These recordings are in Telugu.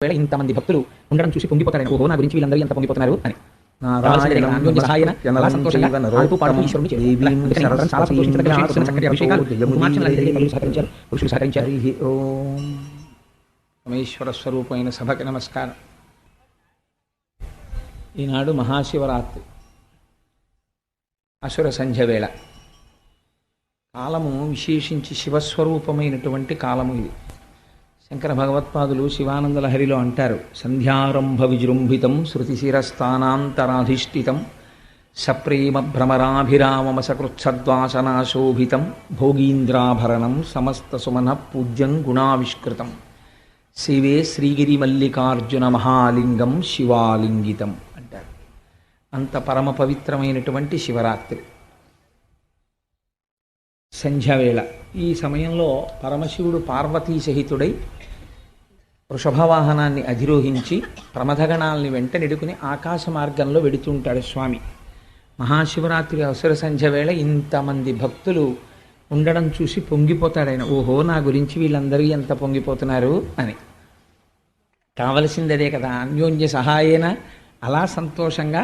వేళ ఇంతమంది భక్తులు ఉండడం చూసి పొంగిపోతాడు. ఓహో, నా గురించి వీళ్ళందరూ ఎంత పొంగిపోతున్నారు అని. పరమేశ్వర స్వరూపమైన సభకి నమస్కారం. ఈనాడు మహాశివరాత్రి, అసుర సంధ్య వేళ. కాలము విశేషించి శివస్వరూపమైనటువంటి కాలము ఇది. శంకర భగవత్పాదులు శివానంద లహరిలో అంటారు, సంధ్యారంభ విజృంభితం శృతిశిరస్థానాంతరాధిష్ఠితం సప్రేమ భ్రమరాభిరామమసకృత్సద్వాసనాశోభితం భోగీంద్రాభరణం సమస్త సుమన పూజ్యం గుణావిష్కృతం శివే శ్రీగిరి మల్లికార్జున మహాలింగం శివాలింగితం అంటారు. అంత పరమ పవిత్రమైనటువంటి శివరాత్రి సంధ్యావేళ. ఈ సమయంలో పరమశివుడు పార్వతీ సహితుడై వృషభవాహనాన్ని అధిరోహించి ప్రమథగణాలని వెంట నెడుకుని ఆకాశ మార్గంలో వెడుతుంటాడు స్వామి. మహాశివరాత్రి అసుర సంధ్య వేళ ఇంతమంది భక్తులు ఉండడం చూసి పొంగిపోతాడు ఆయన. ఓహో, నా గురించి వీళ్ళందరూ ఎంత పొంగిపోతున్నారు అని. కావలసింది అదే కదా, అన్యోన్య సహాయేన అలా సంతోషంగా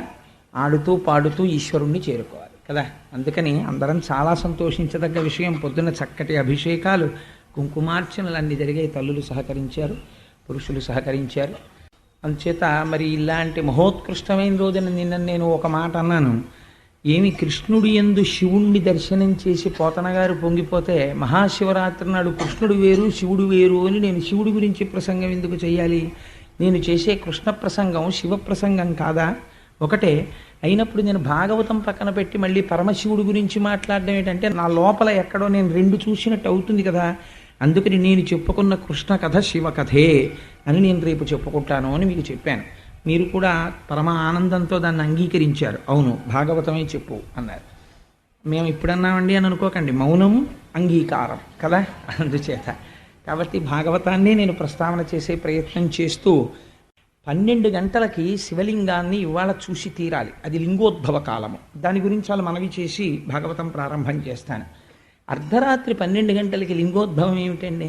ఆడుతూ పాడుతూ ఈశ్వరుణ్ణి చేరుకోవాలి కదా. అందుకని అందరం చాలా సంతోషించదగ్గ విషయం. పొద్దున్న చక్కటి అభిషేకాలు, కుంకుమార్చనలు అన్ని జరిగాయి. తల్లులు సహకరించారు, పురుషులు సహకరించారు. అందుచేత మరి ఇలాంటి మహోత్కృష్టమైన రోజున నిన్న నేను ఒక మాట అన్నాను. ఏమి కృష్ణుడు యందు శివుణ్ణి దర్శనం చేసి పోతన గారు పొంగిపోతే, మహాశివరాత్రి నాడు కృష్ణుడు వేరు శివుడు వేరు అని నేను శివుడి గురించి ప్రసంగం ఎందుకు చేయాలి? నేను చేసే కృష్ణ ప్రసంగం శివ ప్రసంగం కాదా? ఒకటే అయినప్పుడు నేను భాగవతం పక్కన పెట్టి మళ్ళీ పరమశివుడి గురించి మాట్లాడడం ఏంటంటే నా లోపల ఎక్కడో నేను రెండు చూసినట్టు అవుతుంది కదా. అందుకని నేను చెప్పుకున్న కృష్ణ కథ శివ కథే అని నేను రేపు చెప్పుకుంటాను అని మీకు చెప్పాను. మీరు కూడా పరమ ఆనందంతో దాన్ని అంగీకరించారు. అవును, భాగవతమే చెప్పు అన్నారు. మేము ఇప్పుడన్నామండి అని అనుకోకండి, మౌనం అంగీకారం కదా. అందుచేత కాబట్టి భాగవతాన్ని నేను ప్రస్తావన చేసే ప్రయత్నం చేస్తూ 12 గంటలకి శివలింగాన్ని ఇవాళ చూసి తీరాలి. అది లింగోద్భవ కాలము. దాని గురించి వాళ్ళు మనవి చేసి భాగవతం ప్రారంభం చేస్తాను. అర్ధరాత్రి 12 గంటలకి లింగోద్భవం ఏమిటండి?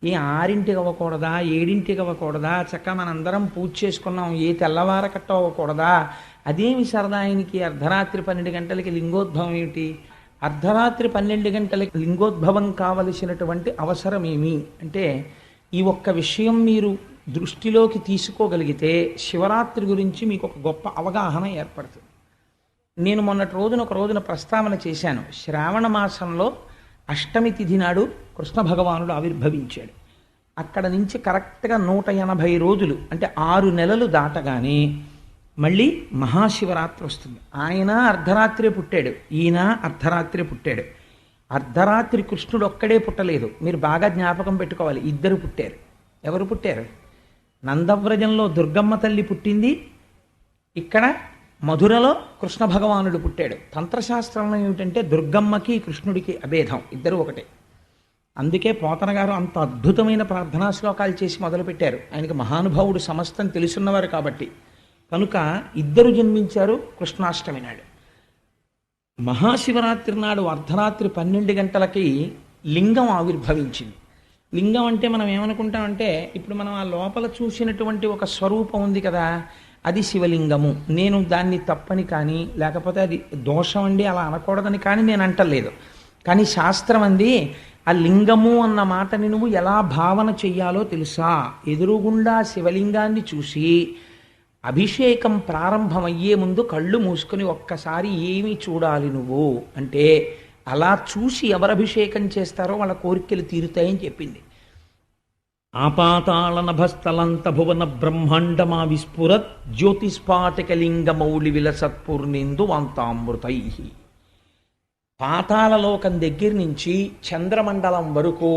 ఏ 6ంటికి అవ్వకూడదా, 7ంటికి అవ్వకూడదా? చక్కగా మనందరం పూజ చేసుకున్నాం, ఏ తెల్లవార కట్ట అవ్వకూడదా? అదేమి సరదా ఆయనకి? అర్ధరాత్రి 12 గంటలకి లింగోద్భవం ఏమిటి? అర్ధరాత్రి 12 గంటలకి లింగోద్భవం కావలసినటువంటి అవసరం ఏమి అంటే, ఈ ఒక్క విషయం మీరు దృష్టిలోకి తీసుకోగలిగితే శివరాత్రి గురించి మీకు ఒక గొప్ప అవగాహన ఏర్పడుతుంది. నేను మొన్నటి ఒక రోజున ప్రస్తావన చేశాను. శ్రావణ మాసంలో అష్టమి తిథి నాడు కృష్ణ భగవానుడు ఆవిర్భవించాడు. అక్కడ నుంచి కరెక్ట్గా 180 రోజులు అంటే 6 నెలలు దాటగానే మళ్ళీ మహాశివరాత్రి వస్తుంది. ఆయన అర్ధరాత్రే పుట్టాడు, ఈయన అర్ధరాత్రే పుట్టాడు. అర్ధరాత్రి కృష్ణుడు ఒక్కడే పుట్టలేదు, మీరు బాగా జ్ఞాపకం పెట్టుకోవాలి. ఇద్దరు పుట్టారు. ఎవరు పుట్టారు? నందవ్రజంలో దుర్గమ్మ తల్లి పుట్టింది, ఇక్కడ మధురలో కృష్ణ భగవానుడు పుట్టాడు. తంత్రశాస్త్రంలో ఏమిటంటే దుర్గమ్మకి కృష్ణుడికి అభేదం, ఇద్దరు ఒకటే. అందుకే పోతన గారు అంత అద్భుతమైన ప్రార్థనా శ్లోకాలు చేసి మొదలుపెట్టారు. ఆయనకి మహానుభావుడు సమస్తం తెలుసున్నవారు కాబట్టి. కనుక ఇద్దరు జన్మించారు కృష్ణాష్టమి నాడు. మహాశివరాత్రి నాడు అర్ధరాత్రి 12 గంటలకి లింగం ఆవిర్భవించింది. లింగం అంటే మనం ఏమనుకుంటామంటే, ఇప్పుడు మనం ఆ లోపల చూసినటువంటి ఒక స్వరూపం ఉంది కదా, అది శివలింగము. నేను దాన్ని తప్పని కానీ, లేకపోతే అది దోషం అండి అలా అనకూడదని కానీ నేను అంటలేదు. కానీ శాస్త్రం అంది, ఆ లింగము అన్న మాటని నువ్వు ఎలా భావన చెయ్యాలో తెలుసా? ఎదురుగుండా శివలింగాన్ని చూసి అభిషేకం ప్రారంభమయ్యే ముందు కళ్ళు మూసుకొని ఒక్కసారి ఏమి చూడాలి నువ్వు అంటే, అలా చూసి ఎవరు అభిషేకం చేస్తారో వాళ్ళ కోరికలు తీరుతాయని చెప్పింది. ఆపాతాళ నభస్థలంత భువన బ్రహ్మాండమా విస్ఫురత్ జ్యోతిస్ఫాటికలింగమౌళి విలసత్పూర్ణేందు వాంతామృతై. పాతాళలోకం దగ్గర నుంచి చంద్రమండలం వరకు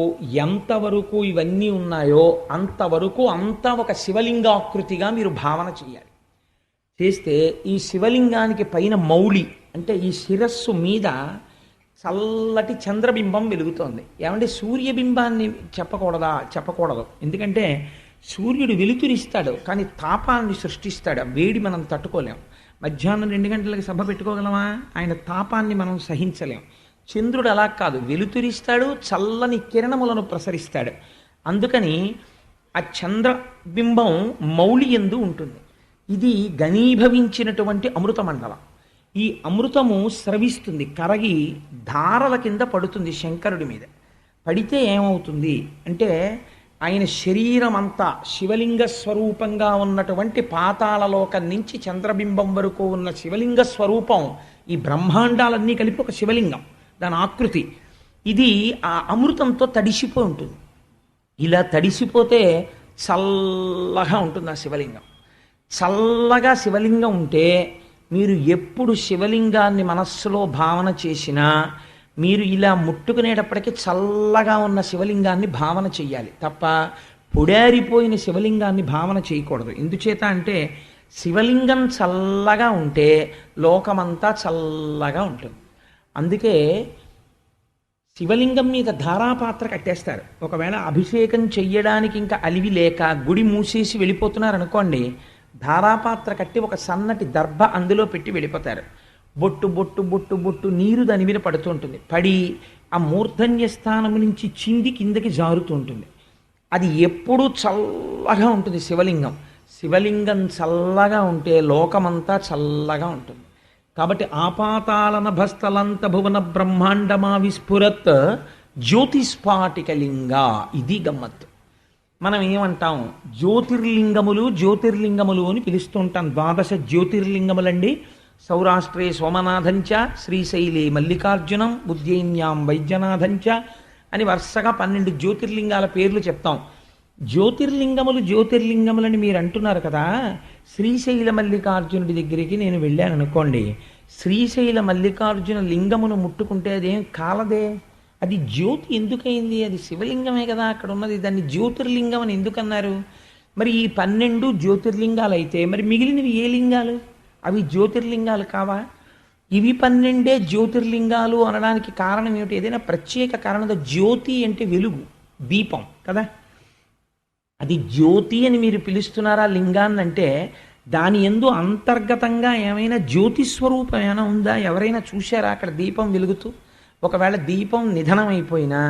ఎంతవరకు ఇవన్నీ ఉన్నాయో అంతవరకు అంతా ఒక శివలింగాకృతిగా మీరు భావన చేయాలి. చేస్తే ఈ శివలింగానికి పైన మౌళి అంటే ఈ శిరస్సు మీద చల్లటి చంద్రబింబం వెలుగుతోంది. ఏమంటే సూర్యబింబాన్ని చెప్పకూడదు. ఎందుకంటే సూర్యుడు వెలుతురిస్తాడు, కానీ తాపాన్ని సృష్టిస్తాడు. ఆ వేడి మనం తట్టుకోలేం. మధ్యాహ్నం 2 గంటలకి సభ పెట్టుకోగలమా? ఆయన తాపాన్ని మనం సహించలేం. చంద్రుడు అలా కాదు, వెలుతురిస్తాడు, చల్లని కిరణములను ప్రసరిస్తాడు. అందుకని ఆ చంద్రబింబం మౌళి యందు ఉంటుంది. ఇది ఘనీభవించినటువంటి అమృత మండలం. ఈ అమృతము స్రవిస్తుంది, కరగి ధారల కింద పడుతుంది శంకరుడి మీద. పడితే ఏమవుతుంది అంటే ఆయన శరీరం అంతా శివలింగ స్వరూపంగా ఉన్నటువంటి పాతాళలోకం నుంచి చంద్రబింబం వరకు ఉన్న శివలింగ స్వరూపం, ఈ బ్రహ్మాండాలన్నీ కలిపి ఒక శివలింగం, దాని ఆకృతి. ఇది ఆ అమృతంతో తడిసిపోయి ఉంటుంది. ఇలా తడిసిపోతే చల్లగా ఉంటుంది ఆ శివలింగం. చల్లగా శివలింగం ఉంటే మీరు ఎప్పుడు శివలింగాన్ని మనస్సులో భావన చేసినా మీరు ఇలా ముట్టుకునేటప్పటికీ చల్లగా ఉన్న శివలింగాన్ని భావన చెయ్యాలి తప్ప పొడారిపోయిన శివలింగాన్ని భావన చేయకూడదు. ఎందుచేత అంటే శివలింగం చల్లగా ఉంటే లోకమంతా చల్లగా ఉంటుంది. అందుకే శివలింగం మీద ధారాపాత్ర కట్టేస్తారు. ఒకవేళ అభిషేకం చెయ్యడానికి ఇంకా అలివి లేక గుడి మూసేసి వెళ్ళిపోతున్నారు అనుకోండి, ధారాపాత్ర కట్టి ఒక సన్నటి దర్భ అందులో పెట్టి వెళ్ళిపోతారు. బొట్టు బొట్టు బొట్టు బొట్టు నీరు దాని మీద పడుతూ ఉంటుంది. పడి ఆ మూర్ధన్య స్థానం నుంచి చింది కిందకి జారుతూ ఉంటుంది. అది ఎప్పుడూ చల్లగా ఉంటుంది శివలింగం. శివలింగం చల్లగా ఉంటే లోకమంతా చల్లగా ఉంటుంది. కాబట్టి ఆపాతాళన భస్తలంత భువన బ్రహ్మాండమా విస్ఫురత్ జ్యోతిస్ఫాటికలింగ. ఇది గమ్మత్తు. మనం ఏమంటాం, జ్యోతిర్లింగములు అని పిలుస్తూ ఉంటాం. ద్వాదశ జ్యోతిర్లింగములండి. సౌరాష్ట్రే సోమనాథంచ, శ్రీశైలే మల్లికార్జునం, ఉజ్జయిన్యాం వైద్యనాథంచ అని వరుసగా 12 జ్యోతిర్లింగాల పేర్లు చెప్తాం. జ్యోతిర్లింగములని మీరు అంటున్నారు కదా. శ్రీశైల మల్లికార్జునుడి దగ్గరికి నేను వెళ్ళాను అనుకోండి, శ్రీశైల మల్లికార్జున లింగమును ముట్టుకుంటే అదేం కాలదే, అది జ్యోతి ఎందుకైంది? అది శివలింగమే కదా అక్కడ ఉన్నది, దాన్ని జ్యోతిర్లింగం అని ఎందుకన్నారు? మరి ఈ 12 జ్యోతిర్లింగాలు అయితే మరి మిగిలినవి ఏ లింగాలు? అవి జ్యోతిర్లింగాలు కావా? ఇవి 12 జ్యోతిర్లింగాలు అనడానికి కారణం ఏమిటి? ఏదైనా ప్రత్యేక కారణం? జ్యోతి అంటే వెలుగు, దీపం కదా. అది జ్యోతి అని మీరు పిలుస్తున్నారా లింగాన్ని అంటే దాని యందు అంతర్గతంగా ఏమైనా జ్యోతి స్వరూపం ఏమైనా ఉందా? ఎవరైనా చూశారా అక్కడ దీపం వెలుగుతూ? ఒకవేళ దీపం నిధనం అయిపోయినా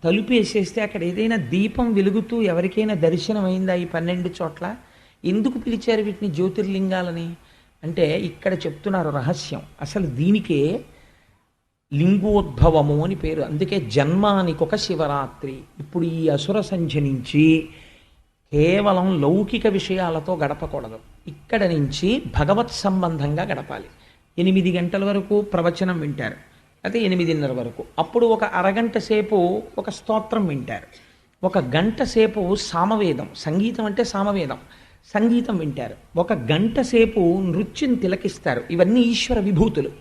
తలుపేసేస్తే అక్కడ ఏదైనా దీపం వెలుగుతూ ఎవరికైనా దర్శనం అయిందా ఈ 12 చోట్ల? ఎందుకు పిలిచారు వీటిని జ్యోతిర్లింగాలని అంటే ఇక్కడ చెప్తున్నారు రహస్యం. అసలు దీనికే లింగోద్భవము అని పేరు. అందుకే జన్మానికి ఒక శివరాత్రి. ఇప్పుడు ఈ అసుర సంధ్య నుంచి కేవలం లౌకిక విషయాలతో గడపకూడదు. ఇక్కడ నుంచి భగవత్ సంబంధంగా గడపాలి. 8 గంటల వరకు ప్రవచనం వింటారు, అయితే 8:30 వరకు. అప్పుడు ఒక అరగంట సేపు ఒక స్తోత్రం వింటారు, ఒక గంట సేపు సామవేదం, సంగీతం అంటే సామవేదం, సంగీతం వింటారు, ఒక గంట సేపు నృత్యం తిలకిస్తారు. ఇవన్నీ ఈశ్వర విభూతులు.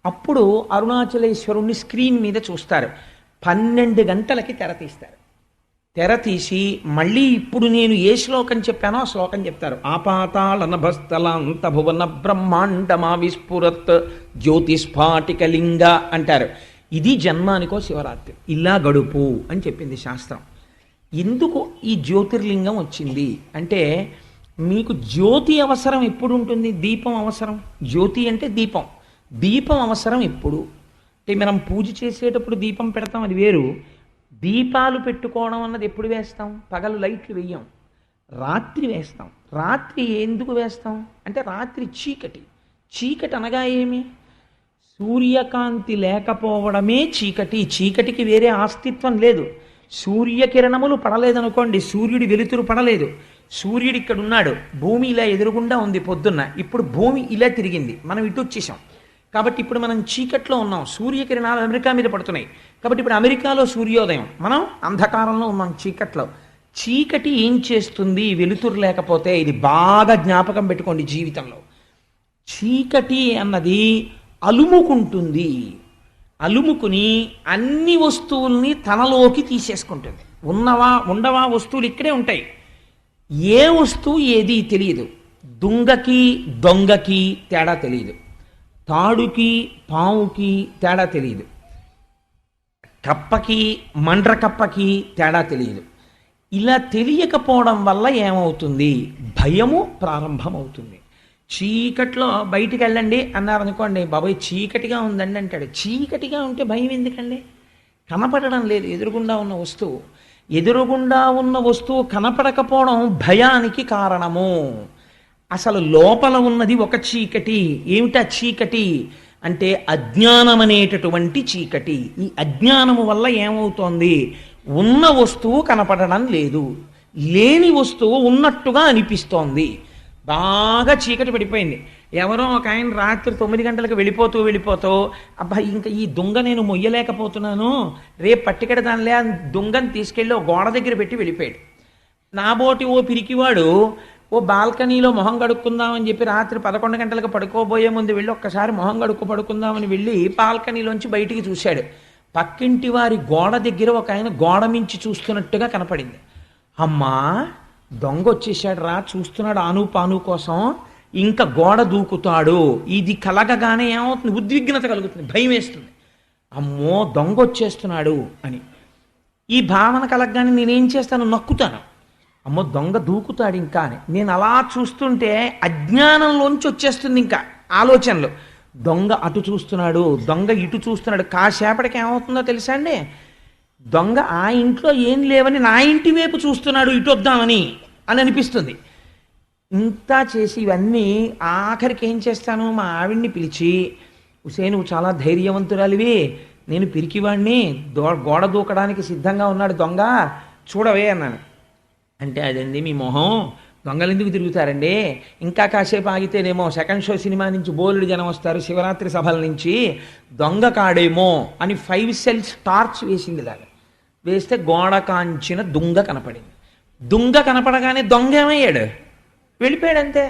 అప్పుడు అరుణాచలేశ్వరుణ్ణి స్క్రీన్ మీద చూస్తారు. 12 గంటలకి తెర తీస్తారు. తెర తీసి మళ్ళీ ఇప్పుడు నేను ఏ శ్లోకం చెప్పానో ఆ శ్లోకం చెప్తారు. ఆపాతాళనభస్థలాంత భువన బ్రహ్మాండమా విస్ఫురత్ జ్యోతిస్ఫాటికలింగ అంటారు. ఇది జన్మానికో శివరాత్రి. ఇలా గడుపు అని చెప్పింది శాస్త్రం. ఎందుకు ఈ జ్యోతిర్లింగం వచ్చింది అంటే మీకు జ్యోతి అవసరం ఎప్పుడు ఉంటుంది? దీపం అవసరం. జ్యోతి అంటే దీపం. దీపం అవసరం ఎప్పుడు అంటే మనం పూజ చేసేటప్పుడు దీపం పెడతాం, అది వేరు. దీపాలు పెట్టుకోవడం అన్నది ఎప్పుడు వేస్తాం? పగలు లైట్లు వెయ్యం, రాత్రి వేస్తాం. రాత్రి ఎందుకు వేస్తాం అంటే రాత్రి చీకటి. చీకటి అనగా ఏమి? సూర్యకాంతి లేకపోవడమే చీకటి. చీకటికి వేరే అస్తిత్వం లేదు. సూర్యకిరణములు పడలేదనుకోండి, సూర్యుడి వెలుతురు పడలేదు, సూర్యుడు ఇక్కడ ఉన్నాడు, భూమి ఇలా ఎదురుగుండా ఉంది పొద్దున్న, ఇప్పుడు భూమి ఇలా తిరిగింది, మనం ఇటు వచ్చేసాం. కాబట్టి ఇప్పుడు మనం చీకట్లో ఉన్నాం, సూర్యకిరణాలు అమెరికా మీద పడుతున్నాయి. కాబట్టి ఇప్పుడు అమెరికాలో సూర్యోదయం, మనం అంధకారంలో ఉన్నాం, చీకట్లో. చీకటి ఏం చేస్తుంది వెలుతురు లేకపోతే? ఇది బాగా జ్ఞాపకం పెట్టుకోండి జీవితంలో. చీకటి అన్నది అలుముకుంటుంది. అలుముకుని అన్ని వస్తువుల్ని తనలోకి తీసేసుకుంటుంది. ఉండవా వస్తువులు ఇక్కడే ఉంటాయి. ఏ వస్తువు ఏది తెలియదు. దుంగకి దొంగకి తేడా తెలియదు, తాడుకి పావుకి తేడా తెలియదు, కప్పకి మండ్ర కప్పకి తేడా తెలియదు. ఇలా తెలియకపోవడం వల్ల ఏమవుతుంది? భయము ప్రారంభమవుతుంది. చీకట్లో బయటికి వెళ్ళండి అన్నారనుకోండి, బాబాయ్ చీకటిగా ఉందండి అంటాడు. చీకటిగా ఉంటే భయం ఎందుకండి? కనపడడం లేదు ఎదురుగుండా ఉన్న వస్తువు. ఎదురుగుండా ఉన్న వస్తువు కనపడకపోవడం భయానికి కారణము. అసలు లోపల ఉన్నది ఒక చీకటి. ఏమిటా చీకటి అంటే అజ్ఞానం అనేటటువంటి చీకటి. ఈ అజ్ఞానము వల్ల ఏమవుతోంది? ఉన్న వస్తువు కనపడడం లేదు, లేని వస్తువు ఉన్నట్టుగా అనిపిస్తోంది. బాగా చీకటి పడిపోయింది. ఎవరో ఒక ఆయన రాత్రి 9 గంటలకు వెళ్ళిపోతూ అబ్బా ఇంకా ఈ దొంగ నేను మొయ్యలేకపోతున్నాను, రేపు పట్టుకెడదానిలే అని దొంగని తీసుకెళ్ళి ఓ గోడ దగ్గర పెట్టి వెళ్ళిపోయాడు. నాబోటి ఓ పిరికివాడు ఓ బాల్కనీలో మొహం కడుక్కుందామని చెప్పి రాత్రి 11 గంటలకు పడుకోబోయే ముందు వెళ్ళి ఒక్కసారి మొహం పడుకుందామని వెళ్ళి బాల్కనీలోంచి బయటికి చూశాడు. పక్కింటి వారి గోడ దగ్గర ఒక ఆయన గోడ మించి చూస్తున్నట్టుగా కనపడింది. అమ్మా దొంగ వచ్చేసాడు రా, చూస్తున్నాడు ఆను పాను కోసం, ఇంకా గోడ దూకుతాడు. ఇది కలగగానే ఏమవుతుంది? ఉద్విగ్నత కలుగుతుంది, భయం వేస్తుంది. అమ్మో దొంగ వచ్చేస్తున్నాడు అని. ఈ భావన కలగగానే నేనేం చేస్తాను? నక్కుతాను. అమ్మో దొంగ దూకుతాడు ఇంకా అని. నేను అలా చూస్తుంటే అజ్ఞానంలోంచి వచ్చేస్తుంది ఇంకా ఆలోచనలు. దొంగ అటు చూస్తున్నాడు, దొంగ ఇటు చూస్తున్నాడు. కాసేపటికి ఏమవుతుందో తెలుసా అండి? దొంగ ఆ ఇంట్లో ఏం లేవని నా ఇంటి వైపు చూస్తున్నాడు, ఇటు వద్దామని అని అనిపిస్తుంది. ఇంత చేసి ఇవన్నీ ఆఖరికి ఏం చేస్తాను? మా ఆవిడ్ని పిలిచి, ఉసే నువ్వు చాలా ధైర్యవంతురాలివి, నేను పిరికివాడిని, గోడ దూకడానికి సిద్ధంగా ఉన్నాడు దొంగ, చూడవే అన్నాను. అంటే అదండి మీ మొహం, దొంగలు ఎందుకు తిరుగుతారండి, ఇంకా కాసేపు ఆగితేనేమో సెకండ్ షో సినిమా నుంచి బోలుడు జనం వస్తారు, శివరాత్రి సభల నుంచి, దొంగ కాడేమో అని 5 సెల్స్ టార్చ్ వేసింది. ఇలాగా వేస్తే గోడ కాంచిన దుంగ కనపడింది. దుంగ కనపడగానే దొంగ ఏమయ్యాడు? వెళ్ళిపోయాడు అంతే.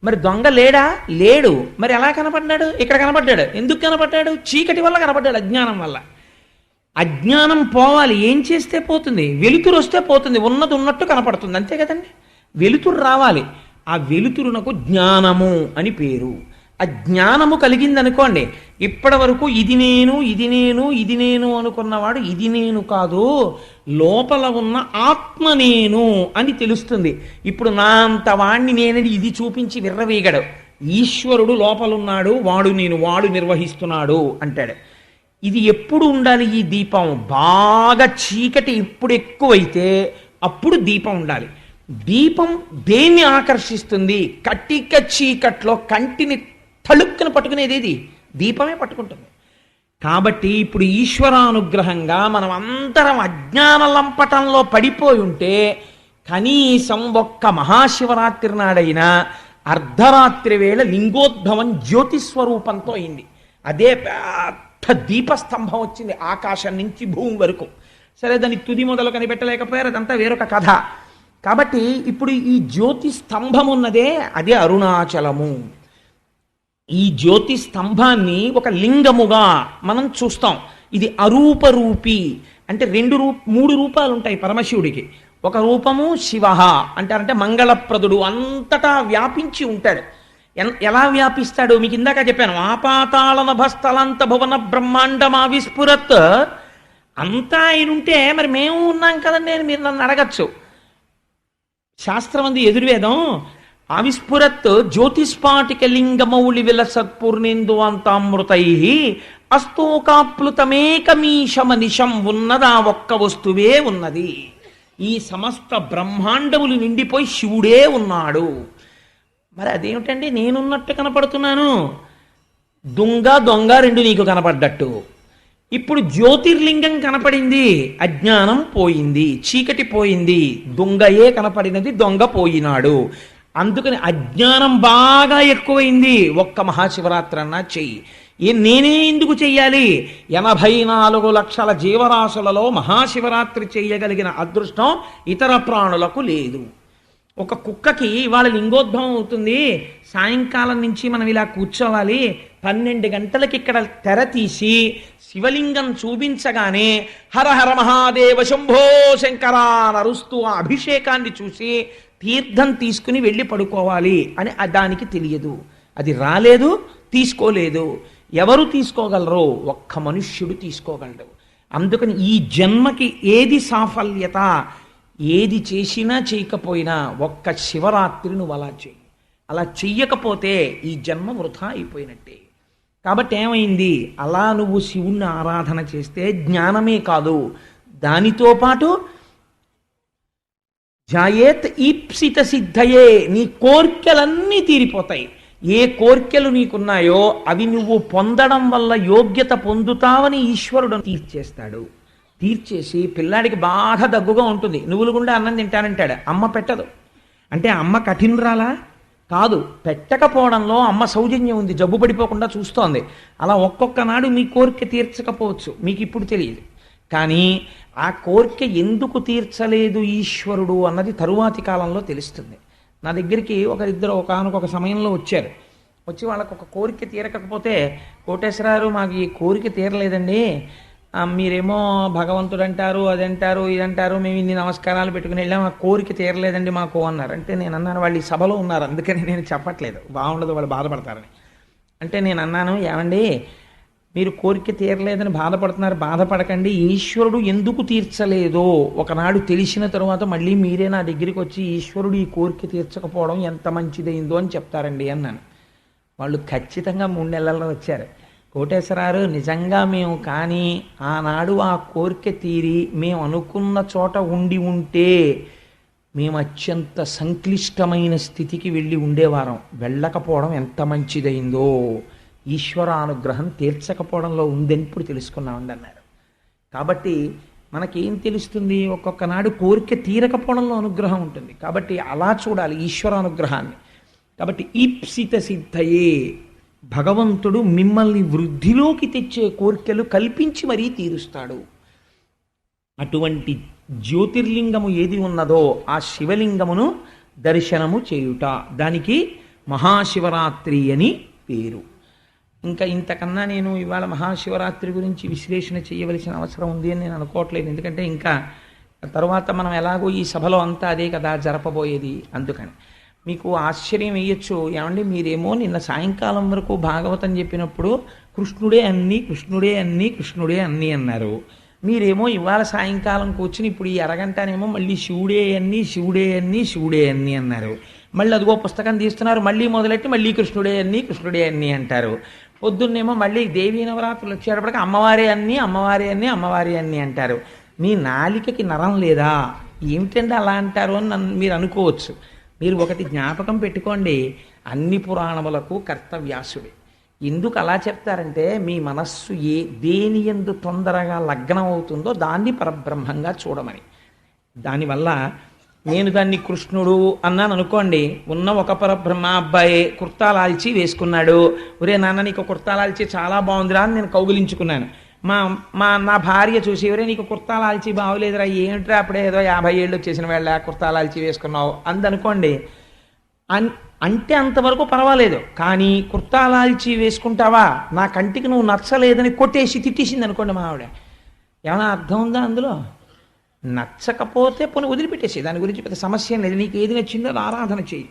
మరి దొంగ లేడా? లేడు. మరి ఎలా కనపడ్డాడు? ఇక్కడ కనపడ్డాడు. ఎందుకు కనపడ్డాడు? చీకటి వల్ల కనపడ్డాడు, అజ్ఞానం వల్ల. అజ్ఞానం పోవాలి, ఏం చేస్తే పోతుంది? వెలుతురు వస్తే పోతుంది, ఉన్నది ఉన్నట్టు కనపడుతుంది, అంతే కదండి. వెలుతురు రావాలి. ఆ వెలుతురునకు జ్ఞానము అని పేరు. ఆ జ్ఞానము కలిగిందనుకోండి, ఇప్పటి వరకు ఇది నేను ఇది నేను ఇది నేను అనుకున్నవాడు ఇది నేను కాదు, లోపల ఉన్న ఆత్మ నేను అని తెలుస్తుంది. ఇప్పుడు నా అంత వాణ్ణి నేనని ఇది చూపించి విర్రవీగడు. ఈశ్వరుడు లోపలున్నాడు, వాడు నేను, వాడు నిర్వహిస్తున్నాడు అంటాడు. ఇది ఎప్పుడు ఉండాలి? ఈ దీపం బాగా చీకటి ఇప్పుడు ఎక్కువైతే అప్పుడు దీపం ఉండాలి. దీపం దేన్ని ఆకర్షిస్తుంది? కటిక చీకట్లో కంటిని తళుక్కున పట్టుకునేది దీపమే పట్టుకుంటుంది. కాబట్టి ఇప్పుడు ఈశ్వరానుగ్రహంగా మనం అందరం అజ్ఞాన లంపటంలో పడిపోయి ఉంటే కనీసం ఒక్క మహాశివరాత్రి నాడైనా అర్ధరాత్రి వేళ లింగోద్భవం జ్యోతిస్వరూపంతో అయింది. అదే పెద్ద దీపస్తంభం వచ్చింది ఆకాశం నుంచి భూమి వరకు. సరే దాన్ని తుది మొదలు కనిపెట్టలేకపోయారు, అదంతా వేరొక కథ. కాబట్టి ఇప్పుడు ఈ జ్యోతి స్తంభం ఉన్నదే అదే అరుణాచలము. ఈ జ్యోతి స్తంభాన్ని ఒక లింగముగా మనం చూస్తాం. ఇది అరూపరూపి అంటే 3 రూపాలు ఉంటాయి పరమశివుడికి. ఒక రూపము శివ అంటారంటే మంగళప్రదుడు, అంతటా వ్యాపించి ఉంటాడు. ఎలా వ్యాపిస్తాడు? మీకు ఇందాక చెప్పాను, ఆపాతాళ నభస్థలంత భువన బ్రహ్మాండమా విస్ఫురత్. అంతా ఆయన ఉంటే మరి మేము ఉన్నాం కదండి అని మీరు నన్ను అడగచ్చు. శాస్త్రమంది ఎదుర్వేదం ఆవిస్ఫురత్ జ్యోతిస్పాటిక లింగమౌళి విలసత్పూర్ణేందు అంతామృతై అస్తోకాప్లుతమేకమీశమనిశం ఉన్నదా ఒక్క వస్తువే ఉన్నది. ఈ సమస్త బ్రహ్మాండములు నిండిపోయి శివుడే ఉన్నాడు. మరి అదేమిటండి నేనున్నట్టు కనపడుతున్నాను? దొంగ 2 నీకు కనపడ్డట్టు. ఇప్పుడు జ్యోతిర్లింగం కనపడింది, అజ్ఞానం పోయింది, చీకటి పోయింది, దొంగయే కనపడినది, దొంగ పోయినాడు. అందుకని అజ్ఞానం బాగా ఎక్కువైంది. ఒక్క మహాశివరాత్రి అన్నా చెయ్యి. నేనే ఎందుకు చెయ్యాలి? 84 లక్షల జీవరాశులలో మహాశివరాత్రి చెయ్యగలిగిన అదృష్టం ఇతర ప్రాణులకు లేదు. ఒక కుక్కకి ఇవాళ లింగోద్భవం అవుతుంది, సాయంకాలం నుంచి మనం ఇలా కూర్చోవాలి, 12 గంటలకి ఇక్కడ తెర తీసి శివలింగం చూపించగానే హర హర మహాదేవ శంభో శంకర నరుస్తూ ఆ అభిషేకాన్ని చూసి తీర్థం తీసుకుని వెళ్ళి పడుకోవాలి అని దానికి తెలియదు. అది రాలేదు, తీసుకోలేదు. ఎవరు తీసుకోగలరో? ఒక్క మనుష్యుడు తీసుకోగలడు. అందుకని ఈ జన్మకి ఏది సాఫల్యత? ఏది చేసినా చేయకపోయినా ఒక్క శివరాత్రి నువ్వు అలా చెయ్యి. అలా చెయ్యకపోతే ఈ జన్మ వృధా అయిపోయినట్టే. కాబట్టి ఏమైంది? అలా నువ్వు శివుణ్ణి ఆరాధన చేస్తే జ్ఞానమే కాదు, దానితో పాటు జాయేత్ ఈప్సిత సిద్ధయే, నీ కోర్కెలన్నీ తీరిపోతాయి. ఏ కోర్కెలు నీకున్నాయో అవి నువ్వు పొందడం వల్ల యోగ్యత పొందుతావని ఈశ్వరుడు తీర్చేస్తాడు. తీర్చేసి పిల్లాడికి బాగా దగ్గుగా ఉంటుంది, నువ్వులు గుండా అన్నం తింటానంటాడు, అమ్మ పెట్టదు. అంటే అమ్మ కఠినరాలా కాదు, పెట్టకపోవడంలో అమ్మ సౌజన్యం ఉంది, జబ్బు పడిపోకుండా చూస్తోంది. అలా ఒక్కొక్క నాడు మీ కోరిక తీర్చకపోవచ్చు, మీకు ఇప్పుడు తెలియదు. కానీ ఆ కోరిక ఎందుకు తీర్చలేదు ఈశ్వరుడు అన్నది తరువాతి కాలంలో తెలుస్తుంది. నా దగ్గరికి ఒకరిద్దరు ఒకానొక సమయంలో వచ్చారు. వచ్చి వాళ్ళకు ఒక కోరిక తీరకపోతే, కోటేశ్వరారు మాకు ఈ కోరిక తీరలేదండి, మీరేమో భగవంతుడు అంటారు, అదంటారు, ఇదంటారు, మేము ఇన్ని నమస్కారాలు పెట్టుకుని వెళ్ళాం, ఆ కోరిక తీరలేదండి మాకు అన్నారు. అంటే నేను అన్నాను, వాళ్ళు ఈ సభలో ఉన్నారు అందుకని నేను చెప్పట్లేదు, బాగుండదు వాళ్ళు బాధపడతారని. అంటే నేను అన్నాను, ఏమండి మీరు కోరిక తీరలేదని బాధపడుతున్నారు, బాధపడకండి, ఈశ్వరుడు ఎందుకు తీర్చలేదో ఒకనాడు తెలిసిన తరువాత మళ్ళీ మీరే నా దగ్గరికి వచ్చి ఈశ్వరుడు ఈ కోరిక తీర్చకపోవడం ఎంత మంచిదైందో అని చెప్తారండి అన్నాను. వాళ్ళు ఖచ్చితంగా 3 నెలల్లో వచ్చారు. కోటేశ్వరారు నిజంగా మేము కానీ ఆనాడు ఆ కోరిక తీరి మేము అనుకున్న చోట ఉండి ఉంటే మేము అత్యంత సంక్లిష్టమైన స్థితికి వెళ్ళి ఉండేవారం, వెళ్ళకపోవడం ఎంత మంచిదైందో, ఈశ్వరానుగ్రహం తీర్చకపోవడంలో ఉందని ఇప్పుడు తెలుసుకున్నామండి అన్నారు. కాబట్టి మనకేం తెలుస్తుంది, ఒక్కొక్క నాడు కోరిక తీరకపోవడంలో అనుగ్రహం ఉంటుంది. కాబట్టి అలా చూడాలి ఈశ్వరానుగ్రహాన్ని. కాబట్టి ఈప్సిత సిద్ధయే, భగవంతుడు మిమ్మల్ని వృద్ధిలోకి తెచ్చే కోరికలు కల్పించి మరీ తీరుస్తాడు. అటువంటి జ్యోతిర్లింగము ఏది ఉన్నదో ఆ శివలింగమును దర్శనము చేయుట, దానికి మహాశివరాత్రి అని పేరు. ఇంకా ఇంతకన్నా నేను ఇవాళ మహాశివరాత్రి గురించి విశ్లేషణ చేయవలసిన అవసరం ఉంది అని నేను అనుకోవట్లేదు. ఎందుకంటే ఇంకా తర్వాత మనం ఎలాగో ఈ సభలో అంతా అదే కదా జరపబోయేది. అందుకని మీకు ఆశ్చర్యం వేయచ్చు, ఏమండి మీరేమో నిన్న సాయంకాలం వరకు భాగవతం చెప్పినప్పుడు కృష్ణుడే అన్నీ కృష్ణుడే అన్నీ కృష్ణుడే అన్నీ అన్నారు, మీరేమో ఇవాళ సాయంకాలం కూర్చుని ఇప్పుడు ఈ అరగంటనేమో మళ్ళీ శివుడే అన్నీ శివుడే అన్నీ శివుడే అన్నీ అన్నారు, మళ్ళీ అదిగో పుస్తకం తీస్తున్నారు, మళ్ళీ మొదలెట్టి మళ్ళీ కృష్ణుడే అన్నీ అంటారు. పొద్దున్నేమో మళ్ళీ దేవీ నవరాత్రులు వచ్చేటప్పటికి అమ్మవారే అన్నీ అమ్మవారే అన్నీ అమ్మవారే అన్నీ అంటారు. మీ నాలికకి నరం లేదా, ఏమిటంటే అలా అంటారు అని మీరు అనుకోవచ్చు. మీరు ఒకటి జ్ఞాపకం పెట్టుకోండి, అన్ని పురాణములకు కర్త వ్యాసుడే. ఎందుకు అలా చెప్తారంటే మీ మనస్సు దేని యందు తొందరగా లగ్నం అవుతుందో దాన్ని పరబ్రహ్మంగా చూడమని. దానివల్ల నేను దాన్ని కృష్ణుడు అన్నాను అనుకోండి, ఉన్న ఒక పరబ్రహ్మ అబ్బాయి కుర్తాలాల్చి వేసుకున్నాడు, ఒరే నాన్న నీకు కుర్తాలాల్చి చాలా బాగుందిరా అని నేను కౌగిలించుకున్నాను. నా భార్య చూసి, ఎవరే నీకు కుర్తాలాల్చి బాగోలేదురా, ఏమిట్రా అప్పుడే ఏదో 50 ఏళ్ళు వచ్చేసిన వేళ కుర్తాలాల్చి వేసుకున్నావు అందనుకోండి, అంటే అంతవరకు పర్వాలేదు. కానీ కుర్తాలాల్చి వేసుకుంటావా, నా కంటికి నువ్వు నచ్చలేదని కొట్టేసి తిట్టేసింది అనుకోండి మా ఆవిడ, ఏమైనా అర్థం ఉందా అందులో? నచ్చకపోతే పోనీ వదిలిపెట్టేసి, దాని గురించి పెద్ద సమస్య లేదు, నీకు ఏది నచ్చిందో ఆరాధన చెయ్యి,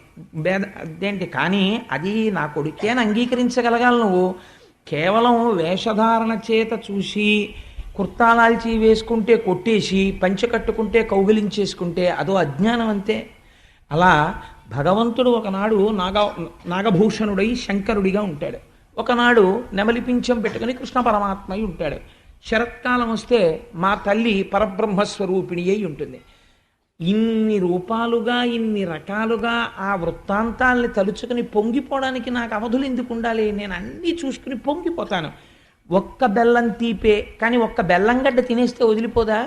అదేంటి. కానీ అది నా కొడుకే అని అంగీకరించగలగాలి. నువ్వు కేవలం వేషధారణ చేత చూసి కుర్తాలాల్చి వేసుకుంటే కొట్టేసి పంచె కట్టుకుంటే కౌగిలించేసుకుంటే అదో అజ్ఞానం అంతే. అలా భగవంతుడు ఒకనాడు నాగభూషణుడై శంకరుడిగా ఉంటాడు, ఒకనాడు నెమలి పింఛం పెట్టుకుని కృష్ణ పరమాత్మై ఉంటాడు. శరత్కాలం వస్తే మా తల్లి పరబ్రహ్మస్వరూపిణి అయి ఉంటుంది. ఇన్ని రూపాలుగా ఇన్ని రకాలుగా ఆ వృత్తాంతాల్ని తలుచుకుని పొంగిపోవడానికి నాకు అవధులు ఎందుకు ఉండాలి? నేను అన్నీ చూసుకుని పొంగిపోతాను. ఒక్క బెల్లం తీపే, కానీ ఒక్క బెల్లంగడ్డ తినేస్తే వదిలిపోదా?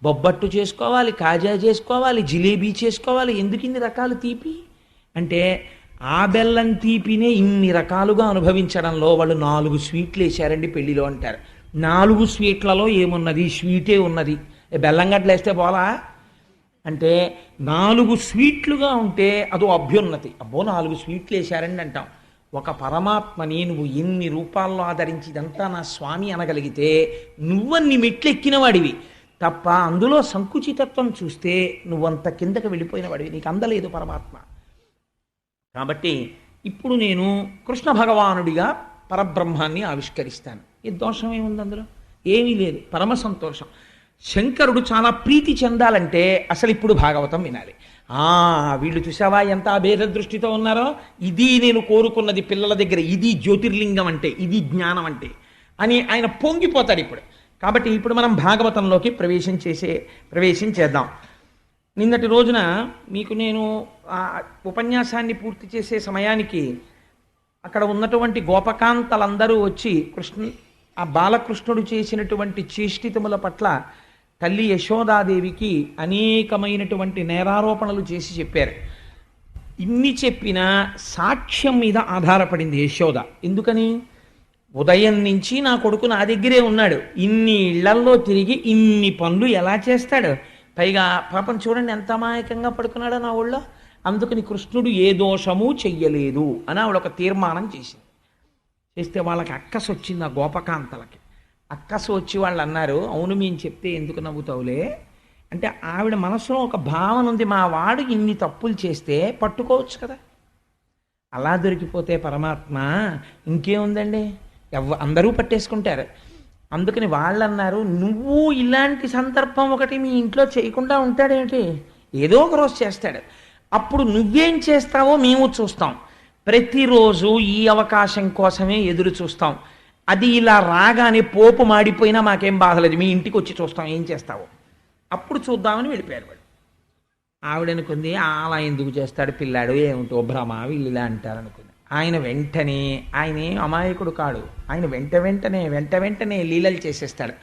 బొబ్బట్టు చేసుకోవాలి, కాజా చేసుకోవాలి, జిలేబీ చేసుకోవాలి, ఎందుకు ఇన్ని రకాలు తీపి అంటే ఆ బెల్లం తీపినే ఇన్ని రకాలుగా అనుభవించడంలో వాళ్ళు 4 స్వీట్లు వేశారండి పెళ్లిలో అంటారు. 4 స్వీట్లలో ఏమున్నది? స్వీటే ఉన్నది. బెల్లంగడ్డలు వేస్తే పోలా అంటే 4 స్వీట్లుగా ఉంటే అదో అభ్యున్నతి. అబ్బో 4 స్వీట్లు వేశారండి అంటాం. ఒక పరమాత్మని నువ్వు ఎన్ని రూపాల్లో ఆదరించి ఇదంతా నా స్వామి అనగలిగితే నువ్వన్ని మెట్లు ఎక్కిన వాడివి తప్ప అందులో సంకుచితత్వం చూస్తే నువ్వంత కిందకి వెళ్ళిపోయిన వాడివి, నీకు అందలేదు పరమాత్మ. కాబట్టి ఇప్పుడు నేను కృష్ణ భగవానుడిగా పరబ్రహ్మాన్ని ఆవిష్కరిస్తాను. ఈ దోషం ఏముంది అందులో? ఏమీ లేదు, పరమ సంతోషం. శంకరుడు చాలా ప్రీతి చెందాలంటే అసలు ఇప్పుడు భాగవతం వినాలి. వీళ్ళు చూసావా ఎంత అభేద దృష్టితో ఉన్నారో, ఇది నేను కోరుకున్నది పిల్లల దగ్గర, ఇది జ్యోతిర్లింగం అంటే, ఇది జ్ఞానం అంటే అని ఆయన పొంగిపోతాడు ఇప్పుడు. కాబట్టి ఇప్పుడు మనం భాగవతంలోకి ప్రవేశం చేద్దాం. నిన్నటి రోజున మీకు నేను ఆ ఉపన్యాసాన్ని పూర్తి చేసే సమయానికి అక్కడ ఉన్నటువంటి గోపకాంతలందరూ వచ్చి ఆ బాలకృష్ణుడు చేసినటువంటి చేష్టితముల పట్ల తల్లి యశోదాదేవికి అనేకమైనటువంటి నేరారోపణలు చేసి చెప్పారు. ఇన్ని చెప్పినా సాక్ష్యం మీద ఆధారపడింది యశోద. ఎందుకని? ఉదయం నుంచి నా కొడుకు నా దగ్గరే ఉన్నాడు, ఇన్ని ఇళ్లల్లో తిరిగి ఇన్ని పనులు ఎలా చేస్తాడు, పైగా పాపం చూడండి ఎంత అమాయకంగా పడుకున్నాడో నా ఊళ్ళో, అందుకని కృష్ణుడు ఏ దోషము చెయ్యలేదు అని ఆవిడ ఒక తీర్మానం చేసింది. చేస్తే వాళ్ళకి అక్కసు వచ్చింది, ఆ గోపకాంతలకి అక్కసు వచ్చి వాళ్ళు అన్నారు, అవును మేము చెప్తే ఎందుకు నవ్వుతావులే అంటే, ఆవిడ మనసులో ఒక భావన ఉంది, మా వాడు ఇన్ని తప్పులు చేస్తే పట్టుకోవచ్చు కదా, అలా దొరికిపోతే పరమాత్మ ఇంకేముందండి, అందరూ పట్టేసుకుంటారు. అందుకని వాళ్ళు అన్నారు, నువ్వు ఇలాంటి సందర్భం ఒకటి మీ ఇంట్లో చేయకుండా ఉంటాడేమిటి, ఏదో ఒక రోజు చేస్తాడు, అప్పుడు నువ్వేం చేస్తావో మేము చూస్తాం, ప్రతిరోజు ఈ అవకాశం కోసమే ఎదురు చూస్తాం, అది ఇలా రాగానే పోపు మాడిపోయినా మాకేం బాధలేదు, మీ ఇంటికి వచ్చి చూస్తాం ఏం చేస్తావో, అప్పుడు చూద్దామని వెళ్ళిపోయారు వాళ్ళు. ఆవిడనుకుంది అలా ఎందుకు చేస్తాడు పిల్లాడు, ఏమిటో భ్రమ, వీళ్ళు ఇలా అంటారు అనుకుంది. ఆయన వెంటనే, ఆయన అమాయకుడు కాడు, ఆయన వెంట వెంటనే లీలలు చేసేస్తాడు.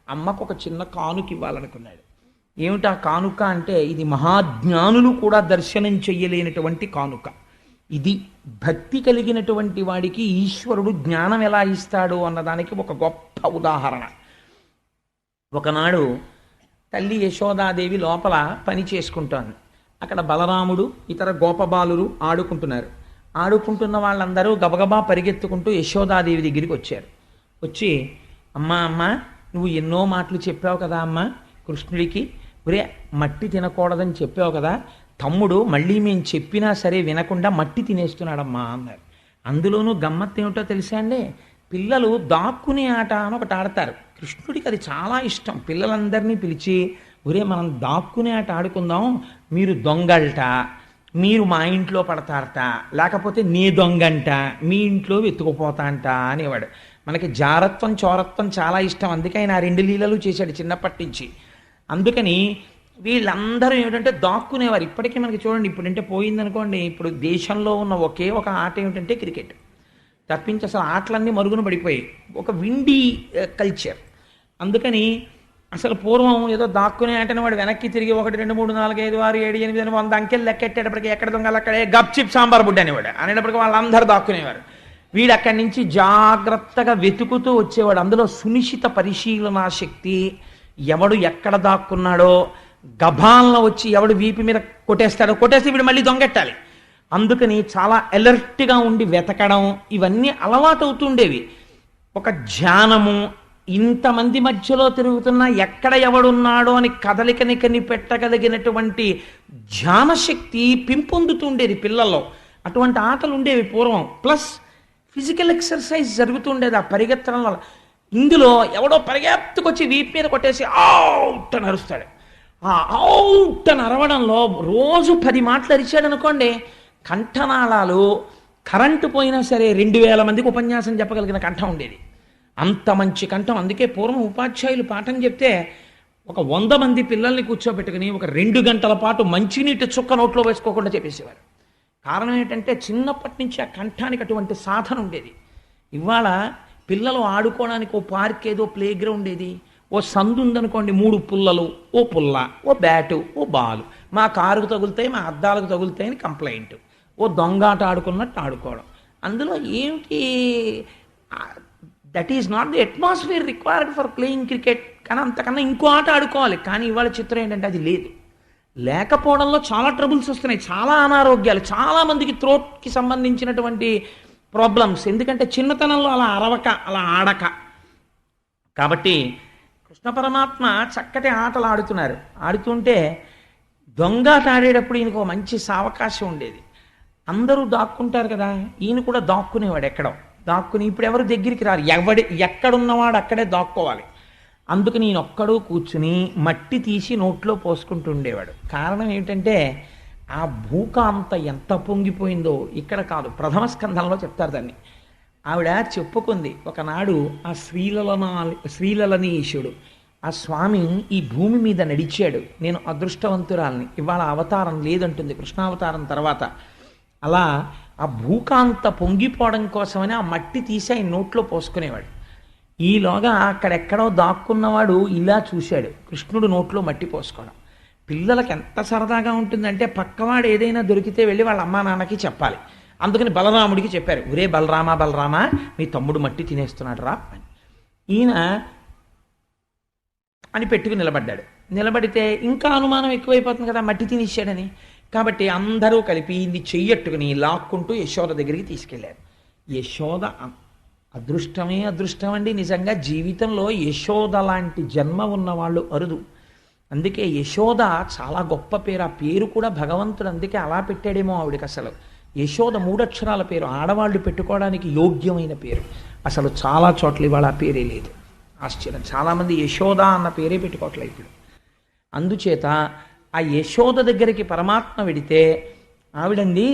అమ్మకు ఒక చిన్న కానుక ఇవ్వాలనుకున్నాడు. ఏమిటా కానుక అంటే, ఇది మహాజ్ఞానులు కూడా దర్శనం చెయ్యలేనటువంటి కానుక. ఇది భక్తి కలిగినటువంటి వాడికి ఈశ్వరుడు జ్ఞానం ఎలా ఇస్తాడు అన్నదానికి ఒక గొప్ప ఉదాహరణ. ఒకనాడు తల్లి యశోదాదేవి లోపల పని చేసుకుంటోంది. అక్కడ బలరాముడు ఇతర గోపబాలురు ఆడుకుంటున్నారు. ఆడుకుంటున్న వాళ్ళందరూ గబగబా పరిగెత్తుకుంటూ యశోదాదేవి దగ్గరికి వచ్చారు. వచ్చి అమ్మ నువ్వు ఎన్నో మాటలు చెప్పావు కదా అమ్మ కృష్ణుడికి, ఒరే మట్టి తినకూడదని చెప్పావు కదా, తమ్ముడు మళ్ళీ మేము చెప్పినా సరే వినకుండా మట్టి తినేస్తున్నాడమ్మా అన్నారు. అందులోనూ గమ్మత్తు ఏమిటో తెలుసా అండి, పిల్లలు దాక్కునే ఆట అని ఒకటి ఆడతారు. కృష్ణుడికి అది చాలా ఇష్టం. పిల్లలందరినీ పిలిచి, ఒరే మనం దాక్కునే ఆట ఆడుకుందాం, మీరు దొంగల్ట, మీరు మా ఇంట్లో పడతారట, లేకపోతే నీ దొంగంట, మీ ఇంట్లో వెతుకుపోతా అంట అనేవాడు. మనకి జారత్వం చోరత్వం చాలా ఇష్టం, అందుకే ఆయన ఆ 2 లీలలు చేశాడు చిన్నప్పటి నుంచి. అందుకని వీళ్ళందరూ ఏమిటంటే దాక్కునేవారు. ఇప్పటికీ మనకి చూడండి, ఇప్పుడంటే పోయిందనుకోండి, ఇప్పుడు దేశంలో ఉన్న ఒకే ఒక ఆట ఏమిటంటే క్రికెట్ తప్పించి అసలు ఆటలన్నీ మరుగున పడిపోయాయి, ఒక విండీ కల్చర్. అందుకని అసలు పూర్వం ఏదో దాక్కునే ఆటని వాడు వెనక్కి తిరిగి 1 2 3 4 5 6 7 8 100 అంకెలు లెక్కెట్టేటప్పటికి ఎక్కడ దొంగలు అక్కడే గప్ చిప్ సాంబార్ బుడ్డ అనేవాడు. అనేటప్పటికి వాళ్ళందరూ దాక్కునేవారు. వీడు అక్కడి నుంచి జాగ్రత్తగా వెతుకుతూ వచ్చేవాడు. అందులో సునిశ్చిత పరిశీలనా శక్తి, ఎవడు ఎక్కడ దాక్కున్నాడో గభాలను వచ్చి ఎవడు వీపు మీద కొట్టేస్తాడో, కొట్టేస్తే వీడు మళ్ళీ దొంగెట్టాలి. అందుకని చాలా అలర్ట్గా ఉండి వెతకడం, ఇవన్నీ అలవాటు అవుతుండేవి. ఒక ధ్యానము, ఇంతమంది మధ్యలో తిరుగుతున్నా ఎక్కడ ఎవడున్నాడో అని కదలికని కనిపెట్టగలిగినటువంటి ధ్యానశక్తి పెంపొందుతుండేది పిల్లల్లో. అటువంటి ఆటలు ఉండేవి పూర్వం. ప్లస్ ఫిజికల్ ఎక్సర్సైజ్ జరుగుతుండేది ఆ పరిగెత్తడం వల్ల. ఇందులో ఎవడో పరిగెత్తుకొచ్చి వీపు మీద కొట్టేసి అవుట్ అని అరుస్తాడు. ఆ అవుట్ అని అరవడంలో రోజు 10 మాటలు అరిచాడు అనుకోండి, కంఠనాళాలు కరెంటు పోయినా సరే 2000 మందికి ఉపన్యాసం చెప్పగలిగిన కంఠం ఉండేది, అంత మంచి కంఠం. అందుకే పూర్వం ఉపాధ్యాయులు పాఠం చెప్తే ఒక 100 మంది పిల్లల్ని కూర్చోబెట్టుకుని ఒక 2 గంటల పాటు మంచినీటి చుక్క నోట్లో వేసుకోకుండా చెప్పేసేవారు. కారణం ఏంటంటే చిన్నప్పటి నుంచి ఆ కంఠానికి అటువంటి సాధన ఉండేది. ఇవాళ పిల్లలు ఆడుకోవడానికి ఓ పార్క్ ఏదో ప్లే గ్రౌండ్ ఏది, ఓ సందు ఉందనుకోండి, 3 పుల్లలు, ఓ పుల్ల, ఓ బ్యాటు, ఓ బాలు, మా కారుకు తగులుతాయి, మా అద్దాలకు తగులుతాయని కంప్లైంట్, ఓ దొంగాట ఆడుకున్నట్టు ఆడుకోవడం. అందులో ఏమిటి, that is not the atmosphere required for playing cricket. కానీ అంతకన్నా ఇంకో ఆట ఆడుకోవాలి. కానీ ఇవాళ చిత్రం ఏంటంటే అది లేదు. లేకపోవడంలో చాలా ట్రబుల్స్ వస్తున్నాయి, చాలా అనారోగ్యాలు, చాలామందికి థ్రోట్కి సంబంధించినటువంటి ప్రాబ్లమ్స్. ఎందుకంటే చిన్నతనంలో అలా అరవక, అలా ఆడక. కాబట్టి కృష్ణ పరమాత్మ చక్కటి ఆటలు ఆడుతున్నారు. ఆడుతుంటే దొంగాట ఆడేటప్పుడు ఈయనకు మంచి సావకాశం ఉండేది. అందరూ దాక్కుంటారు కదా, ఈయన కూడా దాక్కునేవాడు ఎక్కడో. దాక్కుని ఇప్పుడు ఎవరు దగ్గరికి రారు, ఎక్కడున్నవాడు అక్కడే దాక్కోవాలి. అందుకని ఈయన ఒక్కడూ కూర్చుని మట్టి తీసి నోట్లో పోసుకుంటూ ఉండేవాడు. కారణం ఏమిటంటే ఆ భూకాంత ఎంత పొంగిపోయిందో ఇక్కడ కాదు, ప్రథమ స్కంధంలో చెప్తారు దాన్ని. ఆవిడ చెప్పుకుంది, ఒకనాడు ఆ శ్రీలలనీశుడు ఆ స్వామి ఈ భూమి మీద నడిచాడు. నేను అదృష్టవంతురాల్ని, ఇవాళ అవతారం లేదంటుంది కృష్ణావతారం తర్వాత. అలా ఆ భూకాంత పొంగిపోవడం కోసమని ఆ మట్టి తీసి ఆయన నోట్లో పోసుకునేవాడు. ఈలోగా అక్కడెక్కడో దాక్కున్నవాడు ఇలా చూశాడు కృష్ణుడు నోట్లో మట్టి పోసుకోవడం. పిల్లలకి ఎంత సరదాగా ఉంటుందంటే పక్కవాడు ఏదైనా దొరికితే వెళ్ళి వాళ్ళ అమ్మా నాన్నకి చెప్పాలి. అందుకని బలరాముడికి చెప్పారు, ఒరే బలరామా బలరామా మీ తమ్ముడు మట్టి తినేస్తున్నాడు రా అని. ఈయన అని పెట్టుకుని నిలబడ్డాడు. నిలబడితే ఇంకా అనుమానం ఎక్కువైపోతుంది కదా, మట్టి తినేసాడని. కాబట్టి అందరూ కలిపి ఇది చెయ్యట్టుకుని లాక్కుంటూ యశోద దగ్గరికి తీసుకెళ్లారు. యశోద అదృష్టమే అదృష్టం అండి. నిజంగా జీవితంలో యశోద లాంటి జన్మ ఉన్నవాళ్ళు అరుదు. అందుకే యశోద చాలా గొప్ప పేరు. ఆ పేరు కూడా భగవంతుడు అందుకే అలా పెట్టాడేమో ఆవిడికి. అసలు యశోద 3 అక్షరాల పేరు, ఆడవాళ్ళు పెట్టుకోవడానికి యోగ్యమైన పేరు. అసలు చాలా చోట్ల ఇవాళ ఆ పేరే లేదు. ఆశ్చర్యం, చాలామంది యశోద అన్న పేరే పెట్టుకోవట్లేదు ఇప్పుడు. అందుచేత ఆ యశోద దగ్గరికి పరమాత్మ వెడితే ఆవిడంది,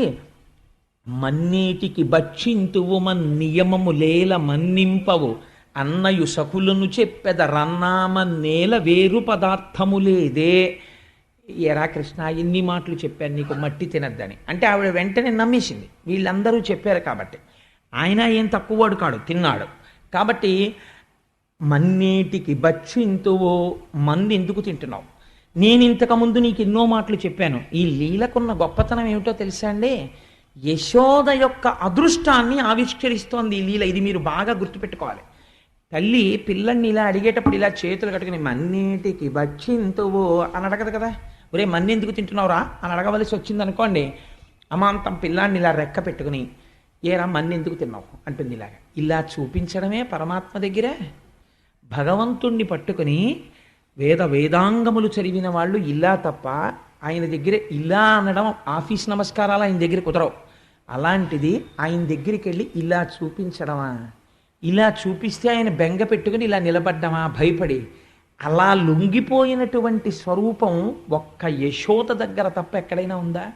మన్నీటికి భక్షింతువు మన్నియమము లేల మన్నింపవు అన్నయు సకులను చెప్పెద రన్నామన్నేల వేరు పదార్థము లేదే. ఎరా కృష్ణ, ఎన్ని మాటలు చెప్పాను నీకు మట్టి తినద్దని అంటే ఆవిడ వెంటనే నమ్మేసింది. వీళ్ళందరూ చెప్పారు కాబట్టి. ఆయన ఏం తక్కువవాడు కాడు, తిన్నాడు. కాబట్టి మన్నేటికి భక్షింతువో, మంది ఎందుకు తింటున్నావు? నేను ఇంతకుముందు నీకు ఎన్నో మాటలు చెప్పాను. ఈ లీలకున్న గొప్పతనం ఏమిటో తెలుసా అండి? యశోద యొక్క అదృష్టాన్ని ఆవిష్కరిస్తోంది ఈ లీల. ఇది మీరు బాగా గుర్తుపెట్టుకోవాలి. తల్లి పిల్లల్ని ఇలా అడిగేటప్పుడు ఇలా చేతులు కట్టుకుని మన్నిటికి భక్షింతువో అని అడగదు కదా. ఒరే మన్ని ఎందుకు తింటున్నావురా అని అడగవలసి వచ్చింది అనుకోండి, అమాంతం పిల్లాన్ని ఇలా రెక్క పెట్టుకుని ఏరా మన్ని ఎందుకు తిన్నావు అంటుంది. ఇలాగా ఇలా చూపించడమే పరమాత్మ దగ్గర. భగవంతుణ్ణి పట్టుకుని వేదాంగములు చదివిన వాళ్ళు ఇలా తప్ప ఆయన దగ్గర ఇలా అనడం, ఆఫీస్ నమస్కారాలు ఆయన దగ్గర కుదరవు. అలాంటిది ఆయన దగ్గరికి వెళ్ళి ఇలా చూపించడమా, ఇలా చూపిస్తే ఆయన బెంగ పెట్టుకుని ఇలా నిలబడ్డమా భయపడి, అలా లొంగిపోయినటువంటి స్వరూపం ఒక్క యశోద దగ్గర తప్ప ఎక్కడైనా ఉందా?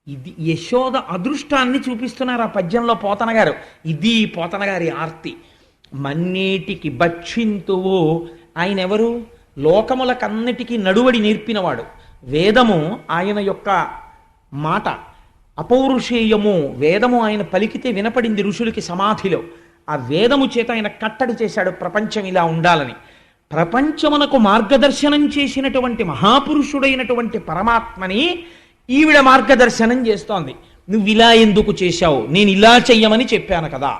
ఇది యశోద అదృష్టాన్ని చూపిస్తున్నారు ఆ పద్యంలో పోతన గారు. ఇది పోతన గారి ఆర్తి. మన్నేటికి భక్షింతువు. ఆయన ఎవరు? లోకములకన్నిటికీ నడువడి నేర్పినవాడు. వేదము ఆయన యొక్క మాట, అపౌరుషేయము. వేదము ఆయన పలికితే వినపడింది ఋషులకి సమాధిలో. ఆ వేదము చేత ఆయన కట్టడి చేశాడు ప్రపంచం ఇలా ఉండాలని. ప్రపంచమునకు మార్గదర్శనం చేసినటువంటి మహాపురుషుడైనటువంటి పరమాత్మని ఈవిడ మార్గదర్శనం చేస్తోంది. నువ్వు ఇలా ఎందుకు చేశావు, నేను ఇలా చెయ్యమని చెప్పాను కదా.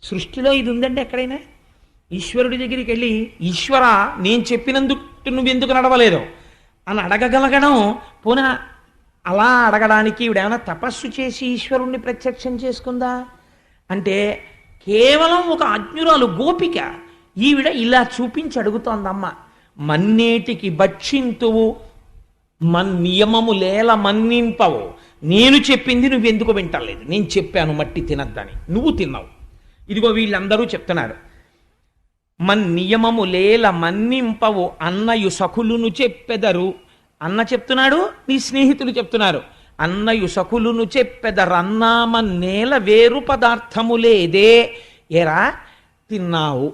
సృష్టిలో ఇది ఉందండి ఎక్కడైనా? ఈశ్వరుడి దగ్గరికి వెళ్ళి ఈశ్వర నేను చెప్పినందుకు నువ్వెందుకు నడవలేదు అని అడగగలగడం. పోనా అలా అడగడానికి ఈవిడేమైనా తపస్సు చేసి ఈశ్వరుణ్ణి ప్రత్యక్షం చేసుకుందా అంటే కేవలం ఒక అజ్ఞురాలు గోపిక. ఈవిడ ఇలా చూపించి అడుగుతోందమ్మ. మన్నేటికి భక్షింతువు నియమము లేల మన్నింపవు. నేను చెప్పింది నువ్వెందుకు వింటలేదు? నేను చెప్పాను మట్టి తినద్దని, నువ్వు తిన్నావు. ఇదిగో వీళ్ళందరూ చెప్తున్నారు. నియమము లేల మన్నింపవు అన్నయు సఖులును చెప్పెదరు. అన్న చెప్తున్నాడు, నీ స్నేహితులు చెప్తున్నారు. అన్నయు సఖులును చెప్పెదరన్నామన్నేల వేరు పదార్థము లేదే. ఏరా తిన్నావు,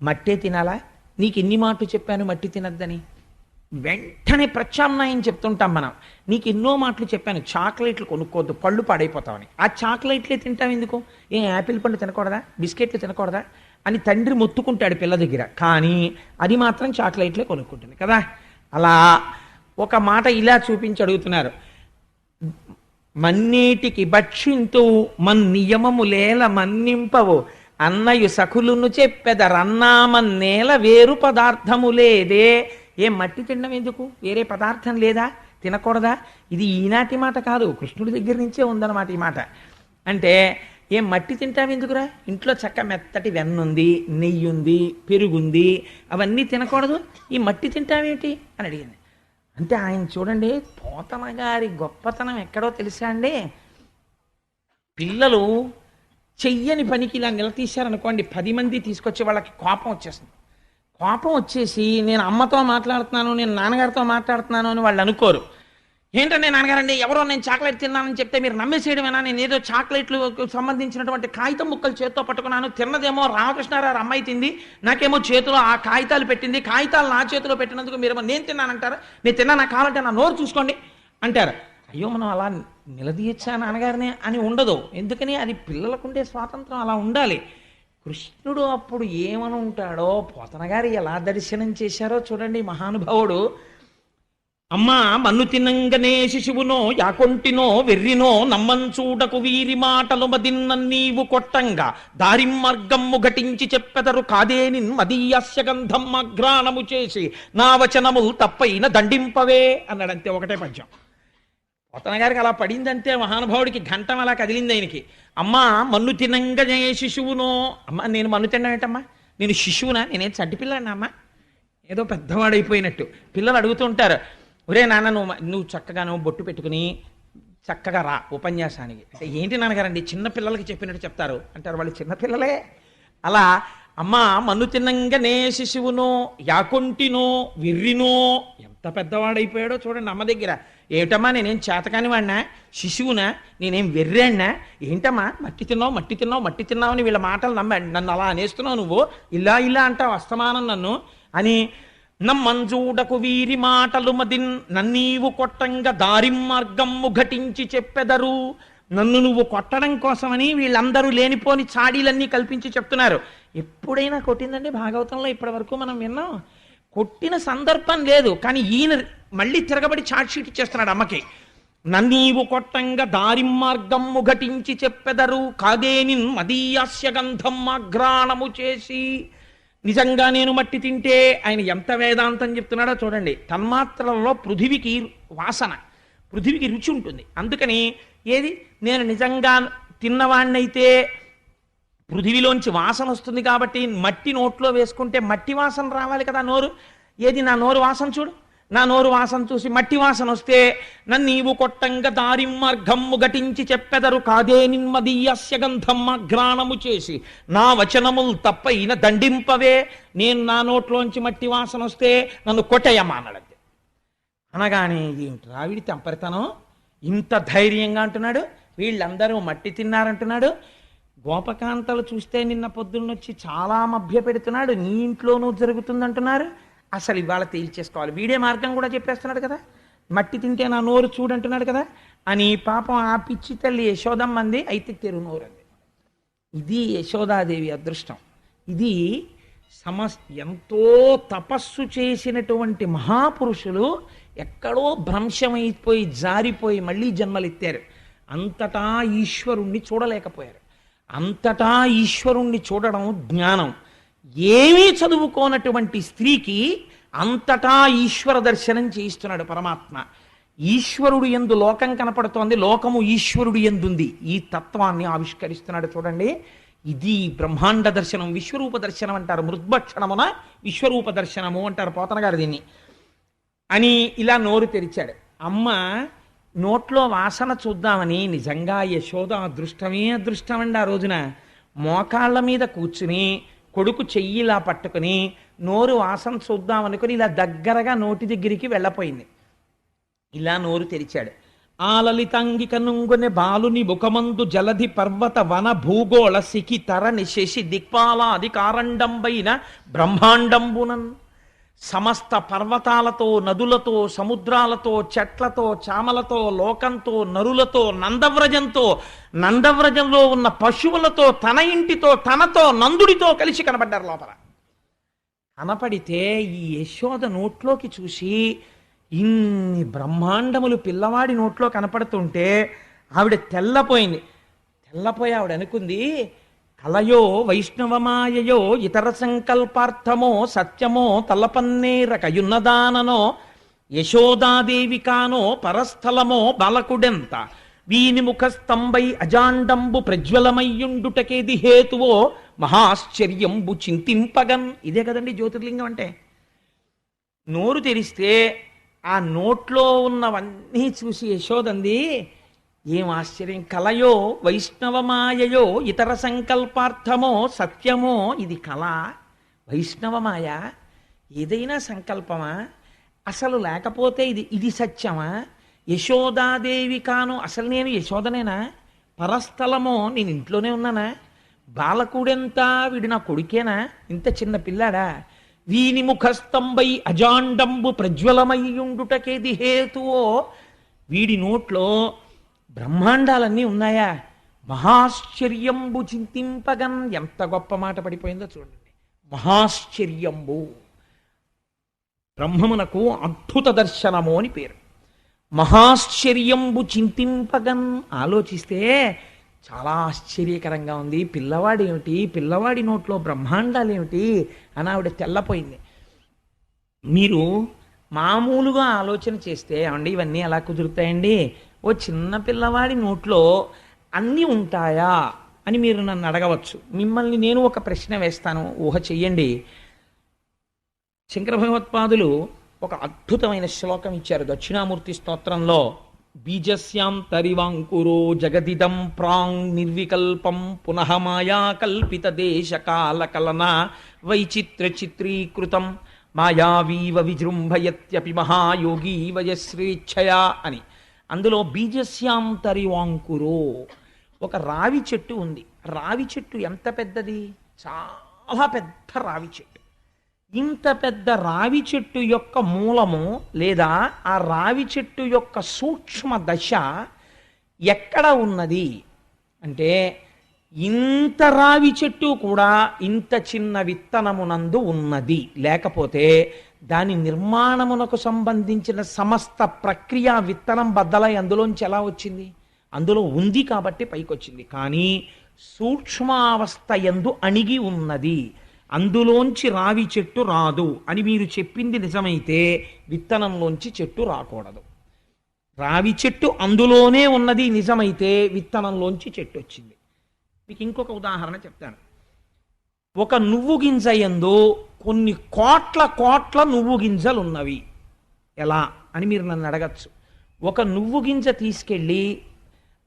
మట్టే తినాలా? నీకు ఎన్ని మాటలు చెప్పాను మట్టి తినద్దని. వెంటనే ప్రత్యామ్నాయం చెప్తుంటాం మనం. నీకు ఎన్నో మాటలు చెప్పాను చాక్లెట్లు కొనుక్కోవద్దు, పళ్ళు పాడైపోతామని. ఆ చాక్లెట్లే తింటాం ఎందుకు? ఏం యాపిల్ పండు తినకూడదా, బిస్కెట్లు తినకూడదా అని తండ్రి మొత్తుకుంటాడు పిల్ల దగ్గర. కానీ అది మాత్రం చాక్లెట్లే కొనుక్కుంటుంది కదా. అలా ఒక మాట ఇలా చూపించి అడుగుతున్నారు. మన్నేటికి భక్షింతు నియమము లేల మన్నింపవు అన్నయు సఖులును చెప్పెదరన్నామన్నేల వేరు పదార్థము లేదే. ఏ మట్టి తినడం ఎందుకు? వేరే పదార్థం లేదా? తినకూడదా? ఇది ఈనాటి మాట కాదు, కృష్ణుడి దగ్గర నుంచే ఉందన్నమాట ఈ మాట. అంటే ఏం మట్టి తింటాం ఎందుకురా? ఇంట్లో చక్క మెత్తటి వెన్నుంది, నెయ్యి ఉంది, పెరుగుంది, అవన్నీ తినకూడదు, ఈ మట్టి తింటామేంటి అని అడిగింది. అంటే ఆయన చూడండి, పోతన గారి గొప్పతనం ఎక్కడో తెలుసా అండి? పిల్లలు చెయ్యని పనికి ఇలా నిలదీశారనుకోండి, 10 మంది తీసుకొచ్చి వాళ్ళకి కోపం వచ్చేస్తుంది. కోపం వచ్చేసి నేను అమ్మతో మాట్లాడుతున్నాను, నేను నాన్నగారితో మాట్లాడుతున్నాను అని వాళ్ళు అనుకోరు. ఏంటంటే నాన్నగారండి ఎవరో నేను చాక్లెట్ తిన్నానని చెప్తే మీరు నమ్మేసేయడమేనా? నేను ఏదో చాక్లెట్లు సంబంధించినటువంటి కాగితం ముక్కలు చేత్తో పట్టుకున్నాను, తిన్నదేమో రామకృష్ణారావు అమ్మాయి తింది, నాకేమో చేతిలో ఆ కాగితాలు పెట్టింది, కాగితాలు నా చేతిలో పెట్టినందుకు మీరేమో నేను తిన్నానంటారా? నేను తిన్నా, నాకు కావాలంటే నా నోరు చూసుకోండి అంటారు. అయ్యో మనం అలా నిలదీయచ్చా నాన్నగారిని అని ఉండదు. ఎందుకని? అది పిల్లలకుండే స్వాతంత్రం అలా ఉండాలి. కృష్ణుడు అప్పుడు ఏమని ఉంటాడో, పోతన గారు ఎలా దర్శనం చేశారో చూడండి మహానుభావుడు. అమ్మా మన్ను తినంగనే శిశువునో యాకొంటినో వెర్రినో నమ్మంచూడకు వీరి మాటలు మదిన్న నీవు కొట్టంగా దారిం మార్గమ్ము ఘటించి చెప్పెదరు కాదేని మదీయస్య గంధం అఘ్రాణము చేసి నా వచనములు తప్పైన దండింపవే అన్నాడంతే. ఒకటే పద్యం. పోతన గారికి అలా పడిందంటే మహానుభావుడికి ఘంటం అలా కదిలింది ఆయనకి. అమ్మా మన్ను తినంగనే శిశువునో, అమ్మ నేను మన్ను తినడం ఏంటమ్మా, నేను శిశువునా, నేనేం చంటిపిల్లాడినా అమ్మా, ఏదో పెద్దవాడైపోయినట్టు. పిల్లలు అడుగుతుంటారు, ఒరే నాన్న నువ్వు చక్కగా బొట్టు పెట్టుకుని చక్కగా రా ఉపన్యాసానికి అంటే, ఏంటి నాన్నగారండి చిన్న పిల్లలకి చెప్పినట్టు చెప్తారు అంటారు. వాళ్ళు చిన్నపిల్లలే. అలా అమ్మా మన్ను తిన్నంగానే శిశువునో యాకొంటినో వెర్రినో, ఎంత పెద్దవాడైపోయాడో చూడండి అమ్మ దగ్గర. ఏమిటమ్మా నేనేం చేతకాని వాడినా, శిశువునా, నేనేం వెర్రాడినా, ఏంటమ్మా మట్టి తిన్నావు అని వీళ్ళ మాటలు నమ్మాడు, నన్ను అలా అనేస్తున్నావు నువ్వు, ఇలా అంటావు అస్తమానం నన్ను అని. నమ్మంజూడకు వీరి మాటలు మదిన్ నన్నీవు కొట్టంగా దారిం మార్గమ్ము ఘటించి చెప్పెదరు. నన్ను నువ్వు కొట్టడం కోసమని వీళ్ళందరూ లేనిపోని చాడీలన్నీ కల్పించి చెప్తున్నారు. ఎప్పుడైనా కొట్టిందండి భాగవతంలో ఇప్పటి వరకు మనం విన్నాం? కొట్టిన సందర్భం లేదు. కానీ ఈయన మళ్ళీ తిరగబడి చాట్ షీట్ ఇచ్చేస్తున్నాడు అమ్మకి. నన్నీవు కొట్టంగా దారిం మార్గమ్ము ఘటించి చెప్పెదరు కాదేనిన్ మదీయాస్య గంధం అఘ్రాణము చేసి. నిజంగా నేను మట్టి తింటే ఆయన ఎంత వేదాంతం చెప్తున్నాడో చూడండి. తన్మాత్రలలో పృథివికి వాసన, పృథివికి రుచి ఉంటుంది. అందుకని ఏది నేను నిజంగా తిన్నవాణ్ణైతే పృథివిలోంచి వాసన వస్తుంది కాబట్టి మట్టి నోట్లో వేసుకుంటే మట్టి వాసన రావాలి కదా నోరు. ఏది నా నోరు వాసన చూడు, నా నోరు వాసన చూసి మట్టి వాసన వస్తే నన్నీవు కొట్టంగా దారిం మార్గమ్ము ఘటించి చెప్పెదరు కాదే నిన్మదీయస్య గంధం అఘ్రాణము చేసి నా వచనములు తప్పైన దండింపవే. నేను నా నోట్లోంచి మట్టి వాసన వస్తే నన్ను కొట్టేయమ్మా అన్నాడంతే. అనగానే ఏమిటి రావిడి తెంపరితనం, ఇంత ధైర్యంగా అంటున్నాడు, వీళ్ళందరూ మట్టి తిన్నారంటున్నాడు. గోపకాంతలు చూస్తే నిన్న పొద్దున్నొచ్చి చాలా మభ్య పెడుతున్నాడు, నీ ఇంట్లోనూ జరుగుతుందంటున్నారు. అసలు ఇవాళ తేల్చేసుకోవాలి. వీడే మార్గం కూడా చెప్పేస్తున్నాడు కదా, మట్టి తింటే నా నోరు చూడంటున్నాడు కదా అని. పాపం ఆ పిచ్చి తల్లి యశోదమ్మంది, అయితే తెరు నోరు అంది. ఇది యశోదాదేవి అదృష్టం. ఇది ఎంతో తపస్సు చేసినటువంటి మహాపురుషులు ఎక్కడో భ్రంశమైపోయి జారిపోయి మళ్ళీ జన్మలెత్తారు. అంతటా ఈశ్వరుణ్ణి చూడలేకపోయారు. అంతటా ఈశ్వరుణ్ణి చూడడం జ్ఞానం. ఏమీ చదువుకోనటువంటి స్త్రీకి అంతటా ఈశ్వర దర్శనం చేయిస్తున్నాడు పరమాత్మ. ఈశ్వరుడు యందు లోకం కనపడుతోంది, లోకము ఈశ్వరుడు యందుంది. ఈ తత్వాన్ని ఆవిష్కరిస్తున్నాడు చూడండి. ఇది బ్రహ్మాండ దర్శనం, విశ్వరూప దర్శనం అంటారు. మృద్భక్షణమున విశ్వరూప దర్శనము అంటారు పోతన గారు దీన్ని. అని ఇలా నోరు తెరిచాడు. అమ్మ నోట్లో వాసన చూద్దామని నిజంగా యశోద అదృష్టమే అదృష్టం అండి. ఆ రోజున మోకాళ్ళ మీద కూర్చుని కొడుకు చెయ్యిలా పట్టుకుని నోరు వాసన చూద్దామనుకుని ఇలా దగ్గరగా నోటి దగ్గరికి వెళ్ళపోయింది. ఇలా నోరు తెరిచాడు. ఆ లలితాంగిక నుంగునే బాలుని ముఖమందు జలధి పర్వత వన భూగోళ సికి తరణి శశి దిక్పాలాది కారండంబైన బ్రహ్మాండంబునన్ సమస్త పర్వతాలతో నదులతో సముద్రాలతో చెట్లతో చామలతో లోకంతో నరులతో నందవ్రజంలో ఉన్న పశువులతో తన ఇంటితో తనతో నందుడితో కలిసి కనబడ్డారు లోపల. కనపడితే ఈ యశోద నోట్లోకి చూసి ఇన్ని బ్రహ్మాండములు పిల్లవాడి నోట్లో కనపడుతుంటే ఆవిడ తెల్లపోయి ఆవిడ అనుకుంది, కలయో వైష్ణవమాయయో ఇతర సంకల్పార్థమో సత్యమో తలపన్నేరకయున్నదాననో యశోదాదేవి కానో పరస్థలమో బాలకుడెంత వీని ముఖస్తంభై అజాండంబు ప్రజ్వలమయ్యుండుటకేది హేతువో మహాశ్చర్యంబు చింతింపగన్. ఇదే కదండి జ్యోతిర్లింగం అంటే. నోరు తెరిస్తే ఆ నోట్లో ఉన్నవన్నీ చూసి యశోదంది, ఏం ఆశ్చర్యం, కలయో వైష్ణవమాయయో ఇతర సంకల్పార్థమో సత్యమో. ఇది కళ, వైష్ణవమాయ, ఏదైనా సంకల్పమా, అసలు లేకపోతే ఇది సత్యమా, యశోదాదేవి కాను, అసలు నేను యశోదనేనా? పరస్థలమో, నేను ఇంట్లోనే ఉన్నానా? బాలకుడెంత, వీడు నా కొడుకేనా? ఇంత చిన్న పిల్లాడా? వీని ముఖస్తంభై అజాండంబు ప్రజ్వలమయ్యుండుటకేది హేతువో, వీడి నోట్లో బ్రహ్మాండాలన్నీ ఉన్నాయా? మహాశ్చర్యంబు చింతింపగన్, ఎంత గొప్ప మాట పడిపోయిందో చూడండి. మహాశ్చర్యంబు, బ్రహ్మమునకు అద్భుత దర్శనము అని పేరు. మహాశ్చర్యంబు చింతింపగన్, ఆలోచిస్తే చాలా ఆశ్చర్యకరంగా ఉంది. పిల్లవాడు ఏమిటి, పిల్లవాడి నోట్లో బ్రహ్మాండాలు ఏమిటి అని ఆవిడ తెల్లపోయింది. మీరు మామూలుగా ఆలోచన చేస్తే, ఏమండి ఇవన్నీ ఎలా కుదురుతాయండి, ఓ చిన్న పిల్లవాడి నోట్లో అన్నీ ఉంటాయా అని మీరు నన్ను అడగవచ్చు. మిమ్మల్ని నేను ఒక ప్రశ్న వేస్తాను, ఊహ చెయ్యండి. శంకర భగవత్పాదులు ఒక అద్భుతమైన శ్లోకం ఇచ్చారు దక్షిణామూర్తి స్తోత్రంలో. బీజస్యాం తరివాంకురో జగదిదం ప్రాంగ్ నిర్వికల్పం పునః మాయా కల్పిత దేశ కాల కలన వైచిత్ర చిత్రీకృతం మాయావీవ విజృంభయత్యపి మహాయోగి వయశ్రేచ్ఛయా అని. అందులో బీజస్యాం తరివాంకురో, ఒక రావి చెట్టు ఉంది. రావి చెట్టు ఎంత పెద్దది? చాలా పెద్ద రావి చెట్టు. ఇంత పెద్ద రావి చెట్టు యొక్క మూలము లేదా ఆ రావి చెట్టు యొక్క సూక్ష్మ దశ ఎక్కడ ఉన్నది అంటే, ఇంత రావి చెట్టు కూడా ఇంత చిన్న విత్తనమునందు ఉన్నది. లేకపోతే దాని నిర్మాణమునకు సంబంధించిన సమస్త ప్రక్రియ విత్తనం బద్దలై అందులోంచి ఎలా వచ్చింది? అందులో ఉంది కాబట్టి పైకొచ్చింది. కానీ సూక్ష్మావస్థ యందు అణిగి ఉన్నది, అందులోంచి రావి చెట్టు రాదు అని మీరు చెప్పింది నిజమైతే విత్తనంలోంచి చెట్టు రాకూడదు. రావి చెట్టు అందులోనే ఉన్నది నిజమైతే విత్తనంలోంచి చెట్టు వచ్చింది. మీకు ఇంకొక ఉదాహరణ చెప్తాను. ఒక నువ్వు గింజ యందు కొన్ని కోట్ల కోట్ల నువ్వు గింజలు ఉన్నవి. ఎలా అని మీరు నన్ను అడగచ్చు. ఒక నువ్వు గింజ తీసుకెళ్ళి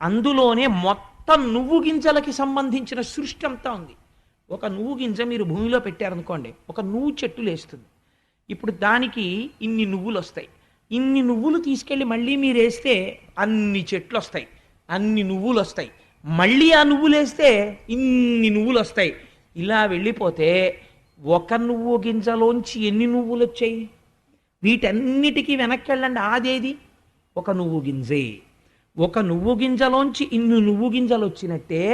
అందులోనే మొత్తం నువ్వు గింజలకి సంబంధించిన సృష్టి అంతా ఉంది. ఒక నువ్వు గింజ మీరు భూమిలో పెట్టారనుకోండి, ఒక నువ్వు చెట్టు లేస్తుంది. ఇప్పుడు దానికి ఇన్ని నువ్వులు వస్తాయి. ఇన్ని నువ్వులు తీసుకెళ్ళి మళ్ళీ మీరు వేస్తే అన్ని చెట్లు వస్తాయి, అన్ని నువ్వులు వస్తాయి. మళ్ళీ ఆ నువ్వులు వేస్తే ఇన్ని నువ్వులు వస్తాయి. ఇలా వెళ్ళిపోతే ఒక నువ్వు గింజలోంచి ఎన్ని నువ్వులు వచ్చాయి? వీటన్నిటికీ వెనక్కి వెళ్ళండి, ఆదేది ఒక నువ్వు గింజే. ఒక నువ్వు గింజలోంచి ఇన్ని నువ్వు గింజలు వచ్చినట్టే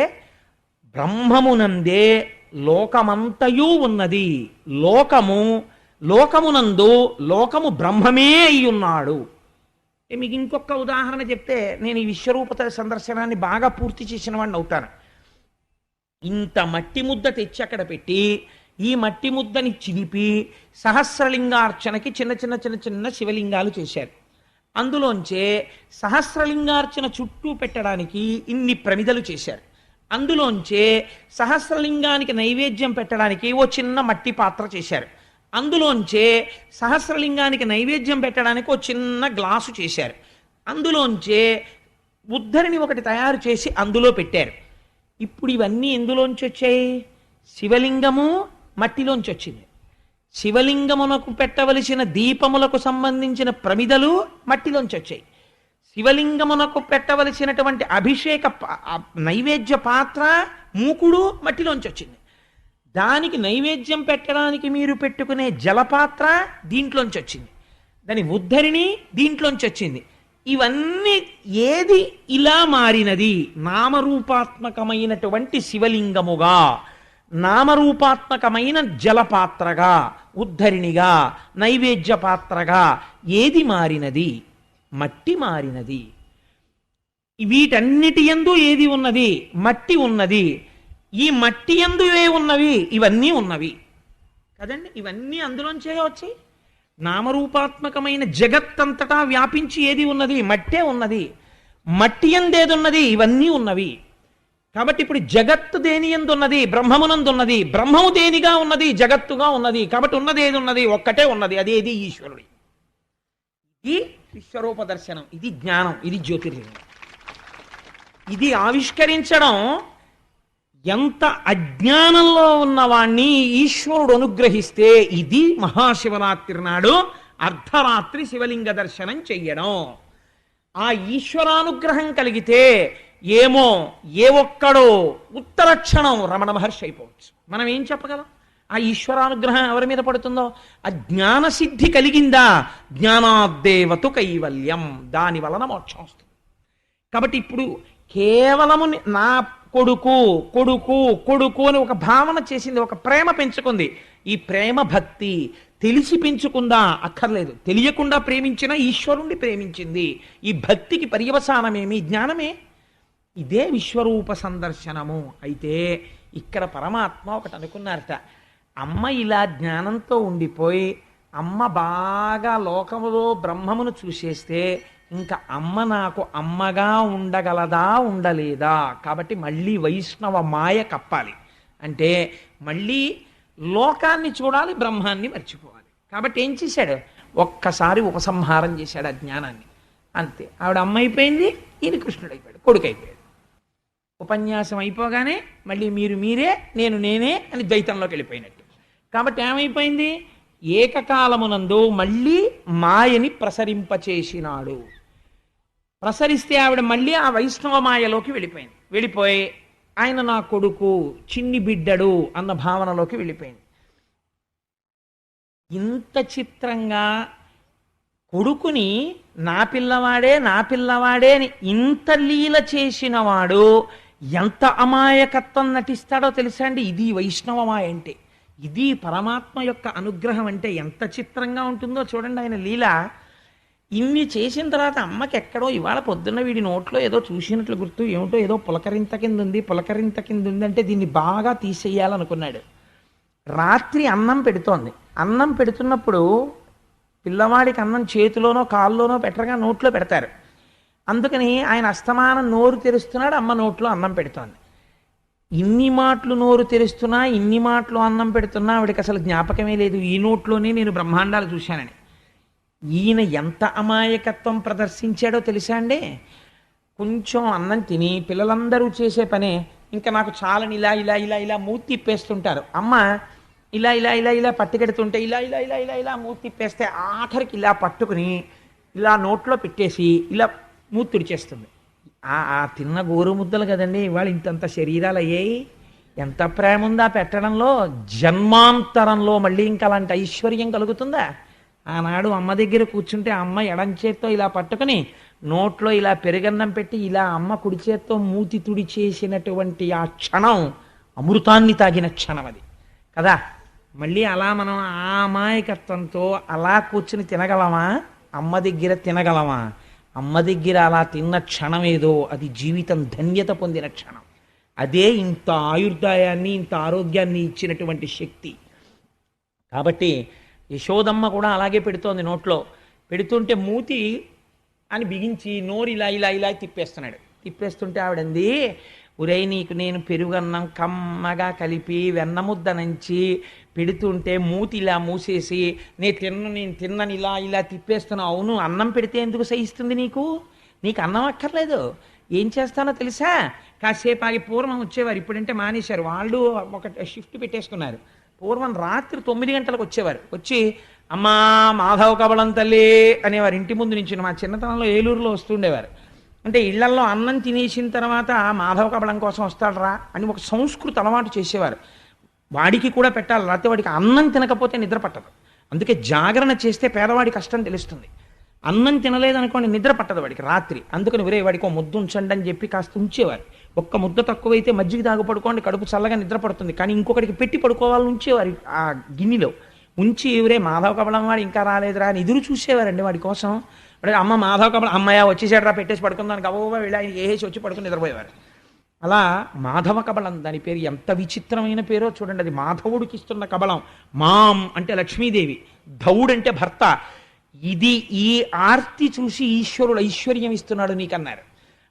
బ్రహ్మమునందే లోకమంతయు ఉన్నది. లోకమునందు లోకము బ్రహ్మమే అయి ఉన్నాడు. మీకు ఇంకొక ఉదాహరణ చెప్తే నేను ఈ విశ్వరూపత సందర్శనాన్ని బాగా పూర్తి చేసిన వాడిని అవుతాను. ఇంత మట్టి ముద్ద తెచ్చి అక్కడ పెట్టి ఈ మట్టి ముద్దని చిలిపి సహస్రలింగార్చనకి చిన్న చిన్న చిన్న చిన్న శివలింగాలు చేశారు. అందులోంచే సహస్రలింగార్చన చుట్టూ పెట్టడానికి ఇన్ని ప్రమిదలు చేశారు. అందులోంచే సహస్రలింగానికి నైవేద్యం పెట్టడానికి ఓ చిన్న మట్టి పాత్ర చేశారు. అందులోంచే సహస్రలింగానికి నైవేద్యం పెట్టడానికి ఓ చిన్న గ్లాసు చేశారు. అందులోంచే ఉద్ధరిని ఒకటి తయారు చేసి అందులో పెట్టారు. ఇప్పుడు ఇవన్నీ ఎందులోంచి వచ్చాయి? శివలింగము మట్టిలోంచి వచ్చింది. శివలింగమునకు పెట్టవలసిన దీపములకు సంబంధించిన ప్రమిదలు మట్టిలోంచి వచ్చాయి. శివలింగమునకు పెట్టవలసినటువంటి అభిషేక నైవేద్య పాత్ర మూకుడు మట్టిలోంచి వచ్చింది. దానికి నైవేద్యం పెట్టడానికి మీరు పెట్టుకునే జలపాత్ర దీంట్లోంచి వచ్చింది. దాని ఉద్ధరిణి దీంట్లోంచి వచ్చింది. ఇవన్నీ ఏది ఇలా మారినది? నామరూపాత్మకమైనటువంటి శివలింగముగా, నామరూపాత్మకమైన జలపాత్రగా, ఉద్ధరిణిగా, నైవేద్య పాత్రగా ఏది మారినది? మట్టి మారినది. వీటన్నిటి యందు ఏది ఉన్నది? మట్టి ఉన్నది. ఈ మట్టి యందు ఏ ఉన్నవి? ఇవన్నీ ఉన్నవి కదండి. ఇవన్నీ అందులోంచే వచ్చాయి. నామరూపాత్మకమైన జగత్తంతటా వ్యాపించి ఏది ఉన్నది? మట్టే ఉన్నది. మట్టి యందేది ఉన్నది? ఇవన్నీ ఉన్నవి. కాబట్టి ఇప్పుడు జగత్తు దేని యందు ఉన్నది? బ్రహ్మమునందు ఉన్నది. బ్రహ్మము దేనిగా ఉన్నది? జగత్తుగా ఉన్నది. కాబట్టి ఉన్నది ఏది ఉన్నది? ఒక్కటే ఉన్నది, అదేది ఈశ్వరుడి. ఇది విశ్వరూప దర్శనం, ఇది జ్ఞానం, ఇది జ్యోతిర్లింగం. ఇది ఆవిష్కరించడం ఎంత అజ్ఞానంలో ఉన్నవాణ్ణి ఈశ్వరుడు అనుగ్రహిస్తే ఇది మహాశివరాత్రి నాడు అర్ధరాత్రి శివలింగ దర్శనం చెయ్యడం. ఆ ఈశ్వరానుగ్రహం కలిగితే ఏమో ఏ ఒక్కడో ఉత్తర క్షణం రమణ మహర్షి అయిపోవచ్చు. మనం ఏం చెప్పగలం? ఆ ఈశ్వరానుగ్రహం ఎవరి మీద పడుతుందో ఆ జ్ఞానసిద్ధి కలిగిందా, జ్ఞానాద్దేవతు కైవల్యం, దాని వలన మోక్షం వస్తుంది. కాబట్టి ఇప్పుడు కేవలము నా కొడుకు కొడుకు కొడుకు అని ఒక భావన చేసింది, ఒక ప్రేమ పెంచుకుంది. ఈ ప్రేమ భక్తి తెలిసి పెంచుకుందా? అక్కర్లేదు. తెలియకుండా ప్రేమించిన ఈశ్వరుణ్ణి ప్రేమించింది. ఈ భక్తికి పర్యవసానమేమి? జ్ఞానమే. ఇదే విశ్వరూప సందర్శనము. అయితే ఇక్కడ పరమాత్మ ఒకటి అనుకున్నారట, అమ్మ ఇలా జ్ఞానంతో ఉండిపోయి అమ్మ బాగా లోకములో బ్రహ్మమును చూసేస్తే ఇంకా అమ్మ నాకు అమ్మగా ఉండగలదా, ఉండలేదా? కాబట్టి మళ్ళీ వైష్ణవ మాయ కప్పాలి అంటే మళ్ళీ లోకాన్ని చూడాలి, బ్రహ్మాన్ని మర్చిపోవాలి. కాబట్టి ఏం చేశాడు? ఒక్కసారి ఉపసంహారం చేశాడు ఆ జ్ఞానాన్ని. అంతే, ఆవిడ అమ్మ అయిపోయింది, ఈయన కృష్ణుడు అయిపోయాడు, కొడుకు అయిపోయాడు. ఉపన్యాసం అయిపోగానే మళ్ళీ మీరు మీరే, నేను నేనే అని ద్వైతంలోకి వెళ్ళిపోయినట్టు. కాబట్టి ఏమైపోయింది? ఏకకాలమునందు మళ్ళీ మాయని ప్రసరింపచేసినాడు. ప్రసరిస్తే ఆవిడ మళ్ళీ ఆ వైష్ణవ మాయలోకి వెళ్ళిపోయింది. వెళ్ళిపోయి ఆయన నా కొడుకు, చిన్ని బిడ్డడు అన్న భావనలోకి వెళ్ళిపోయింది. ఇంత చిత్రంగా కొడుకుని నా పిల్లవాడే నా పిల్లవాడే అని ఇంత లీల చేసిన వాడు ఎంత అమాయకత్వం నటిస్తాడో తెలుసా అండి? ఇది వైష్ణవమాయ అంటే, ఇది పరమాత్మ యొక్క అనుగ్రహం అంటే ఎంత చిత్రంగా ఉంటుందో చూడండి. ఆయన లీల ఇన్ని చేసిన తర్వాత అమ్మకి ఎక్కడో ఇవాళ పొద్దున్న వీడి నోట్లో ఏదో చూసినట్లు గుర్తు, ఏమిటో ఏదో పులకరింత కింద ఉంది, పులకరింత కింద ఉంది అంటే దీన్ని బాగా తీసేయాలనుకున్నాడు. రాత్రి అన్నం పెడుతోంది. అన్నం పెడుతున్నప్పుడు పిల్లవాడికి అన్నం చేతిలోనో కాల్లోనో పెట్టగా నోట్లో పెడతారు. అందుకని ఆయన అస్తమానం నోరు తెరుస్తున్నాడు, అమ్మ నోట్లో అన్నం పెడుతోంది. ఇన్ని మాటలు నోరు తెరుస్తున్నా, ఇన్ని మాటలు అన్నం పెడుతున్నా ఆవిడకి అసలు జ్ఞాపకమే లేదు ఈ నోట్లోనే నేను బ్రహ్మాండాలు చూశానని. ఈయన ఎంత అమాయకత్వం ప్రదర్శించాడో తెలుసా అండి? కొంచెం అన్నం తిని పిల్లలందరూ చేసే పనే ఇంకా నాకు చాలని ఇలా ఇలా ఇలా ఇలా మూతి తిప్పేస్తుంటారు. అమ్మ ఇలా ఇలా ఇలా ఇలా పట్టుకెడుతుంటే ఇలా ఇలా ఇలా ఇలా ఇలా మూతి తిప్పేస్తే ఆఖరికి ఇలా పట్టుకుని ఇలా నోట్లో పెట్టేసి ఇలా మూతి తుడిచేస్తుంది. ఆ తిన్న గోరు ముద్దలు కదండి ఇవాళ ఇంతంత శరీరాలు అయ్యాయి. ఎంత ప్రేమ ఉందా పెట్టడంలో. జన్మాంతరంలో మళ్ళీ ఇంకా అలాంటి ఐశ్వర్యం కలుగుతుందా? ఆనాడు అమ్మ దగ్గర కూర్చుంటే అమ్మ ఎడం చేత్తో ఇలా పట్టుకుని నోట్లో ఇలా పెరుగన్నం పెట్టి ఇలా అమ్మ కుడి చేత్తో మూతి తుడి చేసినటువంటి ఆ క్షణం అమృతాన్ని తాగిన క్షణం అది కదా. మళ్ళీ అలా మనం ఆ అమాయకత్వంతో అలా కూర్చుని తినగలమా? అమ్మ దగ్గర తినగలమా? అమ్మ దగ్గర అలా తిన్న క్షణం ఏదో అది జీవితం ధన్యత పొందిన క్షణం. అదే ఇంత ఆయుర్దాయాన్ని ఇంత ఆరోగ్యాన్ని ఇచ్చినటువంటి శక్తి. కాబట్టి యశోదమ్మ కూడా అలాగే పెడుతోంది. నోట్లో పెడుతుంటే మూతి అని బిగించి నోరు ఇలా ఇలా ఇలా తిప్పేస్తున్నాడు. తిప్పేస్తుంటే ఆవిడంది, ఉరై నీకు నేను పెరుగన్నం కమ్మగా కలిపి వెన్నముద్ద నుంచి పెడుతుంటే మూతి ఇలా మూసేసి నేను తిన్నని ఇలా ఇలా తిప్పేస్తున్నావు. అవును, అన్నం పెడితే ఎందుకు సహిస్తుంది నీకు? నీకు అన్నం అక్కర్లేదు. ఏం చేస్తానో తెలుసా? కాసేపు ఆగి పూర్వం వచ్చేవారు, ఇప్పుడంటే మానేశారు. వాళ్ళు ఒక షిఫ్ట్ పెట్టేసుకున్నారు. పూర్వం రాత్రి 9 గంటలకు వచ్చేవారు. వచ్చి అమ్మా మాధవ కబళం తల్లి అనేవారు. ఇంటి ముందు నుంచి మా చిన్నతనంలో ఏలూరులో వస్తుండేవారు. అంటే ఇళ్లల్లో అన్నం తినేసిన తర్వాత మాధవ కబళం కోసం వస్తాడరా అని ఒక సంస్కృతి అలవాటు చేసేవారు. వాడికి కూడా పెట్టాలి, లేకపోతే వాడికి అన్నం తినకపోతే నిద్ర పట్టదు. అందుకే జాగరణ చేస్తే పేదవాడి కష్టం తెలుస్తుంది. అన్నం తినలేదనుకోండి నిద్ర పట్టదు వాడికి రాత్రి. అందుకని వేరే వాడికి ఒక ముద్ద ఉంచండి అని చెప్పి కాస్త ఉంచేవారు. ఒక్క ముద్ద తక్కువైతే మజ్జిగ తాగు పడుకోండి, కడుపు చల్లగా నిద్ర పడుతుంది. కానీ ఇంకొకటికి పెట్టి పడుకోవాలని ఉంచేవారు ఆ గిన్నెలో ఉంచి. ఎవరే మాధవ కబళం వాడు ఇంకా రాలేదురా అని ఎదురు చూసేవారండి వాడి కోసం. అమ్మ మాధవ కబళం అమ్మయ్య వచ్చేసాడు రా పెట్టేసి పడుకుందానికి అవ్వగా వెళ్ళి ఆయన వేసి వచ్చి పడుకుని నిద్రపోయేవారు. అలా మాధవ కబళం దాని పేరు. ఎంత విచిత్రమైన పేరో చూడండి. అది మాధవుడికి ఇస్తున్న కబళం. మాం అంటే లక్ష్మీదేవి, ధవుడు అంటే భర్త. ఇది ఈ ఆర్తి చూసి ఈశ్వరుడు ఐశ్వర్యం ఇస్తున్నాడు నీకన్నారు.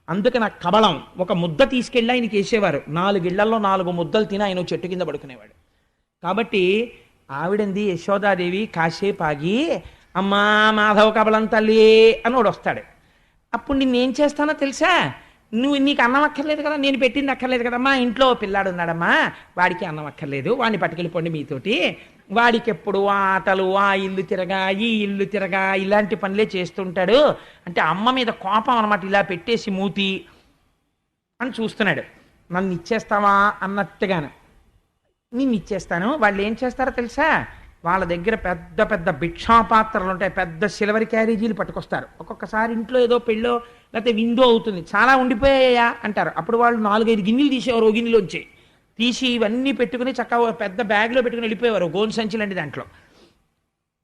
అందుకని ఆ కబళం ఒక ముద్ద తీసుకెళ్ళి ఆయనకి వేసేవారు. 4 ఇళ్లలో 4 ముద్దలు తిని ఆయన చెట్టు కింద పడుకునేవాడు. కాబట్టి ఆవిడంది యశోదాదేవి కాసేపు ఆగి అమ్మా మాధవ కబళం తల్లి అని వాడు వస్తాడు. అప్పుడు నిన్నేం చేస్తానో తెలుసా? నీకు అన్నం అక్కర్లేదు కదా, నేను పెట్టింది అక్కర్లేదు కదమ్మా, ఇంట్లో పిల్లాడు ఉన్నాడమ్మా, వాడికి అన్నం అక్కర్లేదు, వాడిని పట్టుకెళ్ళిపోండి మీతోటి వాడికి ఎప్పుడు ఆ ఆటలు, ఆ ఇల్లు తిరగా, ఈ ఇల్లు తిరగా, ఇలాంటి పనులే చేస్తుంటాడు. అంటే అమ్మ మీద కోపం అనమాట, ఇలా పెట్టేసి మూతి అని చూస్తున్నాడు. నన్ను ఇచ్చేస్తావా అన్నట్టుగాను. నిన్ను ఇచ్చేస్తాను. వాళ్ళు ఏం చేస్తారో తెలుసా, వాళ్ళ దగ్గర పెద్ద పెద్ద భిక్షాపాత్రలు ఉంటాయి, పెద్ద సిల్వర్ క్యారేజీలు పట్టుకొస్తారు. ఒక్కొక్కసారి ఇంట్లో ఏదో పెళ్ళో లేకపోతే విందో అవుతుంది, చాలా ఉండిపోయాయా అంటారు. అప్పుడు వాళ్ళు 4-5 గిన్నెలు తీసేవారు, ఓ గిన్నెలోంచి తీసి ఇవన్నీ పెట్టుకుని చక్కగా పెద్ద బ్యాగ్లో పెట్టుకుని వెళ్ళిపోయేవారు, గోను సంచి లాంటి దాంట్లో.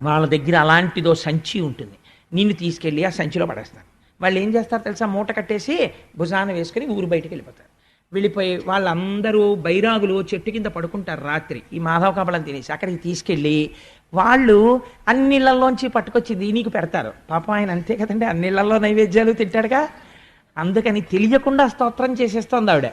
వాళ్ళ దగ్గర అలాంటిదో సంచి ఉంటుంది, నిన్ను తీసుకెళ్ళి ఆ సంచిలో పడేస్తారు. వాళ్ళు ఏం చేస్తారు తెలుసా, మూట కట్టేసి భుజాన వేసుకుని ఊరు బయటికి వెళ్ళిపోతారు. వెళ్ళిపోయి వాళ్ళందరూ బైరాగులు చెట్టు కింద పడుకుంటారు రాత్రి, ఈ మాధవ కబలం తినేసి. అక్కడికి తీసుకెళ్ళి వాళ్ళు అన్నిళ్ళల్లోంచి పట్టుకొచ్చింది నీకు పెడతారు. పాపం ఆయన అంతే కదండి, అన్నిళ్ళల్లో నైవేద్యాలు తింటాడుగా, అందుకని తెలియకుండా స్తోత్రం చేసేస్తోంది ఆవిడ.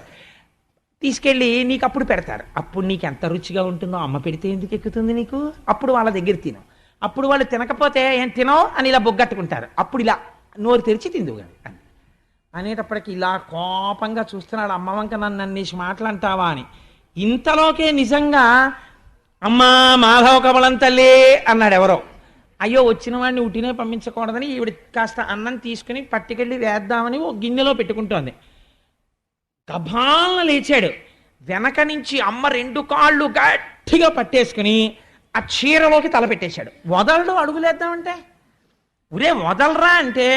తీసుకెళ్ళి నీకు అప్పుడు పెడతారు. అప్పుడు నీకు ఎంత రుచిగా ఉంటుందో, అమ్మ పెడితే ఎందుకు ఎక్కుతుంది నీకు, అప్పుడు వాళ్ళ దగ్గర తిను. అప్పుడు వాళ్ళు తినకపోతే ఏం తినో అని ఇలా బొగ్గట్టుకుంటారు. అప్పుడు ఇలా నోరు తెరిచి తిందువు కానీ అనేటప్పటికి ఇలా కోపంగా చూస్తున్నాడు, అమ్మ వంక నన్ను అన్నేసి మాటలంటావా అని. ఇంతలోకే నిజంగా అమ్మా మాధవ కమలం తల్లి అన్నాడు ఎవరో. అయ్యో వచ్చిన వాడిని ఉట్టినే పంపించకూడదని ఈవిడ కాస్త అన్నం తీసుకుని పట్టుకెళ్ళి వేద్దామని ఓ గిన్నెలో పెట్టుకుంటోంది. గభాలను లేచాడు, వెనక నుంచి అమ్మ 2 కాళ్ళు గట్టిగా పట్టేసుకుని ఆ చీరలోకి తలపెట్టేశాడు. వదలడు అడుగులేద్దామంటే, ఉరే వదలరా అంటే,